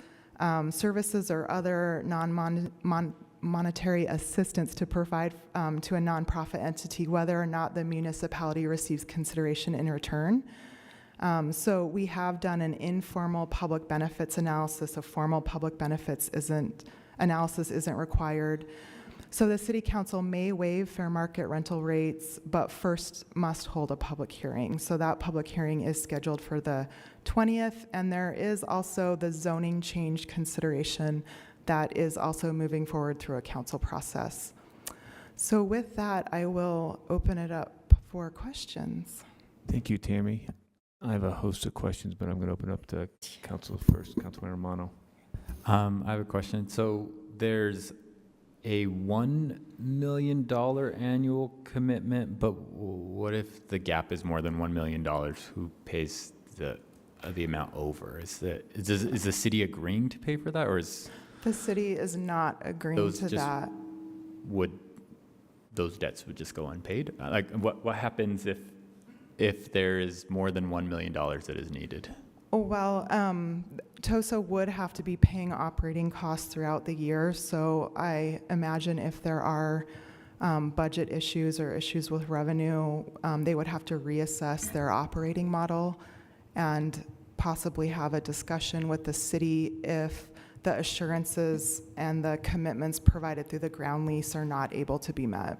services or other non-monetary assistance to provide to a nonprofit entity, whether or not the municipality receives consideration in return. So we have done an informal public benefits analysis. A formal public benefits analysis isn't required. So the City Council may waive fair market rental rates, but first must hold a public hearing. So that public hearing is scheduled for the 20th, and there is also the zoning change consideration that is also moving forward through a council process. So with that, I will open it up for questions. Thank you, Tammy. I have a host of questions, but I'm going to open up to council first. Councilman Romano. I have a question. So there's a $1 million annual commitment, but what if the gap is more than $1 million? Who pays the amount over? Is the city agreeing to pay for that, or is The city is not agreeing to that. Those debts would just go unpaid? Like, what happens if there is more than $1 million that is needed? Well, TOSA would have to be paying operating costs throughout the year, so I imagine if there are budget issues or issues with revenue, they would have to reassess their operating model and possibly have a discussion with the city if the assurances and the commitments provided through the ground lease are not able to be met.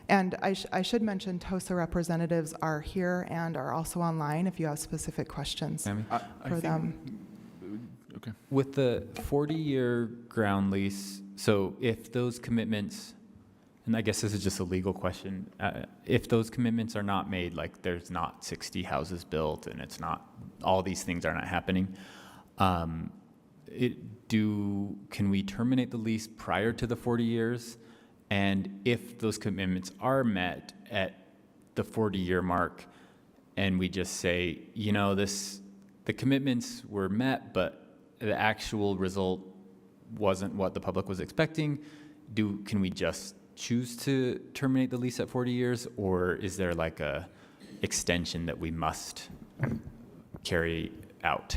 And I should mention TOSA representatives are here and are also online if you have specific questions for them. Okay. With the 40-year ground lease, so if those commitments, and I guess this is just a legal question, if those commitments are not made, like there's not 60 houses built and it's not, all these things are not happening, can we terminate the lease prior to the 40 years? And if those commitments are met at the 40-year mark, and we just say, you know, the commitments were met, but the actual result wasn't what the public was expecting, can we just choose to terminate the lease at 40 years, or is there like a extension that we must carry out?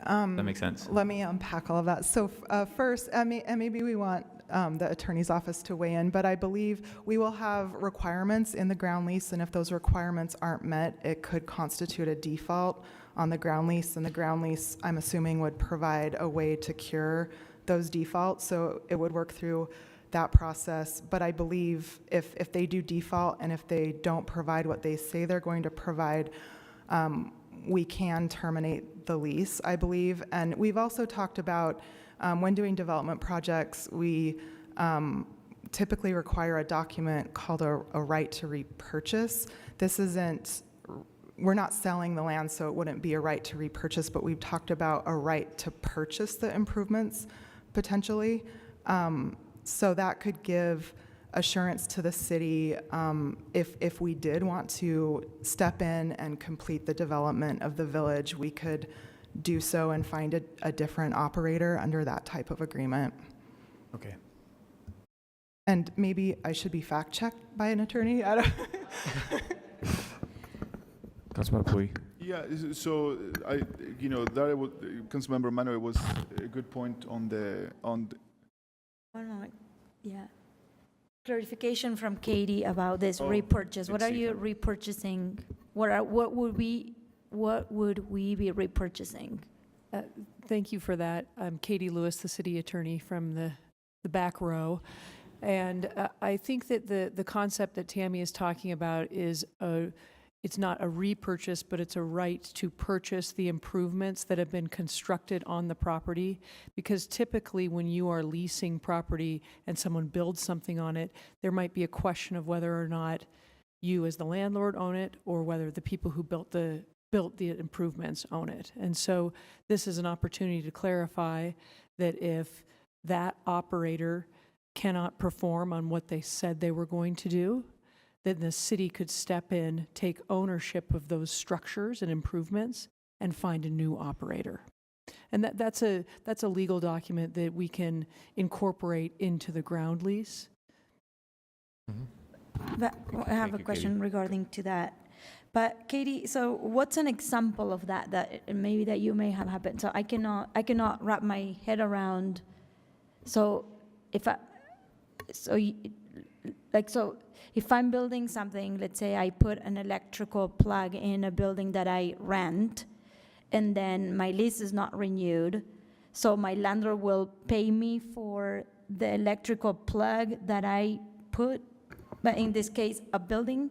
Does that make sense? Let me unpack all of that. So first, and maybe we want the attorney's office to weigh in, but I believe we will have requirements in the ground lease, and if those requirements aren't met, it could constitute a default on the ground lease, and the ground lease, I'm assuming, would provide a way to cure those defaults, so it would work through that process. But I believe if they do default and if they don't provide what they say they're going to provide, we can terminate the lease, I believe. And we've also talked about when doing development projects, we typically require a document called a right to repurchase. This isn't, we're not selling the land, so it wouldn't be a right to repurchase, but we've talked about a right to purchase the improvements potentially. So that could give assurance to the city if we did want to step in and complete the development of the village, we could do so and find a different operator under that type of agreement. Okay. And maybe I should be fact-checked by an attorney. I don't Councilman Pui. Yeah, so Councilmember Manuel was a good point on the. One moment. Yeah. Clarification from Katie about this repurchase. What are you repurchasing? What would we be repurchasing? Thank you for that. I'm Katie Lewis, the city attorney from the back row. And I think that the concept that Tammy is talking about is it's not a repurchase, but it's a right to purchase the improvements that have been constructed on the property. Because typically when you are leasing property and someone builds something on it, there might be a question of whether or not you as the landlord own it or whether the people who built the improvements own it. And so this is an opportunity to clarify that if that operator cannot perform on what they said they were going to do, then the city could step in, take ownership of those structures and improvements, and find a new operator. And that's a legal document that we can incorporate into the ground lease. But I have a question regarding to that. But Katie, so what's an example of that maybe that you may have happened? So I cannot wrap my head around. So like, so if I'm building something, let's say I put an electrical plug in a building that I rent, and then my lease is not renewed, so my landlord will pay me for the electrical plug that I put, but in this case, a building?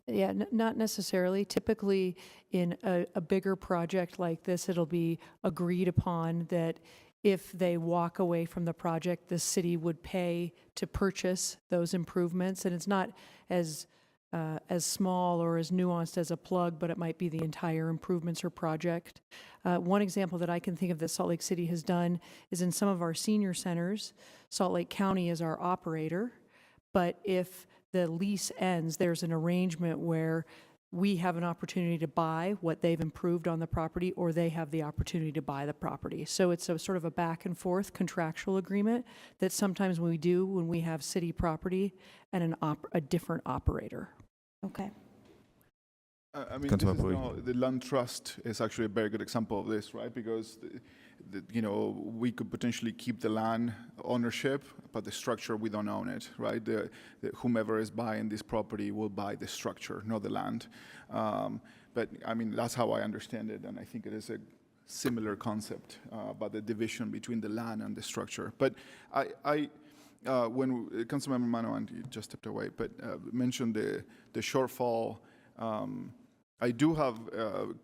Yeah, not necessarily. Typically, in a bigger project like this, it'll be agreed upon that if they walk away from the project, the city would pay to purchase those improvements. And it's not as small or as nuanced as a plug, but it might be the entire improvements or project. One example that I can think of that Salt Lake City has done is in some of our senior centers, Salt Lake County is our operator, but if the lease ends, there's an arrangement where we have an opportunity to buy what they've improved on the property, or they have the opportunity to buy the property. So it's a sort of a back and forth contractual agreement that sometimes we do when we have city property and a different operator. Okay. I mean, this is the land trust is actually a very good example of this, right? Because we could potentially keep the land ownership, but the structure, we don't own it, right? Whomever is buying this property will buy the structure, not the land. But I mean, that's how I understand it, and I think it is a similar concept about the division between the land and the structure. But when Councilmember Mano, and he just stepped away, but mentioned the shortfall, I do have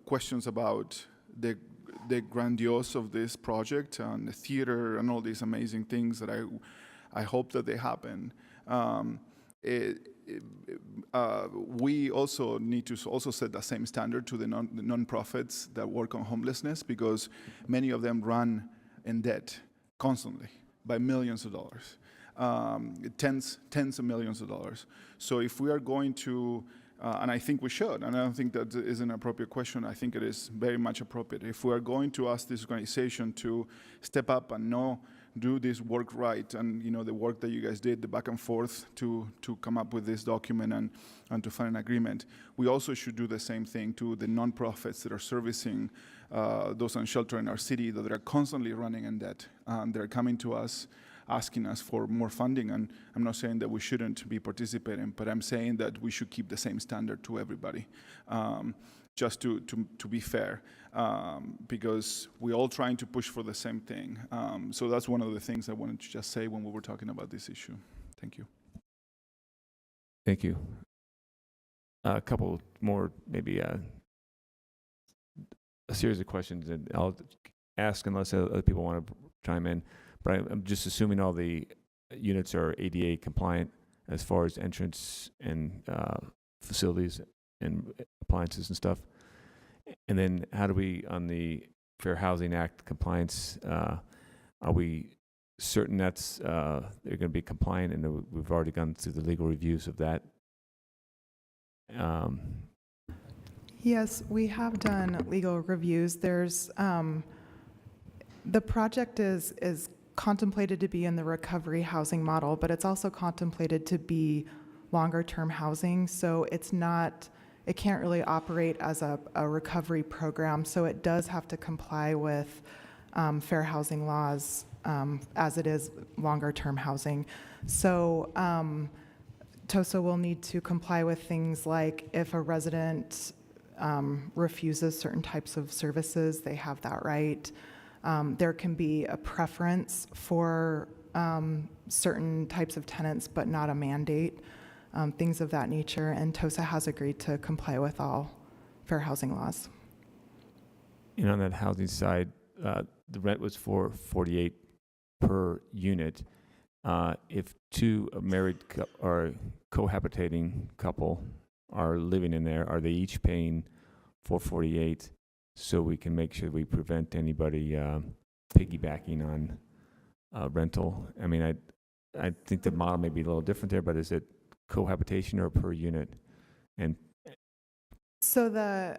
questions about the grandiose of this project and the theater and all these amazing things that I hope that they happen. We also need to also set the same standard to the non-profits that work on homelessness, because many of them run in debt constantly by millions of dollars, tens of millions of dollars. So if we are going to and I think we should, and I don't think that is an appropriate question. I think it is very much appropriate. If we are going to ask this organization to step up and do this work right, and the work that you guys did, the back and forth to come up with this document and to find an agreement, we also should do the same thing to the nonprofits that are servicing those on shelter in our city that are constantly running in debt. They're coming to us, asking us for more funding, and I'm not saying that we shouldn't be participating, but I'm saying that we should keep the same standard to everybody, just to be fair, because we're all trying to push for the same thing. So that's one of the things I wanted to just say when we were talking about this issue. Thank you. Thank you. A couple more, maybe a series of questions, and I'll ask unless other people want to chime in. But I'm just assuming all the units are ADA compliant as far as entrance and facilities and appliances and stuff. And then how do we, on the Fair Housing Act compliance, are we certain that's they're going to be compliant, and we've already gone through the legal reviews of that? Yes, we have done legal reviews. There's the project is contemplated to be in the recovery housing model, but it's also contemplated to be longer term housing. So it can't really operate as a recovery program. So it does have to comply with fair housing laws as it is longer term housing. So TOSA will need to comply with things like if a resident refuses certain types of services, they have that right. There can be a preference for certain types of tenants, but not a mandate, things of that nature. And TOSA has agreed to comply with all fair housing laws. And on that housing side, the rent was for $48 per unit. If two married or cohabitating couple are living in there, are they each paying for $48? So we can make sure we prevent anybody piggybacking on rental. I mean, I think the model may be a little different there, but is it cohabitation or per unit? And so the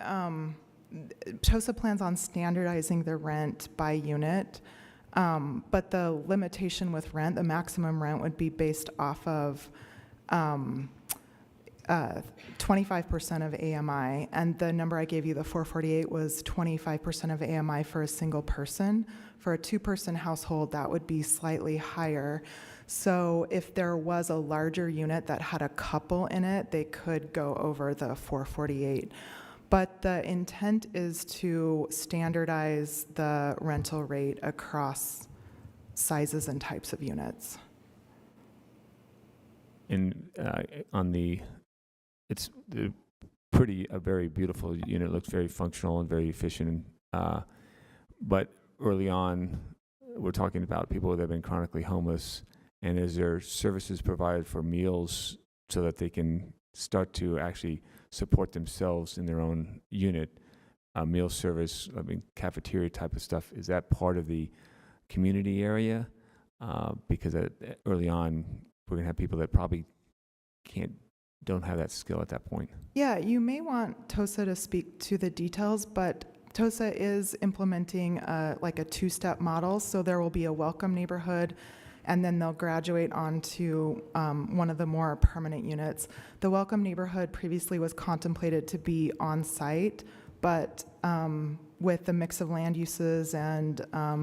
TOSA plans on standardizing the rent by unit, but the limitation with rent, the maximum rent would be based off of 25% of AMI, and the number I gave you, the 448, was 25% of AMI for a single person. For a two-person household, that would be slightly higher. So if there was a larger unit that had a couple in it, they could go over the 448. But the intent is to standardize the rental rate across sizes and types of units. And it's a very beautiful unit. It looks very functional and very efficient. But early on, we're talking about people that have been chronically homeless, and is there services provided for meals so that they can start to actually support themselves in their own unit? Meal service, cafeteria type of stuff, is that part of the community area? Because early on, we're going to have people that probably don't have that skill at that point. Yeah, you may want TOSA to speak to the details, but TOSA is implementing like a two-step model. So there will be a welcome neighborhood, and then they'll graduate onto one of the more permanent units. The welcome neighborhood previously was contemplated to be on-site, but with the mix of land uses and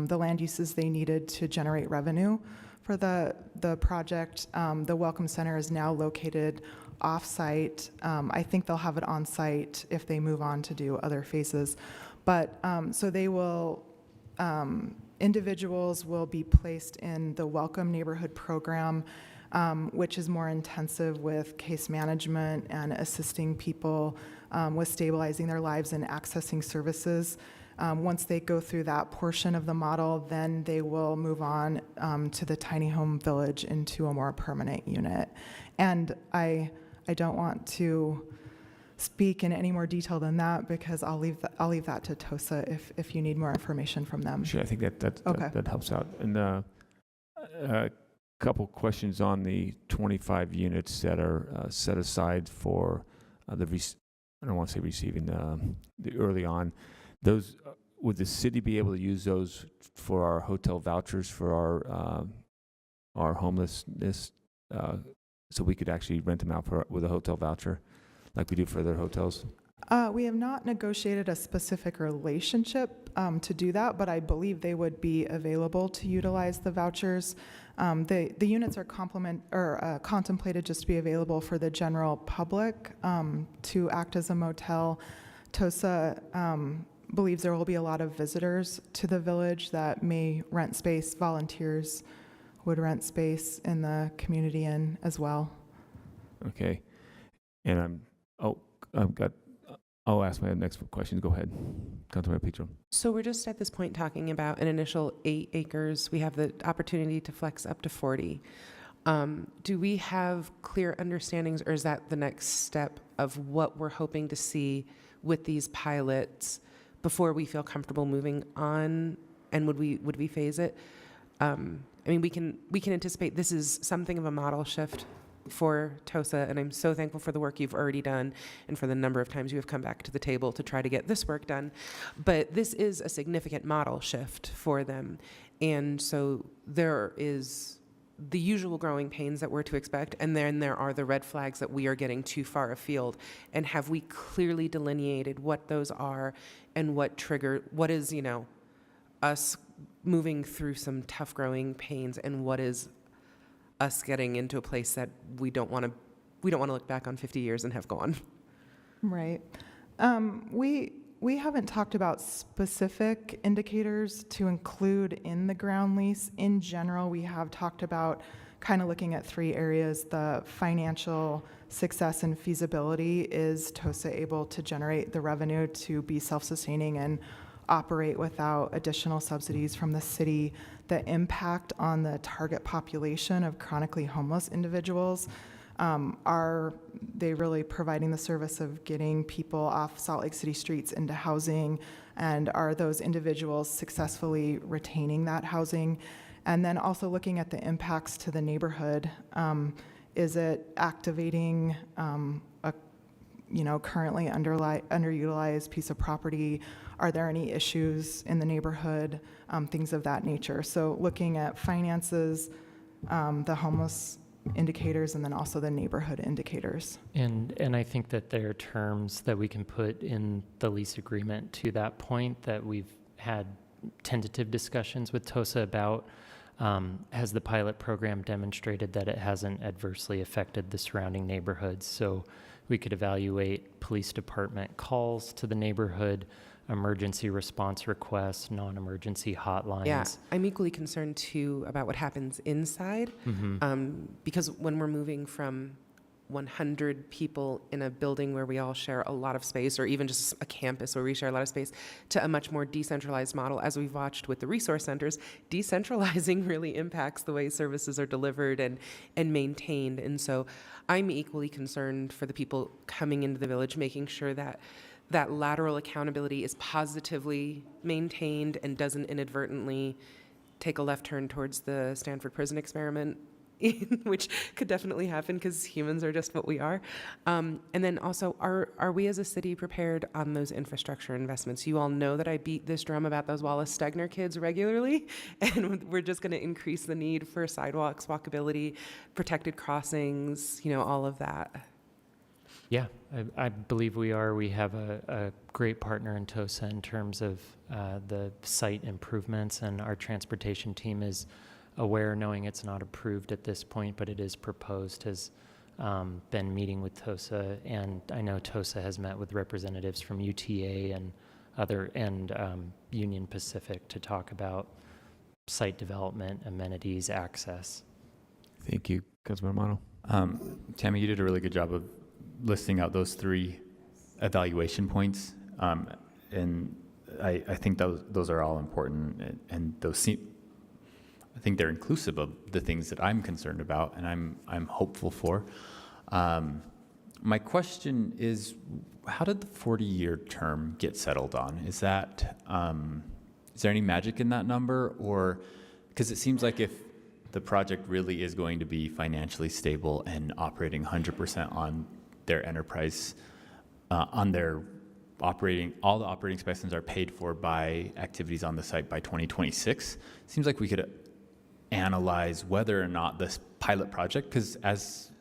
the land uses they needed to generate revenue for the project, the Welcome Center is now located off-site. I think they'll have it on-site if they move on to do other phases. But so they will, individuals will be placed in the Welcome Neighborhood program, which is more intensive with case management and assisting people with stabilizing their lives and accessing services. Once they go through that portion of the model, then they will move on to the tiny home village into a more permanent unit. And I don't want to speak in any more detail than that because I'll leave that to TOSA if you need more information from them. Sure, I think that helps out. And a couple questions on the 25 units that are set aside for I don't want to say receiving the early on. Those would the city be able to use those for our hotel vouchers for our homelessness, so we could actually rent them out with a hotel voucher, like we do for other hotels? We have not negotiated a specific relationship to do that, but I believe they would be available to utilize the vouchers. The units are contemplated just to be available for the general public to act as a motel. TOSA believes there will be a lot of visitors to the village that may rent space. Volunteers would rent space in the community inn as well. Okay. And I'll ask my next question. Go ahead, Councilmember Petro. So we're just at this point talking about an initial 8 acres. We have the opportunity to flex up to 40. Do we have clear understandings, or is that the next step of what we're hoping to see with these pilots before we feel comfortable moving on? And would we phase it? I mean, we can anticipate this is something of a model shift for TOSA, and I'm so thankful for the work you've already done and for the number of times you have come back to the table to try to get this work done. But this is a significant model shift for them. And so there is the usual growing pains that we're to expect, and then there are the red flags that we are getting too far afield. And have we clearly delineated what those are and what is, us moving through some tough growing pains, and what is us getting into a place that we don't want to look back on 50 years and have gone. Right. We haven't talked about specific indicators to include in the ground lease. In general, we have talked about kind of looking at 3 areas. The financial success and feasibility. Is TOSA able to generate the revenue to be self-sustaining and operate without additional subsidies from the city? The impact on the target population of chronically homeless individuals. Are they really providing the service of getting people off Salt Lake City streets into housing? And are those individuals successfully retaining that housing? And then also looking at the impacts to the neighborhood. Is it activating a currently underutilized piece of property? Are there any issues in the neighborhood? Things of that nature. So looking at finances, the homeless indicators and then also the neighborhood indicators. And I think that there are terms that we can put in the lease agreement to that point that we've had tentative discussions with TOSA about. Has the pilot program demonstrated that it hasn't adversely affected the surrounding neighborhoods? So we could evaluate police department calls to the neighborhood, emergency response requests, non-emergency hotlines. Yeah, I'm equally concerned too about what happens inside, because when we're moving from 100 people in a building where we all share a lot of space, or even just a campus where we share a lot of space, to a much more decentralized model, as we've watched with the resource centers, decentralizing really impacts the way services are delivered and maintained. And so I'm equally concerned for the people coming into the village, making sure that that lateral accountability is positively maintained and doesn't inadvertently take a left turn towards the Stanford prison experiment, which could definitely happen because humans are just what we are. And then also, are we as a city prepared on those infrastructure investments? You all know that I beat this drum about those Wallace Stegner kids regularly, and we're just going to increase the need for sidewalks, walkability, protected crossings, all of that. Yeah, I believe we are. We have a great partner in TOSA in terms of the site improvements, and our transportation team is aware, knowing it's not approved at this point, but it is proposed, has been meeting with TOSA, and I know TOSA has met with representatives from UTA and Union Pacific to talk about site development, amenities, access. Thank you, Councilmember Romano. Tammy, you did a really good job of listing out those 3 evaluation points, and I think those are all important, and those I think they're inclusive of the things that I'm concerned about and I'm hopeful for. My question is, how did the 40-year term get settled on? Is there any magic in that number, or because it seems like if the project really is going to be financially stable and operating 100% on their enterprise, on their operating, all the operating expenses are paid for by activities on the site by 2026. Seems like we could analyze whether or not this pilot project, because as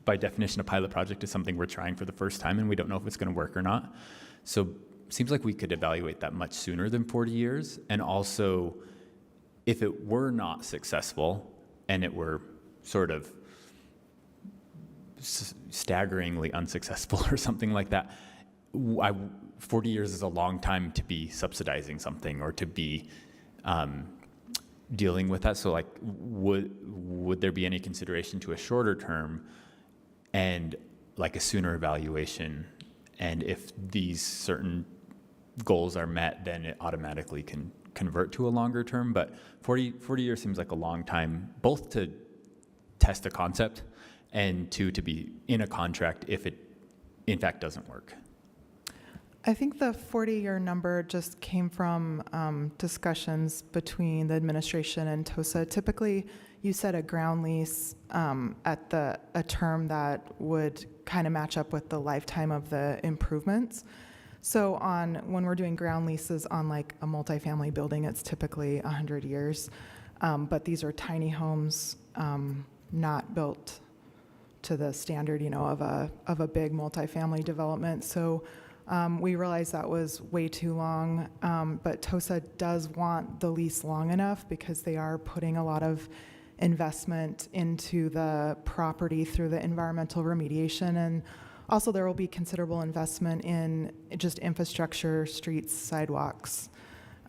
by definition a pilot project is something we're trying for the first time and we don't know if it's going to work or not. So seems like we could evaluate that much sooner than 40 years. And also, if it were not successful and it were sort of staggeringly unsuccessful or something like that, 40 years is a long time to be subsidizing something or to be dealing with that. So like, would there be any consideration to a shorter term and like a sooner evaluation? And if these certain goals are met, then it automatically can convert to a longer term. But 40 years seems like a long time, both to test a concept and to be in a contract if it in fact doesn't work. I think the 40-year number just came from discussions between the administration and TOSA. Typically, you set a ground lease at a term that would kind of match up with the lifetime of the improvements. So when we're doing ground leases on like a multifamily building, it's typically 100 years. But these are tiny homes, not built to the standard, of a big multifamily development. So we realized that was way too long, but TOSA does want the lease long enough because they are putting a lot of investment into the property through the environmental remediation, and also there will be considerable investment in just infrastructure, streets, sidewalks,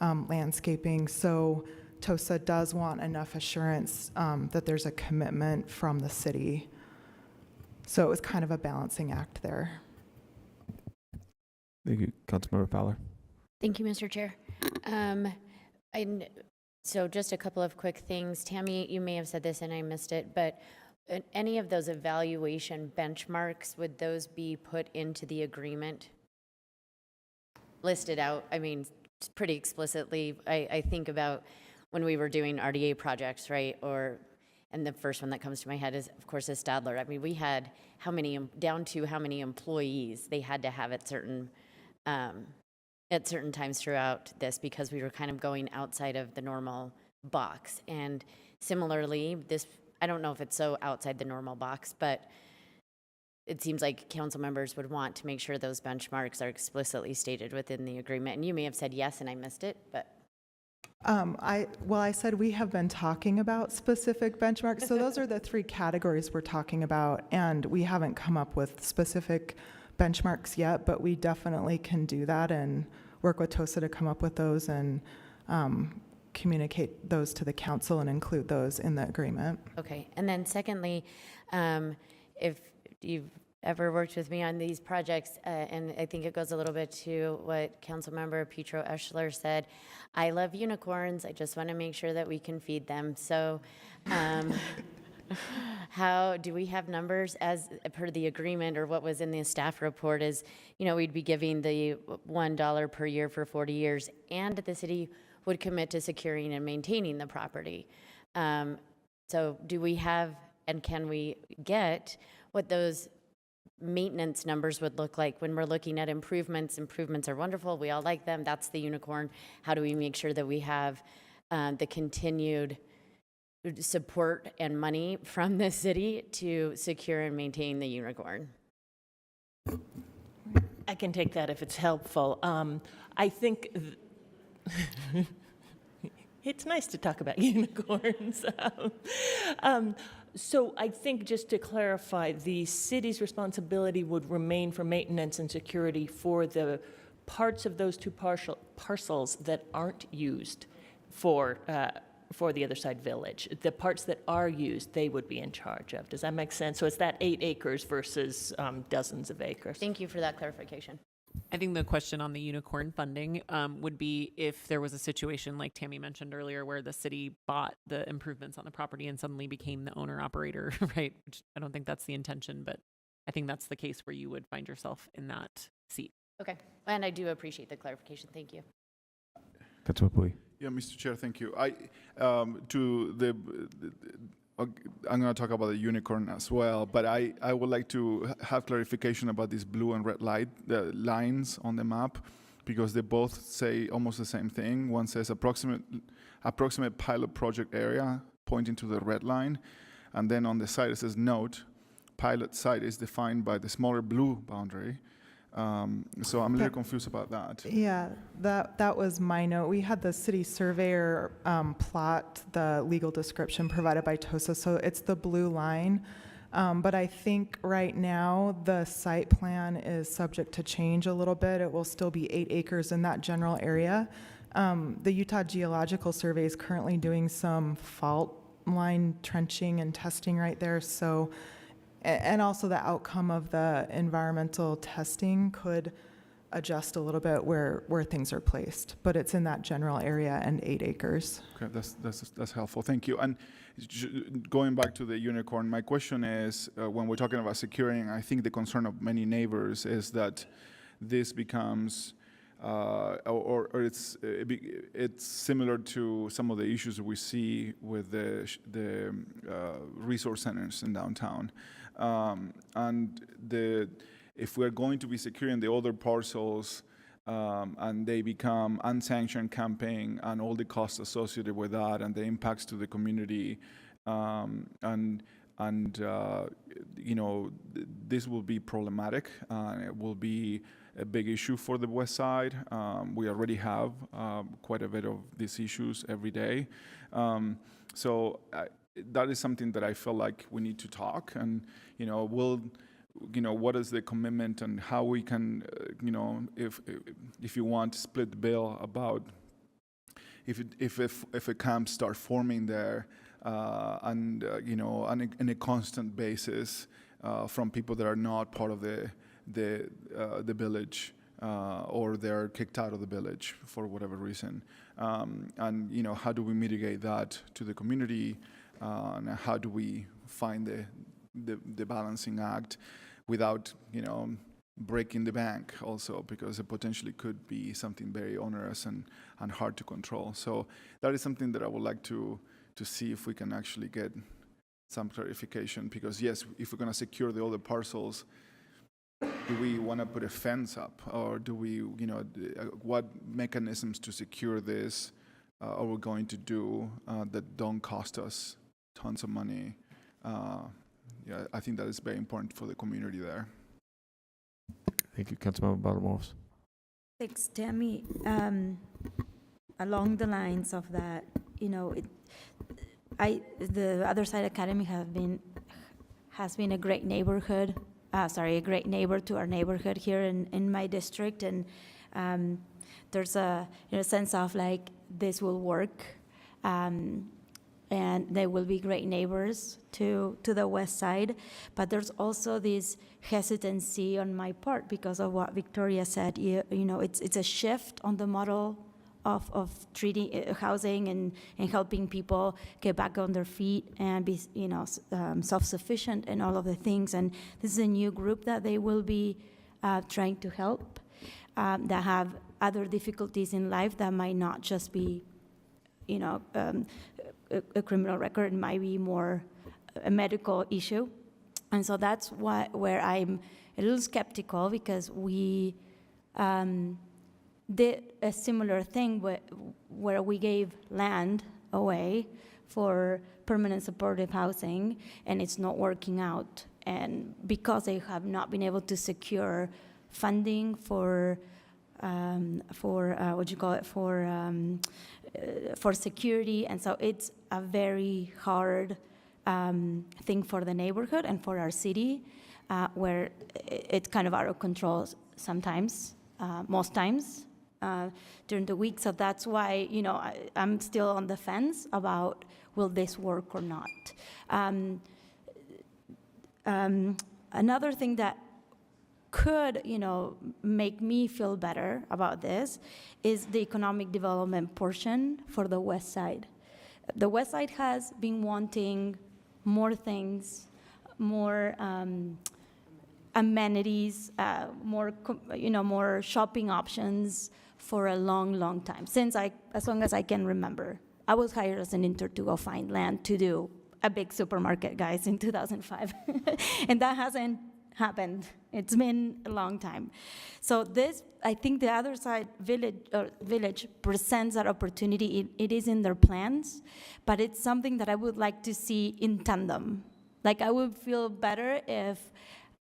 landscaping. So TOSA does want enough assurance that there's a commitment from the city. So it was kind of a balancing act there. Thank you, Councilmember Fowler. Thank you, Mr. Chair. So just a couple of quick things. Tammy, you may have said this and I missed it, but any of those evaluation benchmarks, would those be put into the agreement? Listed out, pretty explicitly. I think about when we were doing RDA projects, right? And the first one that comes to my head is, of course, Landlord. We had down to how many employees they had to have at certain times throughout this, because we were kind of going outside of the normal box. And similarly, I don't know if it's so outside the normal box, but it seems like council members would want to make sure those benchmarks are explicitly stated within the agreement. And you may have said yes and I missed it, but. I said we have been talking about specific benchmarks. So those are the 3 categories we're talking about, and we haven't come up with specific benchmarks yet, but we definitely can do that and work with TOSA to come up with those and communicate those to the council and include those in the agreement. Okay, and then secondly, if you've ever worked with me on these projects, and I think it goes a little bit to what Councilmember Petro Eschler said, I love unicorns. I just want to make sure that we can feed them. So how do we have numbers as per the agreement, or what was in the staff report is, we'd be giving the $1 per year for 40 years, and the city would commit to securing and maintaining the property. So do we have, and can we get what those maintenance numbers would look like when we're looking at improvements? Improvements are wonderful. We all like them. That's the unicorn. How do we make sure that we have the continued support and money from the city to secure and maintain the unicorn? I can take that if it's helpful. I think it's nice to talk about unicorns. So I think, just to clarify, the city's responsibility would remain for maintenance and security for the parts of those 2 parcels that aren't used for the other side village. The parts that are used, they would be in charge of. Does that make sense? So it's that 8 acres versus dozens of acres. Thank you for that clarification. I think the question on the unicorn funding would be if there was a situation like Tammy mentioned earlier where the city bought the improvements on the property and suddenly became the owner operator, right? Which I don't think that's the intention, but I think that's the case where you would find yourself in that seat. Okay, and I do appreciate the clarification. Thank you. That's what we. Yeah, Mr. Chair, thank you. I'm going to talk about the unicorn as well, but I would like to have clarification about these blue and red lines on the map, because they both say almost the same thing. One says approximate pilot project area, pointing to the red line, and then on the side it says note, pilot site is defined by the smaller blue boundary. So I'm a little confused about that. Yeah, that was my note. We had the city surveyor plot the legal description provided by TOSA, so it's the blue line. But I think right now the site plan is subject to change a little bit. It will still be 8 acres in that general area. The Utah Geological Survey is currently doing some fault line trenching and testing right there, so. And also the outcome of the environmental testing could adjust a little bit where things are placed, but it's in that general area and 8 acres. Okay, that's helpful. Thank you. And going back to the unicorn, my question is, when we're talking about securing, I think the concern of many neighbors is that this becomes, or it's similar to some of the issues we see with the resource centers in downtown. If we're going to be securing the other parcels and they become unsanctioned camping and all the costs associated with that and the impacts to the community, this will be problematic. It will be a big issue for the West Side. We already have quite a bit of these issues every day. That is something that I feel like we need to talk, and what is the commitment and how we can, if you want to split the bill about if a camp start forming there, on a constant basis from people that are not part of the village, or they're kicked out of the village for whatever reason, and how do we mitigate that to the community? And how do we find the balancing act without breaking the bank also, because it potentially could be something very onerous and hard to control. So that is something that I would like to see if we can actually get some clarification, because yes, if we're going to secure the other parcels, do we want to put a fence up, or do we, what mechanisms to secure this are we going to do that don't cost us tons of money yeah, I think that is very important for the community there. Thank you, Councilmember Bottomos. Thanks, Tammy. Along the lines of that, the Other Side Academy has been a great neighborhood. A great neighbor to our neighborhood here in my district, and there's a sense of like this will work, and they will be great neighbors to the west side. But there's also this hesitancy on my part because of what Victoria said. It's a shift on the model of treating housing and helping people get back on their feet and be self-sufficient and all of the things. And this is a new group that they will be trying to help that have other difficulties in life that might not just be a criminal record. It might be more a medical issue. And so that's where I'm a little skeptical, because we did a similar thing where we gave land away for permanent supportive housing, and it's not working out. And because they have not been able to secure funding for security, and so it's a very hard thing for the neighborhood and for our city, where it's kind of out of control sometimes, most times during the week. So that's why I'm still on the fence about will this work or not. Another thing that could, make me feel better about this is the economic development portion for the West Side. The West Side has been wanting more things, more amenities, more shopping options for a long, long time, as long as I can remember. I was hired as an intern to go find land to do a big supermarket, guys, in 2005, and that hasn't happened. It's been a long time. So I think the Other Side village presents that opportunity. It is in their plans, but it's something that I would like to see in tandem. Like, I would feel better if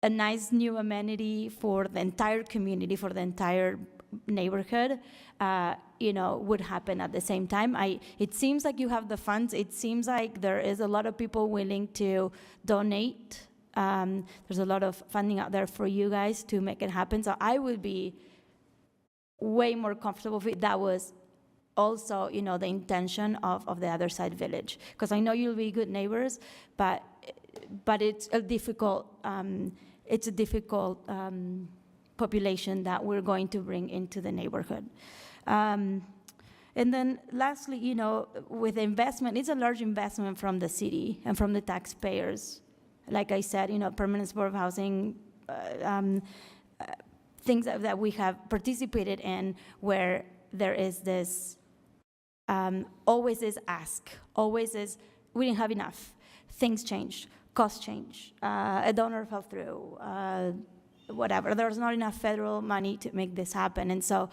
a nice new amenity for the entire community, for the entire neighborhood, would happen at the same time. It seems like you have the funds. It seems like there is a lot of people willing to donate. There's a lot of funding out there for you guys to make it happen. So I would be way more comfortable if that was also, the intention of the Other Side village. Because I know you'll be good neighbors, but it's a difficult, population that we're going to bring into the neighborhood. And then lastly, with investment, it's a large investment from the city and from the taxpayers. Like I said, permanent supportive housing, things that we have participated in, where there is this, always is ask, always is, we didn't have enough, things change, costs change, a donor fell through, whatever, there's not enough federal money to make this happen. And so,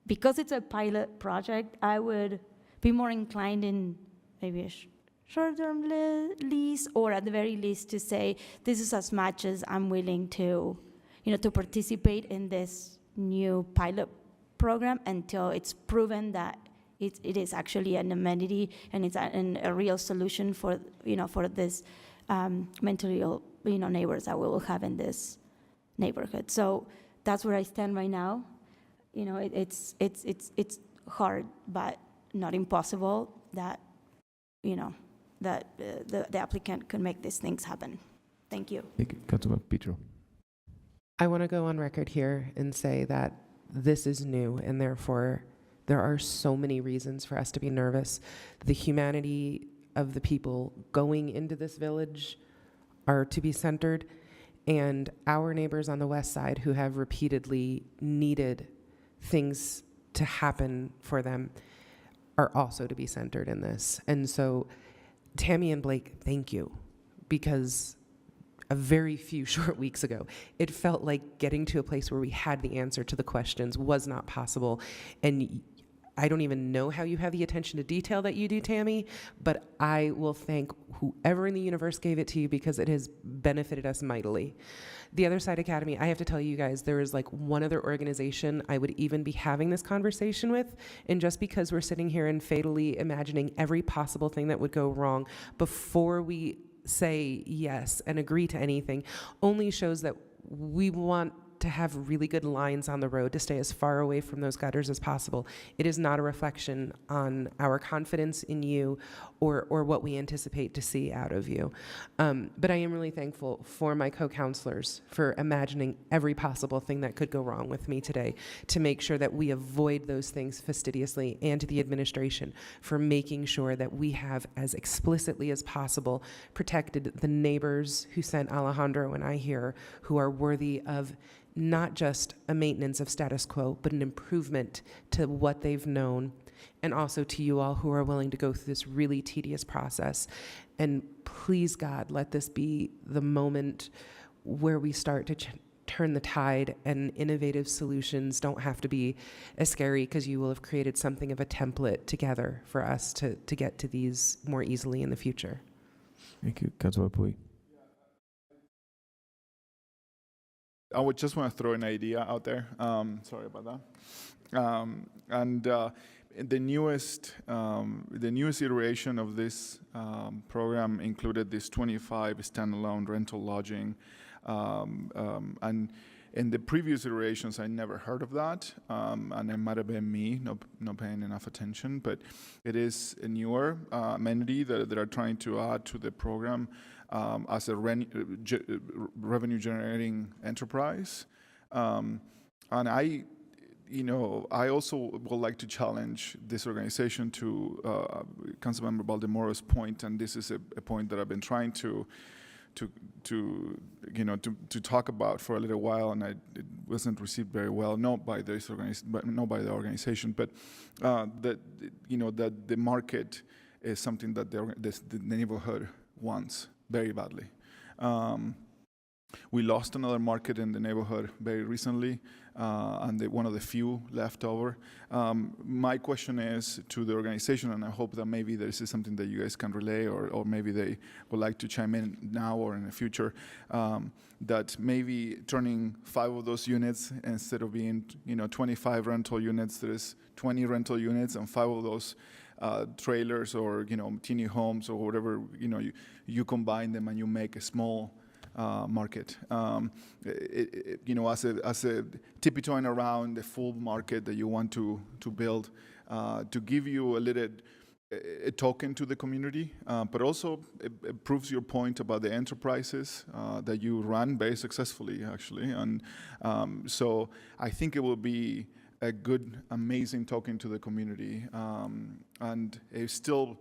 because it's a pilot project, I would be more inclined in maybe a short-term lease, or at the very least to say, this is as much as I'm willing to, to participate in this new pilot program until it's proven that it is actually an amenity and it's a real solution for, for this mentally ill, neighbors that we will have in this neighborhood. So that's where I stand right now. It's hard, but not impossible that, that the applicant could make these things happen. Thank you. Thank you, Councilman Petro. I want to go on record here and say that this is new, and therefore there are so many reasons for us to be nervous. The humanity of the people going into this village are to be centered, and our neighbors on the west side who have repeatedly needed things to happen for them are also to be centered in this. And so, Tammy and Blake, thank you, because a very few short weeks ago, it felt like getting to a place where we had the answer to the questions was not possible. And I don't even know how you have the attention to detail that you do, Tammy, but I will thank whoever in the universe gave it to you because it has benefited us mightily. The Other Side Academy, I have to tell you guys, there is like one other organization I would even be having this conversation with, and just because we're sitting here and fatally imagining every possible thing that would go wrong before we say yes and agree to anything only shows that we want to have really good lines on the road to stay as far away from those gutters as possible. It is not a reflection on our confidence in you or what we anticipate to see out of you. But I am really thankful for my co-counselors for imagining every possible thing that could go wrong with me today to make sure that we avoid those things fastidiously, and to the administration for making sure that we have, as explicitly as possible, protected the neighbors who sent Alejandro and I here, who are worthy of not just a maintenance of status quo, but an improvement to what they've known, and also to you all who are willing to go through this really tedious process. And please, God, let this be the moment where we start to turn the tide, and innovative solutions don't have to be as scary because you will have created something of a template together for us to get to these more easily in the future. Thank you. Councilor Pui. I would just want to throw an idea out there. Sorry about that. The newest iteration of this program included this 25 standalone rental lodging, and in the previous iterations, I never heard of that, and it might have been me not paying enough attention. But it is a newer amenity that are trying to add to the program. As a revenue-generating enterprise, and I also would like to challenge this organization to Councilmember Baldemora's point, and this is a point that I've been trying to talk about for a little while, and it wasn't received very well, not by the organization, but that the market is something that the neighborhood wants very badly. We lost another market in the neighborhood very recently, and one of the few left over. My question is to the organization, and I hope that maybe this is something that you guys can relay, or maybe they would like to chime in now or in the future, that maybe turning 5 of those units, instead of being 25 rental units, there's 20 rental units, and 5 of those trailers or teeny homes or whatever, you combine them and you make a small market. As a tippy-toeing around the full market that you want to build, to give you a token to the community, but also it proves your point about the enterprises that you run very successfully, actually. And so I think it will be a good, amazing token to the community, and it still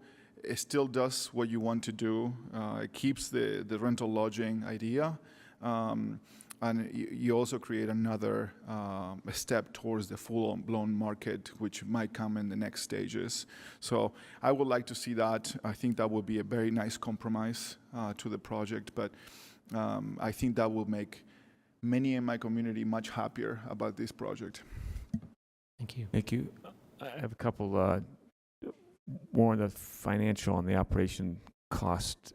does what you want to do. It keeps the rental lodging idea, and you also create another step towards the full-blown market, which might come in the next stages. So I would like to see that. I think that would be a very nice compromise to the project, but I think that will make many in my community much happier about this project. Thank you. Thank you. I have a couple more on the financial and the operation cost,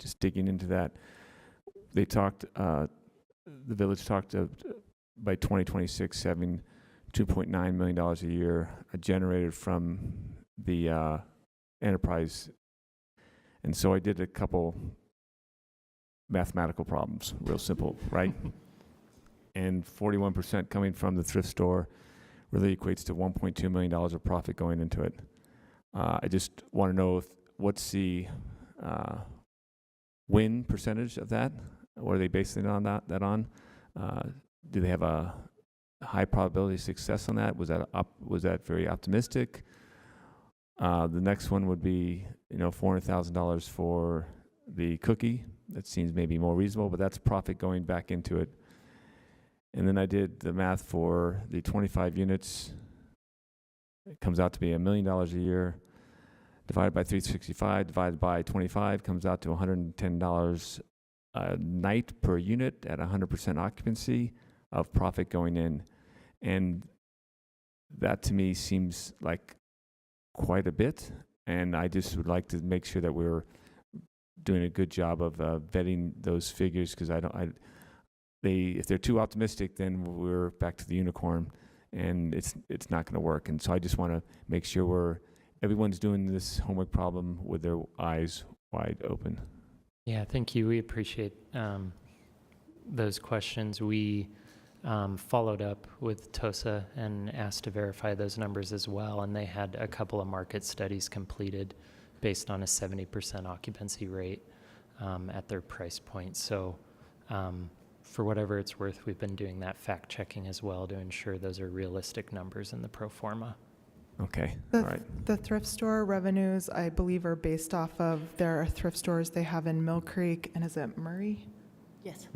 just digging into that. They talked, the village talked by 2026 having $2.9 million a year generated from the enterprise. And so I did a couple mathematical problems, real simple, right? And 41% coming from the thrift store really equates to $1.2 million of profit going into it. I just want to know what's the win percentage of that? What are they basing it on that on? Do they have a high probability of success on that? Was that very optimistic? The next one would be $400,000 for the cookie. That seems maybe more reasonable, but that's profit going back into it. And then I did the math for the 25 units. It comes out to be $1 million a year. Divided by 365, divided by 25, comes out to $110 a night per unit at 100% occupancy of profit going in. And that to me seems like quite a bit, and I just would like to make sure that we're doing a good job of vetting those figures, because if they're too optimistic, then we're back to the unicorn, and it's not going to work. And so I just want to make sure everyone's doing this homework problem with their eyes wide open. Yeah, thank you. We appreciate those questions. We followed up with TOSA and asked to verify those numbers as well, and they had a couple of market studies completed based on a 70% occupancy rate at their price point. So for whatever it's worth, we've been doing that fact checking as well to ensure those are realistic numbers in the pro forma. Okay, all right. The thrift store revenues, I believe, are based off of their thrift stores they have in Mill Creek, and is it Murray? Yes.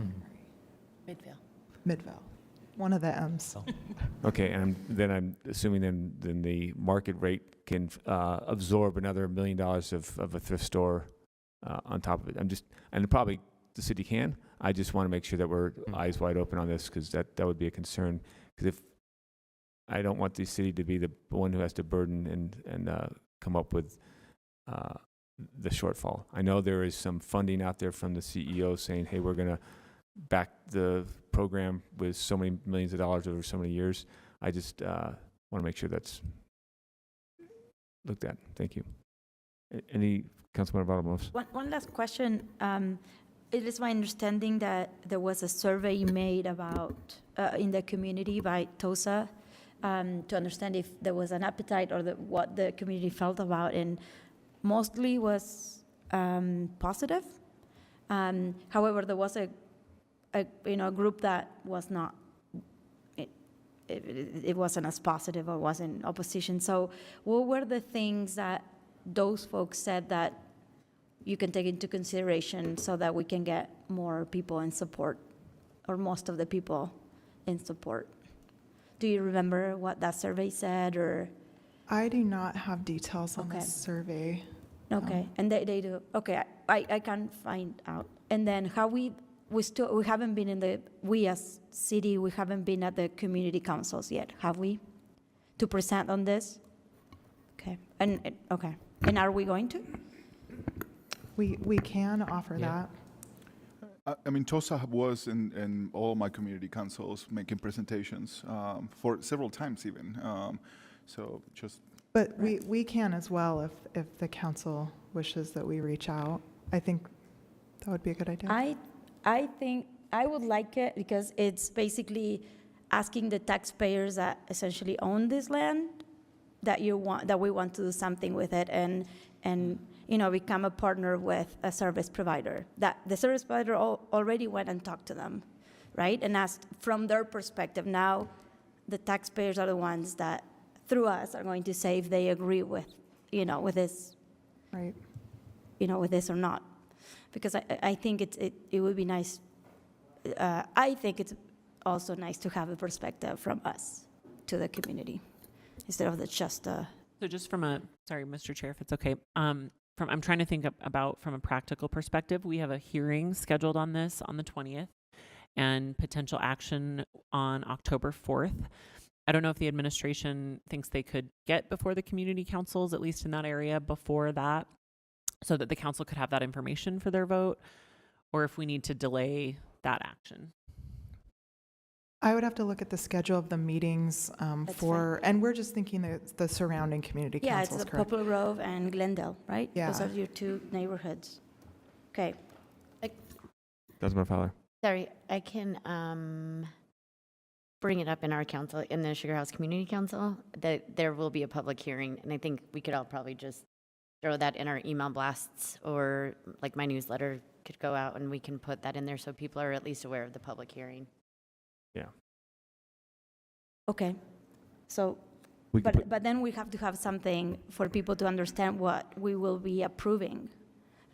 Midvale. Midvale. One of the M's. Okay, and I'm assuming then the market rate can absorb another $1 million of a thrift store on top of it. And probably the city can. I just want to make sure that we're eyes wide open on this, because that would be a concern. Because if I don't want the city to be the one who has to burden and come up with the shortfall. I know there is some funding out there from the CEO saying, hey, we're going to back the program with so many millions of dollars over so many years. I just want to make sure that's looked at. Thank you. Any Councilmember Valdez? One last question. It is my understanding that there was a survey made about in the community by TOSA to understand if there was an appetite or what the community felt about, and mostly was positive. However, there was a group that was not. It wasn't as positive or was in opposition. So, what were the things that those folks said that you can take into consideration so that we can get more people in support, or most of the people in support? Do you remember what that survey said, or? I do not have details on this survey. Okay, and they do. Okay, I can find out. And then how we haven't been we as city, we haven't been at the community councils yet, have we? To present on this? Okay, and are we going to? We can offer that. I mean, TOSA was in all my community councils making presentations for several times even. So just. But we can as well if the council wishes that we reach out. I think that would be a good idea. I think I would like it because it's basically asking the taxpayers that essentially own this land that we want to do something with it and become a partner with a service provider. That the service provider already went and talked to them, right? And asked from their perspective. Now, the taxpayers are the ones that, through us, are going to say if they agree with this, right? With this or not, because I think it would be nice. I think it's also nice to have a perspective from us to the community instead of just. So just sorry, Mr. Chair, if it's okay. I'm trying to think about from a practical perspective. We have a hearing scheduled on this on the 20th and potential action on October 4th. I don't know if the administration thinks they could get before the community councils, at least in that area, before that, so that the council could have that information for their vote, or if we need to delay that action. I would have to look at the schedule of the meetings and we're just thinking the surrounding community councils. Yeah, it's Poplar Grove and Glendale, right? Yeah. Those are your two neighborhoods. Okay. Councilmember Fowler. Sorry, I can bring it up in our council, in the Sugar House Community Council, that there will be a public hearing, and I think we could all probably just throw that in our email blasts, or like my newsletter could go out and we can put that in there so people are at least aware of the public hearing. Yeah. Okay. So, but then we have to have something for people to understand what we will be approving,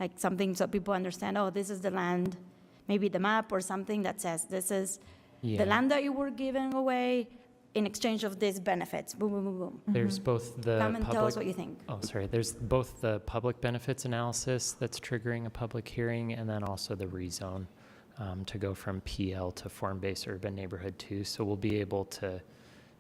like something so people understand, oh, this is the land, maybe the map or something that says this is the land that you were giving away in exchange of these benefits. Boom, boom, boom, boom. There's both the Come and tell us what you think. Oh, sorry. There's both the public benefits analysis that's triggering a public hearing, and then also the rezone to go from PL to form-based urban neighborhood 2. So we'll be able to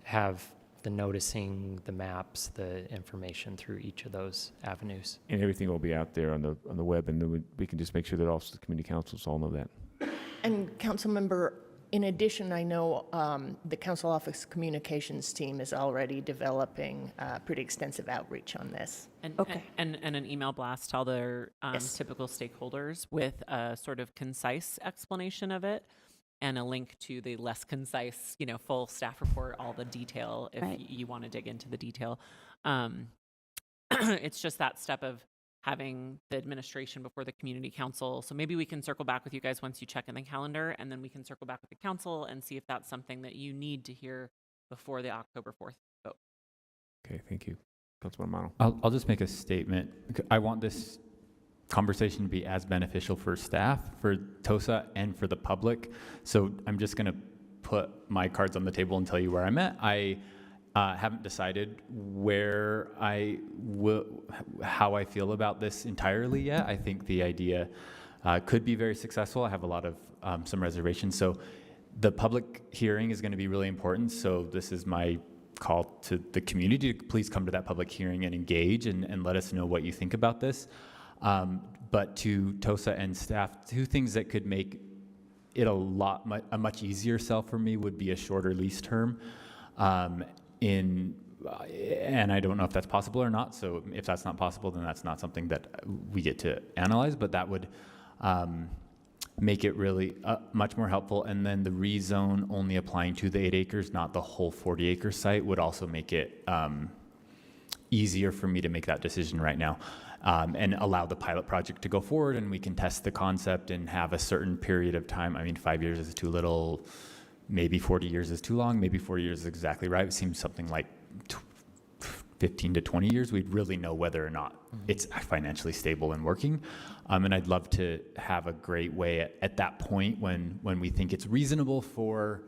have the noticing, the maps, the information through each of those avenues. And everything will be out there on the web, and then we can just make sure that also the community councils all know that. And Councilmember, in addition, I know the Council Office Communications team is already developing pretty extensive outreach on this. And an email blast to all their Yes. typical stakeholders with a sort of concise explanation of it and a link to the less concise, full staff report, all the detail if you want to dig into the detail. It's just that step of having the administration before the community council. So maybe we can circle back with you guys once you check in the calendar, and then we can circle back with the council and see if that's something that you need to hear before the October 4th vote. Okay, thank you. Councilman Romano. I'll just make a statement. I want this conversation to be as beneficial for staff, for TOSA, and for the public. So I'm just going to put my cards on the table and tell you where I'm at. I haven't decided how I feel about this entirely yet. I think the idea could be very successful. I have a lot of some reservations. So the public hearing is going to be really important. So this is my call to the community to please come to that public hearing and engage and let us know what you think about this. But to TOSA and staff, two things that could make it a much easier sell for me would be a shorter lease term. And I don't know if that's possible or not. So if that's not possible, then that's not something that we get to analyze, but that would make it really much more helpful. And then the rezone only applying to the 8 acres, not the whole 40-acre site, would also make it easier for me to make that decision right now. And allow the pilot project to go forward, and we can test the concept and have a certain period of time. I mean, 5 years is too little. Maybe 40 years is too long. Maybe 40 years is exactly right. It seems something like 15 to 20 years. We'd really know whether or not it's financially stable and working. And I'd love to have a great way at that point when we think it's reasonable for,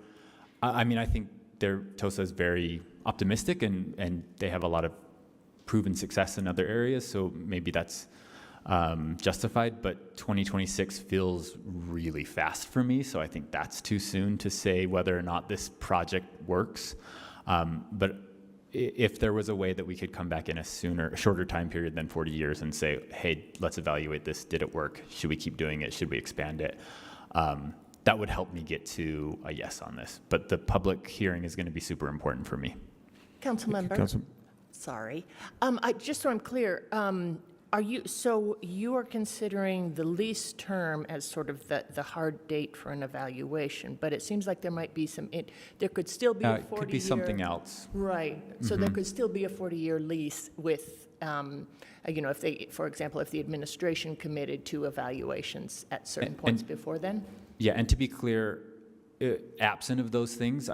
I think TOSA is very optimistic and they have a lot of proven success in other areas. So maybe that's justified, but 2026 feels really fast for me. So I think that's too soon to say whether or not this project works. But if there was a way that we could come back in a shorter time period than 40 years and say, hey, let's evaluate this. Did it work? Should we keep doing it? Should we expand it? That would help me get to a yes on this. But the public hearing is going to be super important for me. Councilmember. Sorry. Just so I'm clear, you are considering the lease term as sort of the hard date for an evaluation, but it seems like there might be there could still be a 40-year. It could be something else. Right. So there could still be a 40-year lease with, for example, if the administration committed to evaluations at certain points before then? Yeah, and to be clear, absent of those things,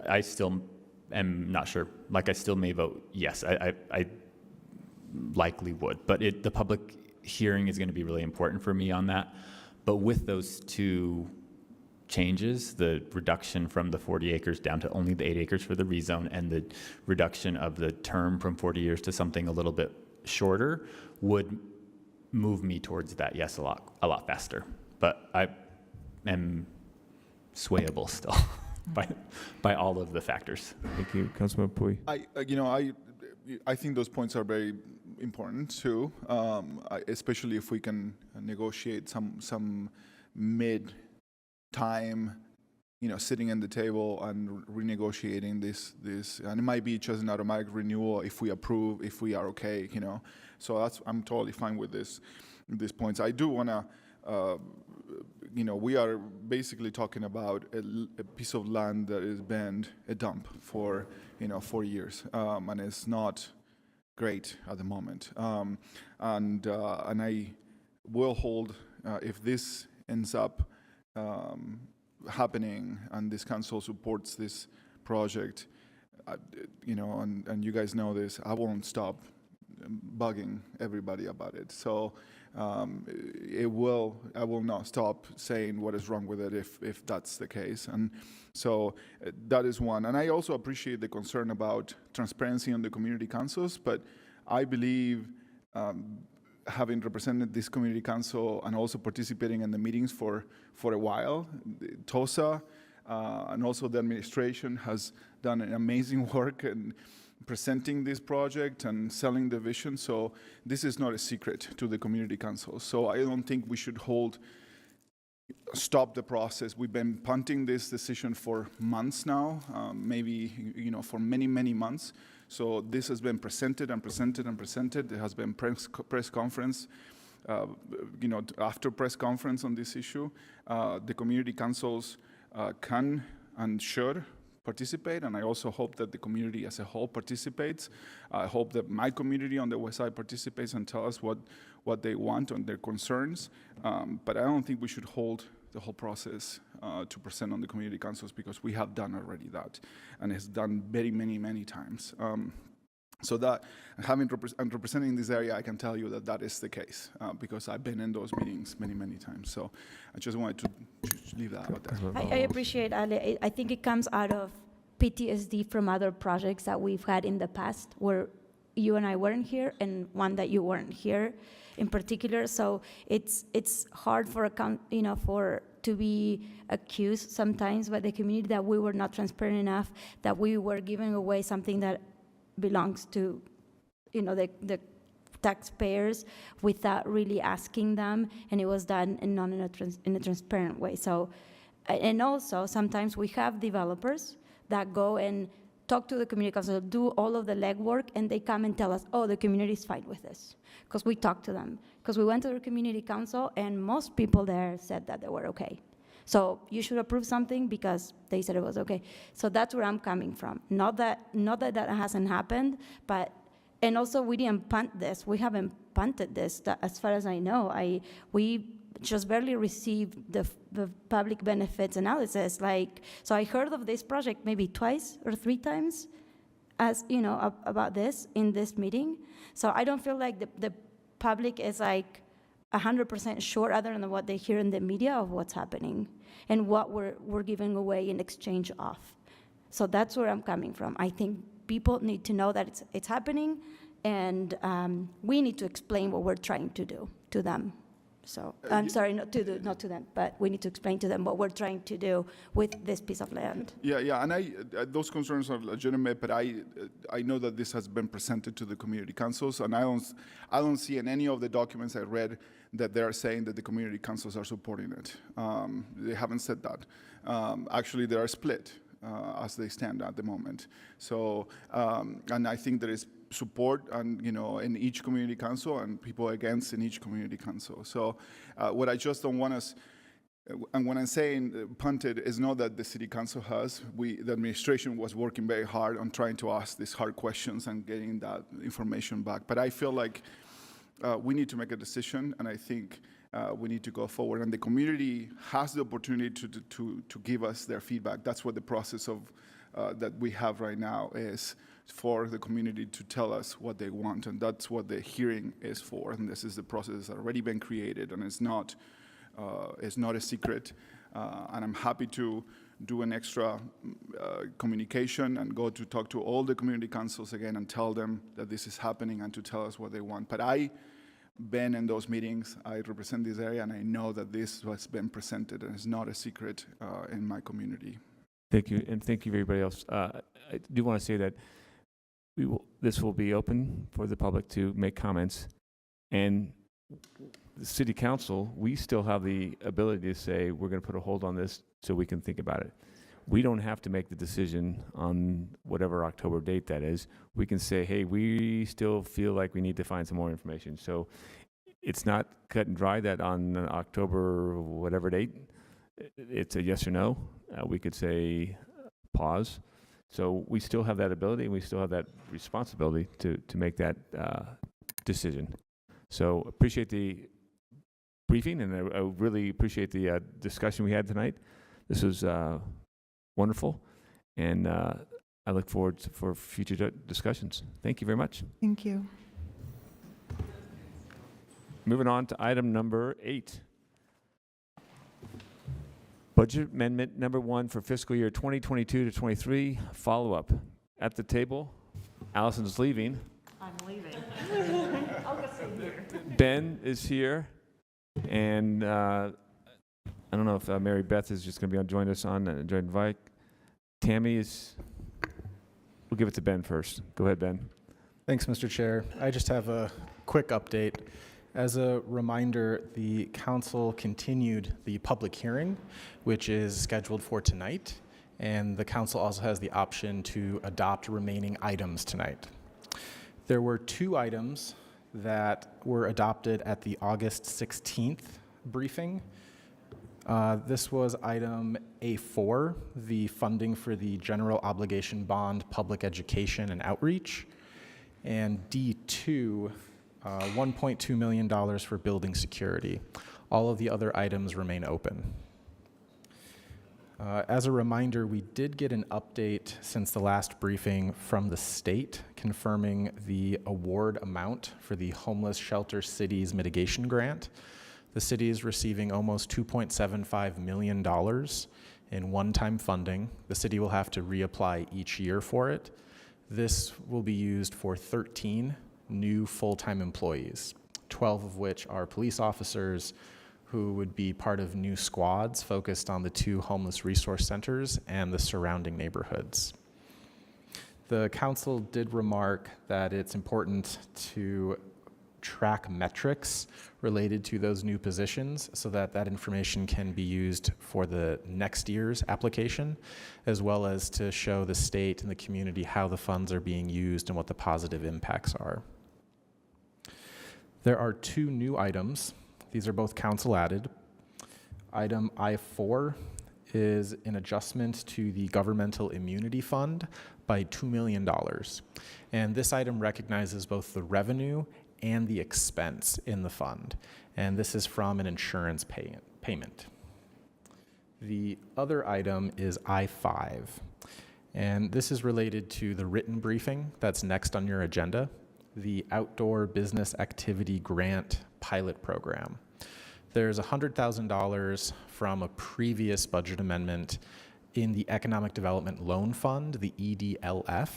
I still am not sure. Like, I still may vote yes. I likely would, but the public hearing is going to be really important for me on that. But with those two changes, the reduction from the 40 acres down to only the 8 acres for the rezone, and the reduction of the term from 40 years to something a little bit shorter, would move me towards that yes a lot faster. But I am swayable still by all of the factors. Thank you, Councilman Pui. I think those points are very important too, especially if we can negotiate some mid-time, sitting at the table and renegotiating this, and it might be just an automatic renewal if we approve, if we are okay, So I'm totally fine with these points. I do want to. We are basically talking about a piece of land that has been a dump for 4 years, and it's not great at the moment. And I will hold, if this ends up happening and this council supports this project, and you guys know this, I won't stop bugging everybody about it. So I will not stop saying what is wrong with it if that's the case. And so that is one. And I also appreciate the concern about transparency on the community councils, but I believe having represented this community council and also participating in the meetings for a while, TOSA and also the administration has done an amazing work in presenting this project and selling the vision. So this is not a secret to the community council. So I don't think we should stop the process. We've been punting this decision for months now, maybe for many, many months. So this has been presented and presented and presented. There has been press conference, after press conference on this issue. The community councils can and should participate, and I also hope that the community as a whole participates. I hope that my community on the west side participates and tell us what they want and their concerns. But I don't think we should hold the whole process to present on the community councils, because we have done already that, and it's done very many times. So that and representing this area, I can tell you that is the case, because I've been in those meetings many times. So I just wanted to leave that out there. I appreciate, Ale. I think it comes out of PTSD from other projects that we've had in the past where you and I weren't here, and one that you weren't here in particular. So it's hard for to be accused sometimes by the community that we were not transparent enough, that we were giving away something that belongs to the taxpayers without really asking them, and it was done and not in a transparent way. So, and also sometimes we have developers that go and talk to the community council, do all of the legwork, and they come and tell us, oh, the community is fine with this, because we talked to them, because we went to the community council and most people there said that they were okay. So you should approve something because they said it was okay. So that's where I'm coming from. Not that hasn't happened, but, and also we didn't punt this. We haven't punted this, as far as I know. We just barely received the public benefits analysis. So I heard of this project maybe twice or 3 times, about this in this meeting. So I don't feel like the public is 100% sure, other than what they hear in the media, of what's happening and what we're giving away in exchange of. So that's where I'm coming from. I think people need to know that it's happening, and we need to explain what we're trying to do to them. So I'm sorry, not to them, but we need to explain to them what we're trying to do with this piece of land. Yeah, and those concerns are legitimate, but I know that this has been presented to the community councils, and I don't see in any of the documents I read that they are saying that the community councils are supporting it. They haven't said that. Actually, they are split as they stand at the moment. So, and I think there is support in each community council and people against in each community council. So what I just don't want us, and when I'm saying punted, is not that the city council has. The administration was working very hard on trying to ask these hard questions and getting that information back. But I feel like we need to make a decision, and I think we need to go forward. And the community has the opportunity to give us their feedback. That's what the process of that we have right now is, for the community to tell us what they want, and that's what the hearing is for. And this is the process that's already been created, and it's not a secret. And I'm happy to do an extra communication and go to talk to all the community councils again and tell them that this is happening and to tell us what they want. But I've been in those meetings. I represent this area, and I know that this has been presented, and it's not a secret in my community. Thank you, and thank you everybody else. I do want to say that this will be open for the public to make comments, and the city council, we still have the ability to say we're going to put a hold on this so we can think about it. We don't have to make the decision on whatever October date that is. We can say, hey, we still feel like we need to find some more information. So it's not cut and dry that on October whatever date it's a yes or no. We could say pause. So we still have that ability, and we still have that responsibility to make that decision. So appreciate the briefing, and I really appreciate the discussion we had tonight. This was wonderful, and I look forward for future discussions. Thank you very much. Thank you. Moving on to item number 8. Budget Amendment number 1 for fiscal year 2022 to 23, follow-up. At the table, Allison's leaving. I'm leaving. Ben is here, and I don't know if Mary Beth is just going to be on join us on join invite. Tammy is. We'll give it to Ben first. Go ahead, Ben. Thanks, Mr. Chair. I just have a quick update. As a reminder, the council continued the public hearing, which is scheduled for tonight, and the council also has the option to adopt remaining items tonight. There were 2 items that were adopted at the August 16th briefing. This was item A4, the funding for the general obligation bond, public education and outreach, and D2, $1.2 million for building security. All of the other items remain open. As a reminder, we did get an update since the last briefing from the state confirming the award amount for the Homeless Shelter Cities Mitigation Grant. The city is receiving almost $2.75 million in one-time funding. The city will have to reapply each year for it. This will be used for 13 new full-time employees, 12 of which are police officers who would be part of new squads focused on the 2 homeless resource centers and the surrounding neighborhoods. The council did remark that it's important to track metrics related to those new positions so that that information can be used for the next year's application, as well as to show the state and the community how the funds are being used and what the positive impacts are. There are 2 new items. These are both council added. Item I4 is an adjustment to the Governmental Immunity Fund by $2 million. And this item recognizes both the revenue and the expense in the fund. And this is from an insurance payment. The other item is I5. And this is related to the written briefing that's next on your agenda, the Outdoor Business Activity Grant Pilot Program. There's $100,000 from a previous budget amendment in the Economic Development Loan Fund, the EDLF.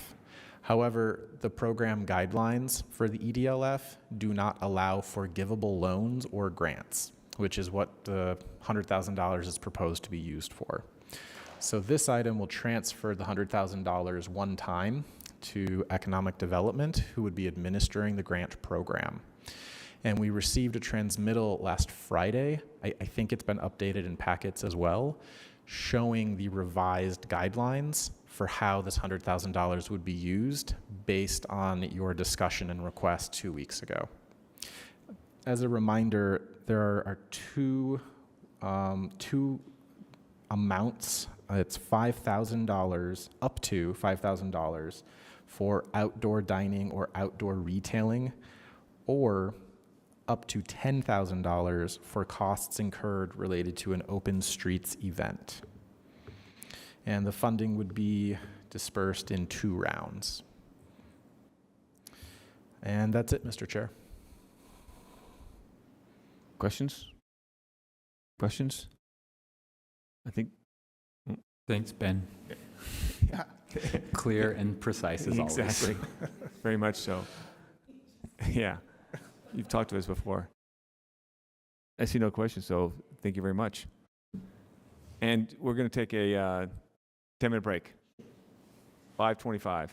However, the program guidelines for the EDLF do not allow forgivable loans or grants, which is what the $100,000 is proposed to be used for. So this item will transfer the $100,000 one time to Economic Development, who would be administering the grant program. And we received a transmittal last Friday. I think it's been updated in packets as well, showing the revised guidelines for how this $100,000 would be used based on your discussion and request 2 weeks ago. As a reminder, there are two amounts. It's $5,000, up to $5,000 for outdoor dining or outdoor retailing, or up to $10,000 for costs incurred related to an open streets event. And the funding would be dispersed in 2 rounds. And that's it, Mr. Chair. Questions? Questions? I think. Thanks, Ben. Yeah. Clear and precise as always. Exactly. Very much so. Yeah. You've talked to us before. I see no questions, so thank you very much. And we're going to take a 10-minute break. 5:25.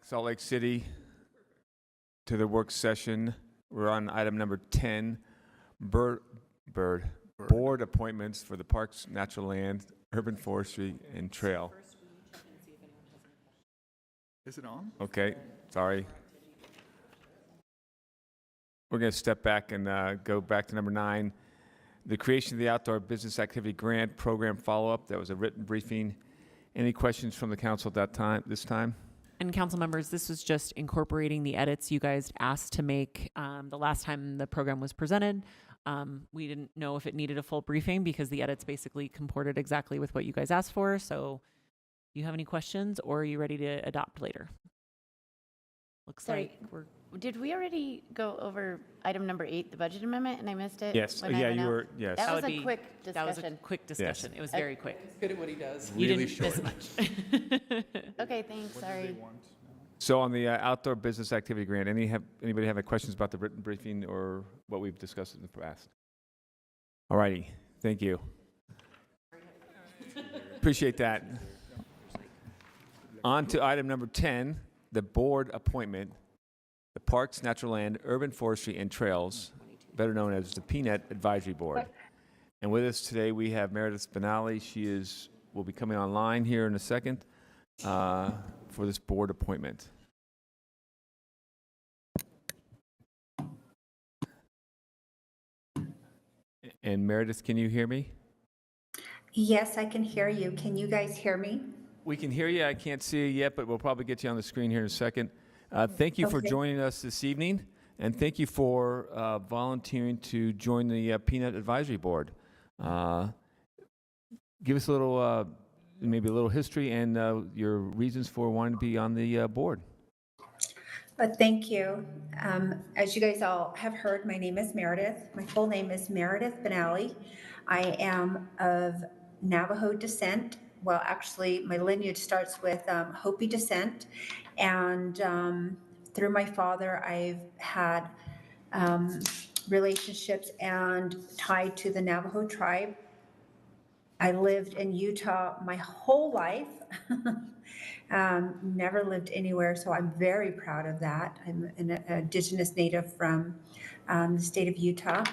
Salt Lake City to the work session. We're on item number 10, board appointments for the Parks, Natural Land, Urban Forestry, and Trail. Is it on? Okay, sorry. We're going to step back and go back to number 9. The creation of the Outdoor Business Activity Grant Program follow-up. That was a written briefing. Any questions from the council at this time? And council members, this was just incorporating the edits you guys asked to make the last time the program was presented. We didn't know if it needed a full briefing because the edits basically comported exactly with what you guys asked for. So do you have any questions, or are you ready to adopt later? Looks like we're... Did we already go over item number 8, the budget amendment, and I missed it? Yes. when I Yeah, went you out? were, yes. That was would a be- quick That was a discussion. quick discussion. It was very quick. He's good at what he does. You Really didn't miss much. Okay, thanks, sorry. So on the Outdoor Business Activity Grant, anybody have any questions about the written briefing or what we've discussed in the past? All righty, thank you. Appreciate that. On to item number 10, the board appointment, the Parks, Natural Land, Urban Forestry, and Trails, better known as the Peanut Advisory Board. And with us today, we have Meredith Benally. She will be coming online here in a second for this board appointment. And Meredith, can you hear me? Yes, I can hear you. Can you guys hear me? We can hear you. I can't see you yet, but we'll probably get you on the screen here in a second. Thank you for Okay. joining us this evening, and thank you for volunteering to join the Peanut Advisory Board. Give us a little, maybe a little history and your reasons for wanting to be on the board. Thank you. As you guys all have heard, my name is Meredith. My full name is Meredith Benally. I am of Navajo descent. Well, actually, my lineage starts with Hopi descent. And through my father, I've had relationships and tied to the Navajo tribe. I lived in Utah my whole life. Never lived anywhere, so I'm very proud of that. I'm an indigenous native from the state of Utah.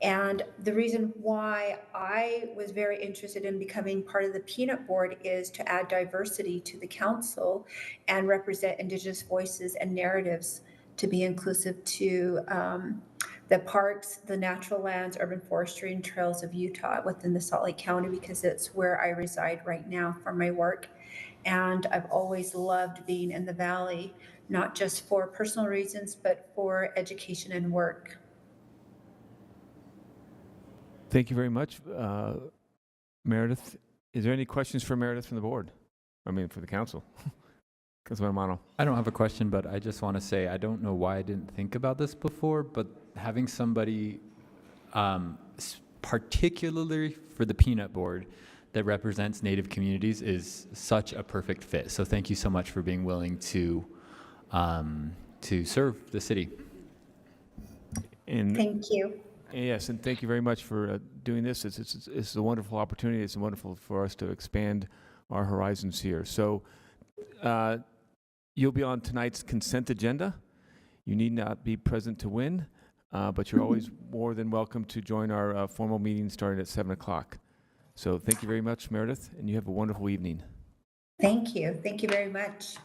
And the reason why I was very interested in becoming part of the Peanut Board is to add diversity to the council and represent indigenous voices and narratives to be inclusive to the parks, the natural lands, urban forestry, and trails of Utah within the Salt Lake County, because it's where I reside right now for my work. And I've always loved being in the Valley, not just for personal reasons, but for education and work. Thank you very much, Meredith. Is there any questions for Meredith from the board? I mean, for the council? Councilman Amano. I don't have a question, but I just want to say I don't know why I didn't think about this before, but having somebody particularly for the Peanut Board that represents Native communities is such a perfect fit. So thank you so much for being willing to serve the city. And thank you. Yes, and thank you very much for doing this. It's a wonderful opportunity. It's wonderful for us to expand our horizons here. So you'll be on tonight's consent agenda. You need not be present to win, but you're always more than welcome to join our formal meeting starting at 7 o'clock. So thank you very much, Meredith, and you have a wonderful evening. Thank you. Thank you very much.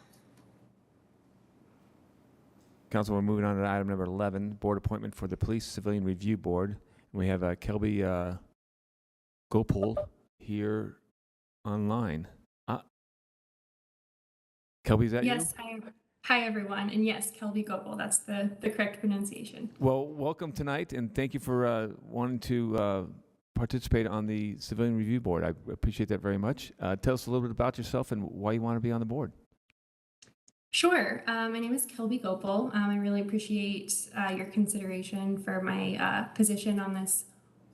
Council, we're moving on to item number 11, board appointment for the Police Civilian Review Board. We have Kelby Gopal here online. Kelby, is that you? Yes, hi everyone, and yes, Kelby Gopal, that's the correct pronunciation. Well, welcome tonight, and thank you for wanting to participate on the Civilian Review Board. I appreciate that very much. Tell us a little bit about yourself and why you want to be on the board. Sure. My name is Kelby Gopal. I really appreciate your consideration for my position on this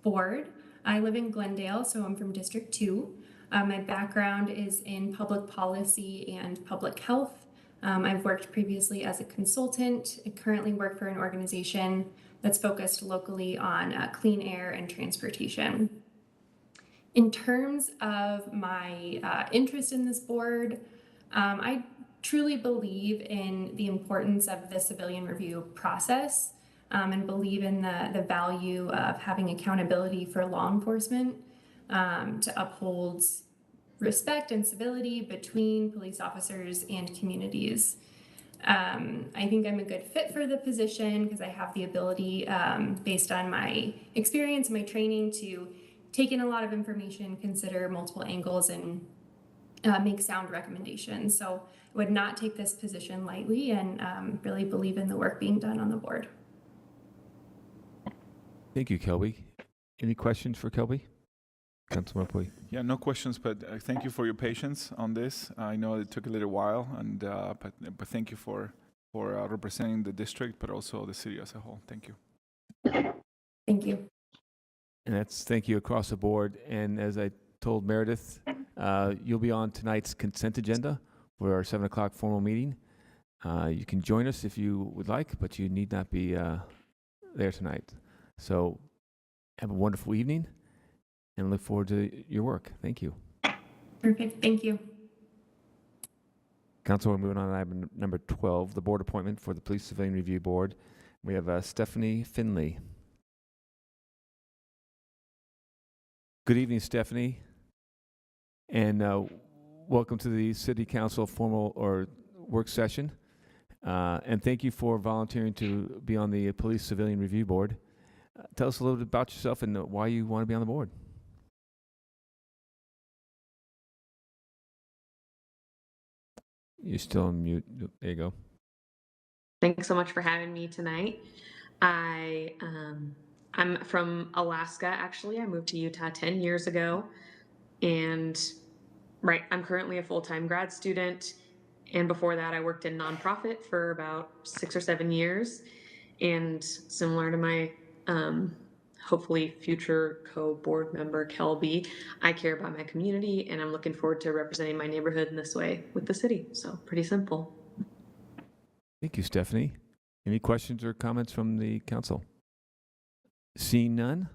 board. I live in Glendale, so I'm from District 2. My background is in public policy and public health. I've worked previously as a consultant. I currently work for an organization that's focused locally on clean air and transportation. In terms of my interest in this board, I truly believe in the importance of the civilian review process, and believe in the value of having accountability for law enforcement, to uphold respect and civility between police officers and communities. I think I'm a good fit for the position because I have the ability, based on my experience and my training, to take in a lot of information, consider multiple angles, and make sound recommendations. So I would not take this position lightly, and really believe in the work being done on the board. Thank you, Kelby. Any questions for Kelby? Councilman Puy. Yeah, no questions, but thank you for your patience on this. I know it took a little while, and but thank you for representing the district, but also the city as a whole. Thank you. Thank you. And that's thank you across the board. And as I told Meredith, you'll be on tonight's consent agenda for our 7 o'clock formal meeting. You can join us if you would like, but you need not be there tonight. So have a wonderful evening and look forward to your work. Thank you. Perfect. Thank you. Council, we're moving on to item number 12, the board appointment for the Police Civilian Review Board. We have Stephanie Finley. Good evening, Stephanie, and welcome to the City Council formal or work session. And thank you for volunteering to be on the Police Civilian Review Board. Tell us a little bit about yourself and why you want to be on the board. You're still on mute. There you go. Thanks so much for having me tonight. I'm from Alaska, actually. I moved to Utah 10 years ago. And I'm currently a full-time grad student. And before that, I worked in nonprofit for about 6 or 7 years. And similar to my hopefully future co-board member, Kelby, I care about my community, and I'm looking forward to representing my neighborhood in this way with the city. So pretty simple. Thank you, Stephanie. Any questions or comments from the council? Seeing none,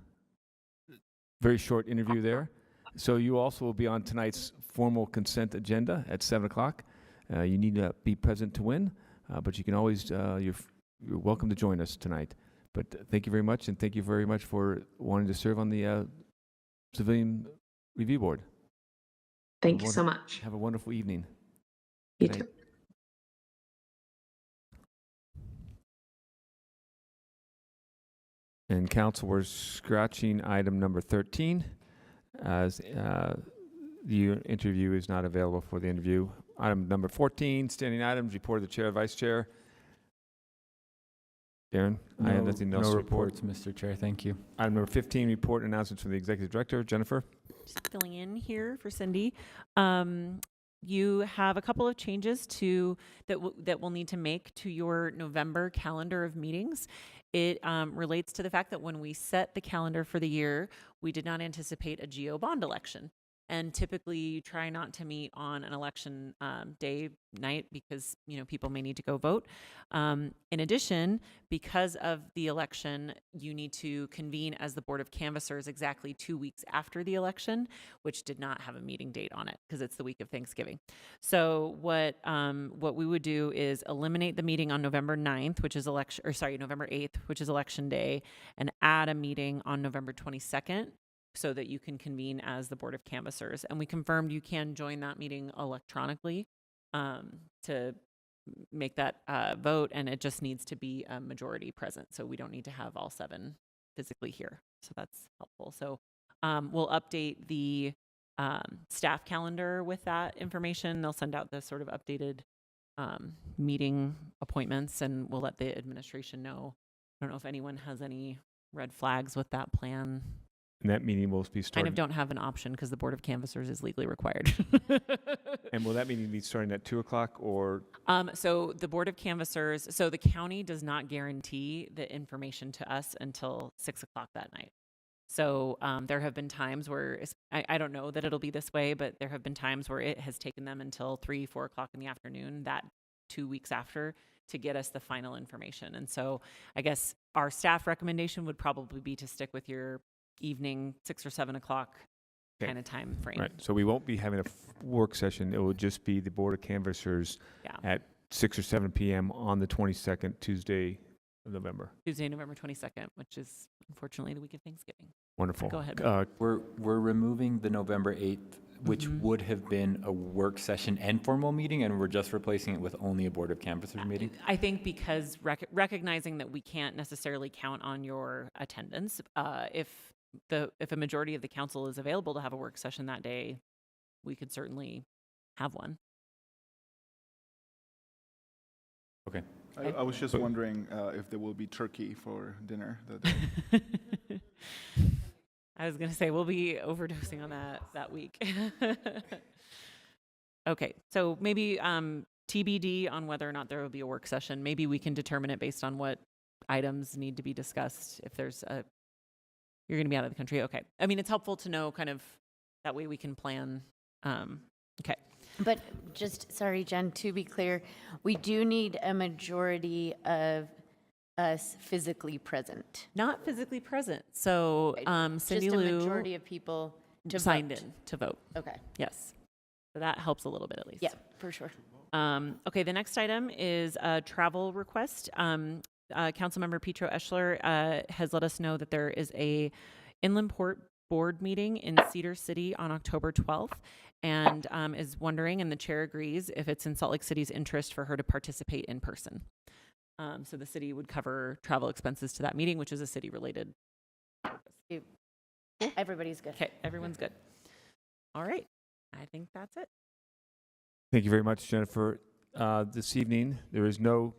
very short interview there. So you also will be on tonight's formal consent agenda at 7 o'clock. You need to be present to win, but you can always, you're welcome to join us tonight. But thank you very much, and thank you very much for wanting to serve on the Civilian Review Board. Thank you so much. Have a wonderful evening. You Good too. night. And council, we're scratching item number 13 as the interview is not available for the interview. Item number 14, standing items, report of the chair, vice chair. Darren, I have nothing else No to report. reports, Mr. Chair. Thank you. Item number 15, report and announcements from the executive director. Jennifer? Just filling in here for Cindy. You have a couple of changes that we'll need to make to your November calendar of meetings. It relates to the fact that when we set the calendar for the year, we did not anticipate a GO bond election. And typically you try not to meet on an election day, night, because people may need to go vote. In addition, because of the election, you need to convene as the Board of Canvassers exactly 2 weeks after the election, which did not have a meeting date on it because it's the week of Thanksgiving. So what we would do is eliminate the meeting on November 9th, which is November 8th, which is election day, and add a meeting on November 22nd. So that you can convene as the Board of Canvassers. And we confirmed you can join that meeting electronically to make that vote, and it just needs to be a majority present. So we don't need to have all 7 physically here. So that's helpful. So we'll update the staff calendar with that information. They'll send out the sort of updated meeting appointments, and we'll let the administration know. I don't know if anyone has any red flags with that plan. And that meeting will be starting. Kind of don't have an option because the Board of Canvassers is legally required. And will that meeting be starting at 2 o'clock or? So the Board of Canvassers, so the county does not guarantee the information to us until 6 o'clock that night. So there have been times where, I don't know that it'll be this way, but there have been times where it has taken them until 3, 4 o'clock in the afternoon, that 2 weeks after, to get us the final information. And so I guess our staff recommendation would probably be to stick with your evening 6 or 7 o'clock Okay. kind of time frame. Right, so we won't be having a work session. It will just be the Board of Canvassers Yeah. at 6 or 7 p.m. on the 22nd, Tuesday of November. Tuesday, November 22nd, which is unfortunately the week of Thanksgiving. Wonderful. Go ahead. We're removing the November 8th, which would have been a work session and formal meeting, and we're just replacing it with only a Board of Canvassers meeting. I think because recognizing that we can't necessarily count on your attendance, if a majority of the council is available to have a work session that day, we could certainly have one. Okay. I was just wondering if there will be turkey for dinner that day. I was going to say, we'll be overdosing on that week. Okay, so maybe TBD on whether or not there will be a work session. Maybe we can determine it based on what items need to be discussed. If there's you're going to be out of the country. Okay. I mean, it's helpful to know kind of that way we can plan. Okay. But just, sorry, Jen, to be clear, we do need a majority of us physically present. Not physically present. So Cindy Just a Lou majority of people to signed vote. in to vote. Okay. Yes. So that helps a little bit at least. Yeah, for sure. Okay, the next item is a travel request. Councilmember Petro Eschler has let us know that there is a Inland Port Board meeting in Cedar City on October 12th, and is wondering, and the chair agrees, if it's in Salt Lake City's interest for her to participate in person. So the city would cover travel expenses to that meeting, which is a city-related purpose. Everybody's good. Okay, everyone's good. All right, I think that's it. Thank you very much, Jennifer. This evening, there is no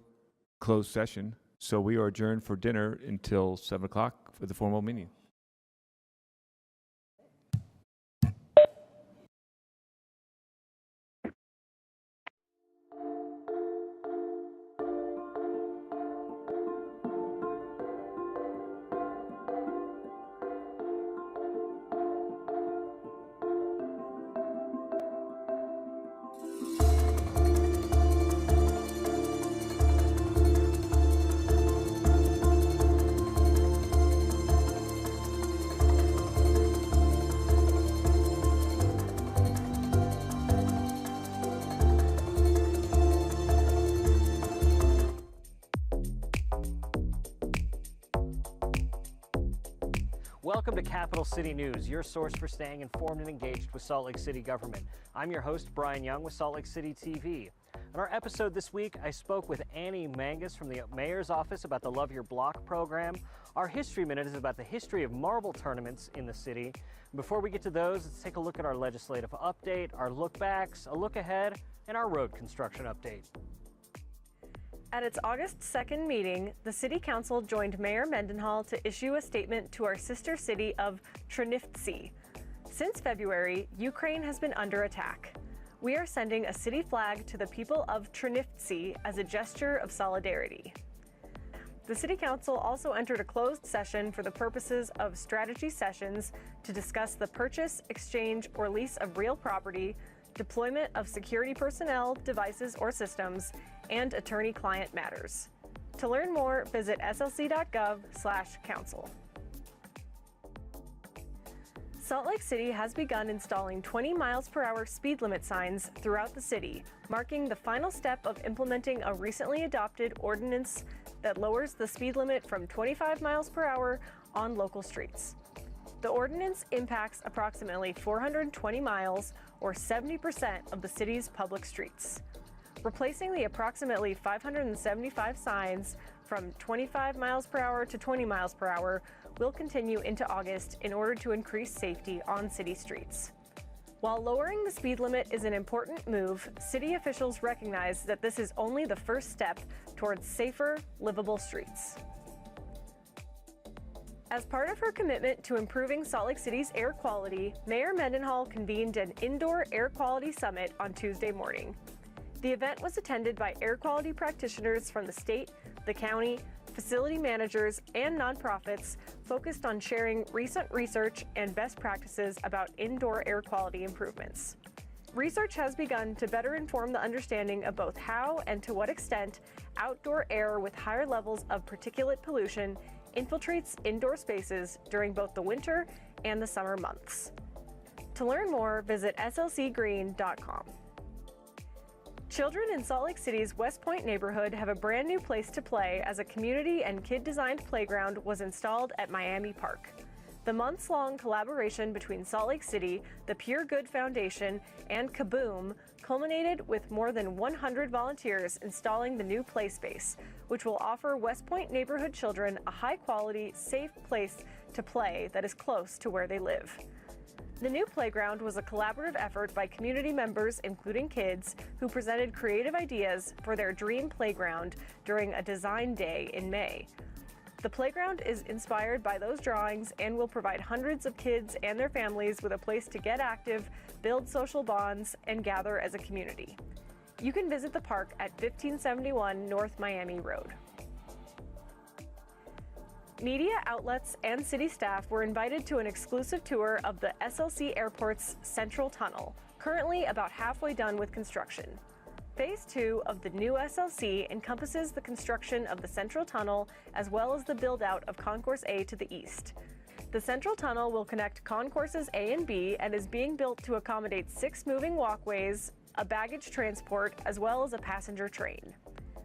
closed session, so we are adjourned for dinner until 7 o'clock for the formal meeting. Welcome to Capital City News, your source for staying informed and engaged with Salt Lake City government. I'm your host, Brian Young, with Salt Lake City TV. On our episode this week, I spoke with Annie Mangus from the mayor's office about the Love Your Block program. Our History Minute is about the history of marble tournaments in the city. Before we get to those, let's take a look at our legislative update, our look backs, a look ahead, and our road construction update. At its August 2nd meeting, the City Council joined Mayor Mendenhall to issue a statement to our sister city of Chernivtsi. Since February, Ukraine has been under attack. We are sending a city flag to the people of Chernivtsi as a gesture of solidarity. The City Council also entered a closed session for the purposes of strategy sessions to discuss the purchase, exchange, or lease of real property, deployment of security personnel, devices, or systems, and attorney-client matters. To learn more, visit slc.gov/council. Salt Lake City has begun installing 20 miles per hour speed limit signs throughout the city, marking the final step of implementing a recently adopted ordinance that lowers the speed limit from 25 miles per hour on local streets. The ordinance impacts approximately 420 miles, or 70% of the city's public streets. Replacing the approximately 575 signs from 25 miles per hour to 20 miles per hour will continue into August in order to increase safety on city streets. While lowering the speed limit is an important move, city officials recognize that this is only the first step towards safer, livable streets. As part of her commitment to improving Salt Lake City's air quality, Mayor Mendenhall convened an indoor air quality summit on Tuesday morning. The event was attended by air quality practitioners from the state, the county, facility managers, and nonprofits focused on sharing recent research and best practices about indoor air quality improvements. Research has begun to better inform the understanding of both how and to what extent outdoor air with higher levels of particulate pollution infiltrates indoor spaces during both the winter and the summer months. To learn more, visit slcgreen.com. Children in Salt Lake City's West Point neighborhood have a brand new place to play as a community and kid-designed playground was installed at Miami Park. The months-long collaboration between Salt Lake City, the Pure Good Foundation, and Kaboom culminated with more than 100 volunteers installing the new play space, which will offer West Point neighborhood children a high-quality, safe place to play that is close to where they live. The new playground was a collaborative effort by community members, including kids, who presented creative ideas for their dream playground during a design day in May. The playground is inspired by those drawings and will provide hundreds of kids and their families with a place to get active, build social bonds, and gather as a community. You can visit the park at 1571 North Miami Road. Media outlets and city staff were invited to an exclusive tour of the SLC Airport's Central Tunnel, currently about halfway done with construction. Phase 2 of the new SLC encompasses the construction of the Central Tunnel as well as the build-out of Concourse A to the east. The Central Tunnel will connect Concourses A and B and is being built to accommodate 6 moving walkways, a baggage transport, as well as a passenger train.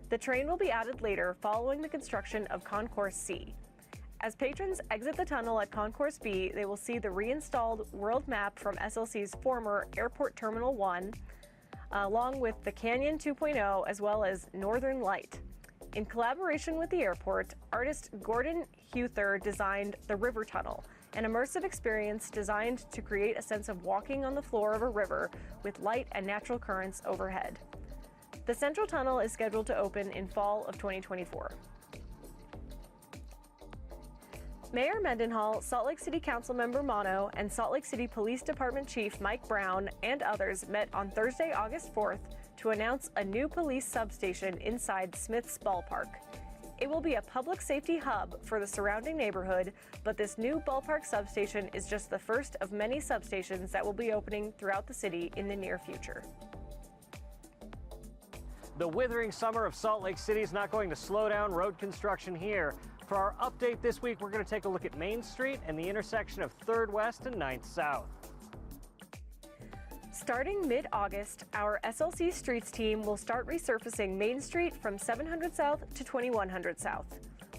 The train will be added later following the construction of Concourse C. As patrons exit the tunnel at Concourse B, they will see the reinstalled world map from SLC's former Airport Terminal 1, along with the Canyon 2.0 as well as Northern Light. In collaboration with the airport, artist Gordon Huther designed the River Tunnel, an immersive experience designed to create a sense of walking on the floor of a river with light and natural currents overhead. The Central Tunnel is scheduled to open in fall of 2024. Mayor Mendenhall, Salt Lake City Councilmember Mono, and Salt Lake City Police Department Chief Mike Brown and others met on Thursday, August 4th to announce a new police substation inside Smith's Ballpark. It will be a public safety hub for the surrounding neighborhood, but this new ballpark substation is just the first of many substations that will be opening throughout the city in the near future. The withering summer of Salt Lake City is not going to slow down road construction here. For our update this week, we're going to take a look at Main Street and the intersection of 3rd West and 9th South. Starting mid-August, our SLC Streets team will start resurfacing Main Street from 700 South to 2100 South.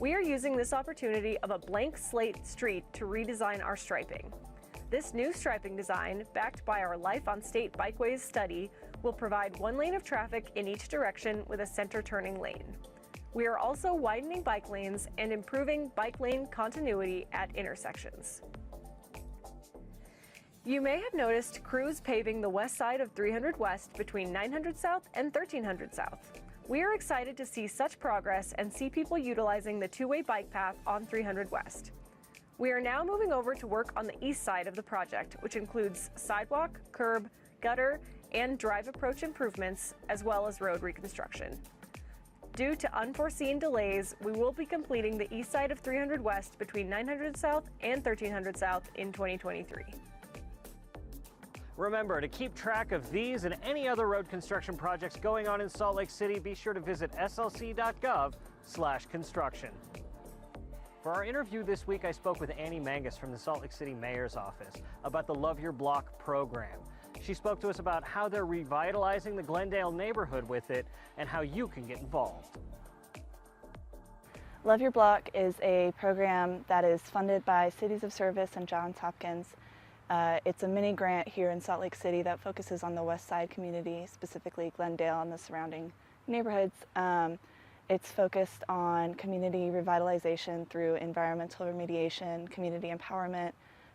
We are using this opportunity of a blank slate street to redesign our striping. This new striping design, backed by our Life on State Bikeways study, will provide 1 lane of traffic in each direction with a center turning lane. We are also widening bike lanes and improving bike lane continuity at intersections. You may have noticed crews paving the west side of 300 West between 900 South and 1300 South. We are excited to see such progress and see people utilizing the 2-way bike path on 300 West. We are now moving over to work on the east side of the project, which includes sidewalk, curb, gutter, and drive approach improvements, as well as road reconstruction. Due to unforeseen delays, we will be completing the east side of 300 West between 900 South and 1300 South in 2023. Remember, to keep track of these and any other road construction projects going on in Salt Lake City, be sure to visit slc.gov/construction. For our interview this week, I spoke with Annie Mangus from the Salt Lake City Mayor's Office about the Love Your Block program. She spoke to us about how they're revitalizing the Glendale neighborhood with it and how you can get involved. Love Your Block is a program that is funded by Cities of Service and Johns Hopkins. It's a mini grant here in Salt Lake City that focuses on the West Side community, specifically Glendale and the surrounding neighborhoods. It's focused on community revitalization through environmental remediation, community empowerment,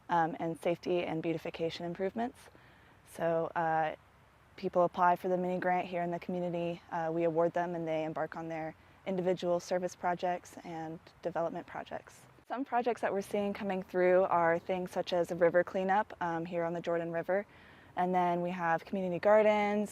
and safety and beautification improvements. So people apply for the mini grant here in the community. We award them and they embark on their individual service projects and development projects. Some projects that we're seeing coming through are things such as a river cleanup here on the Jordan River. And then we have community gardens,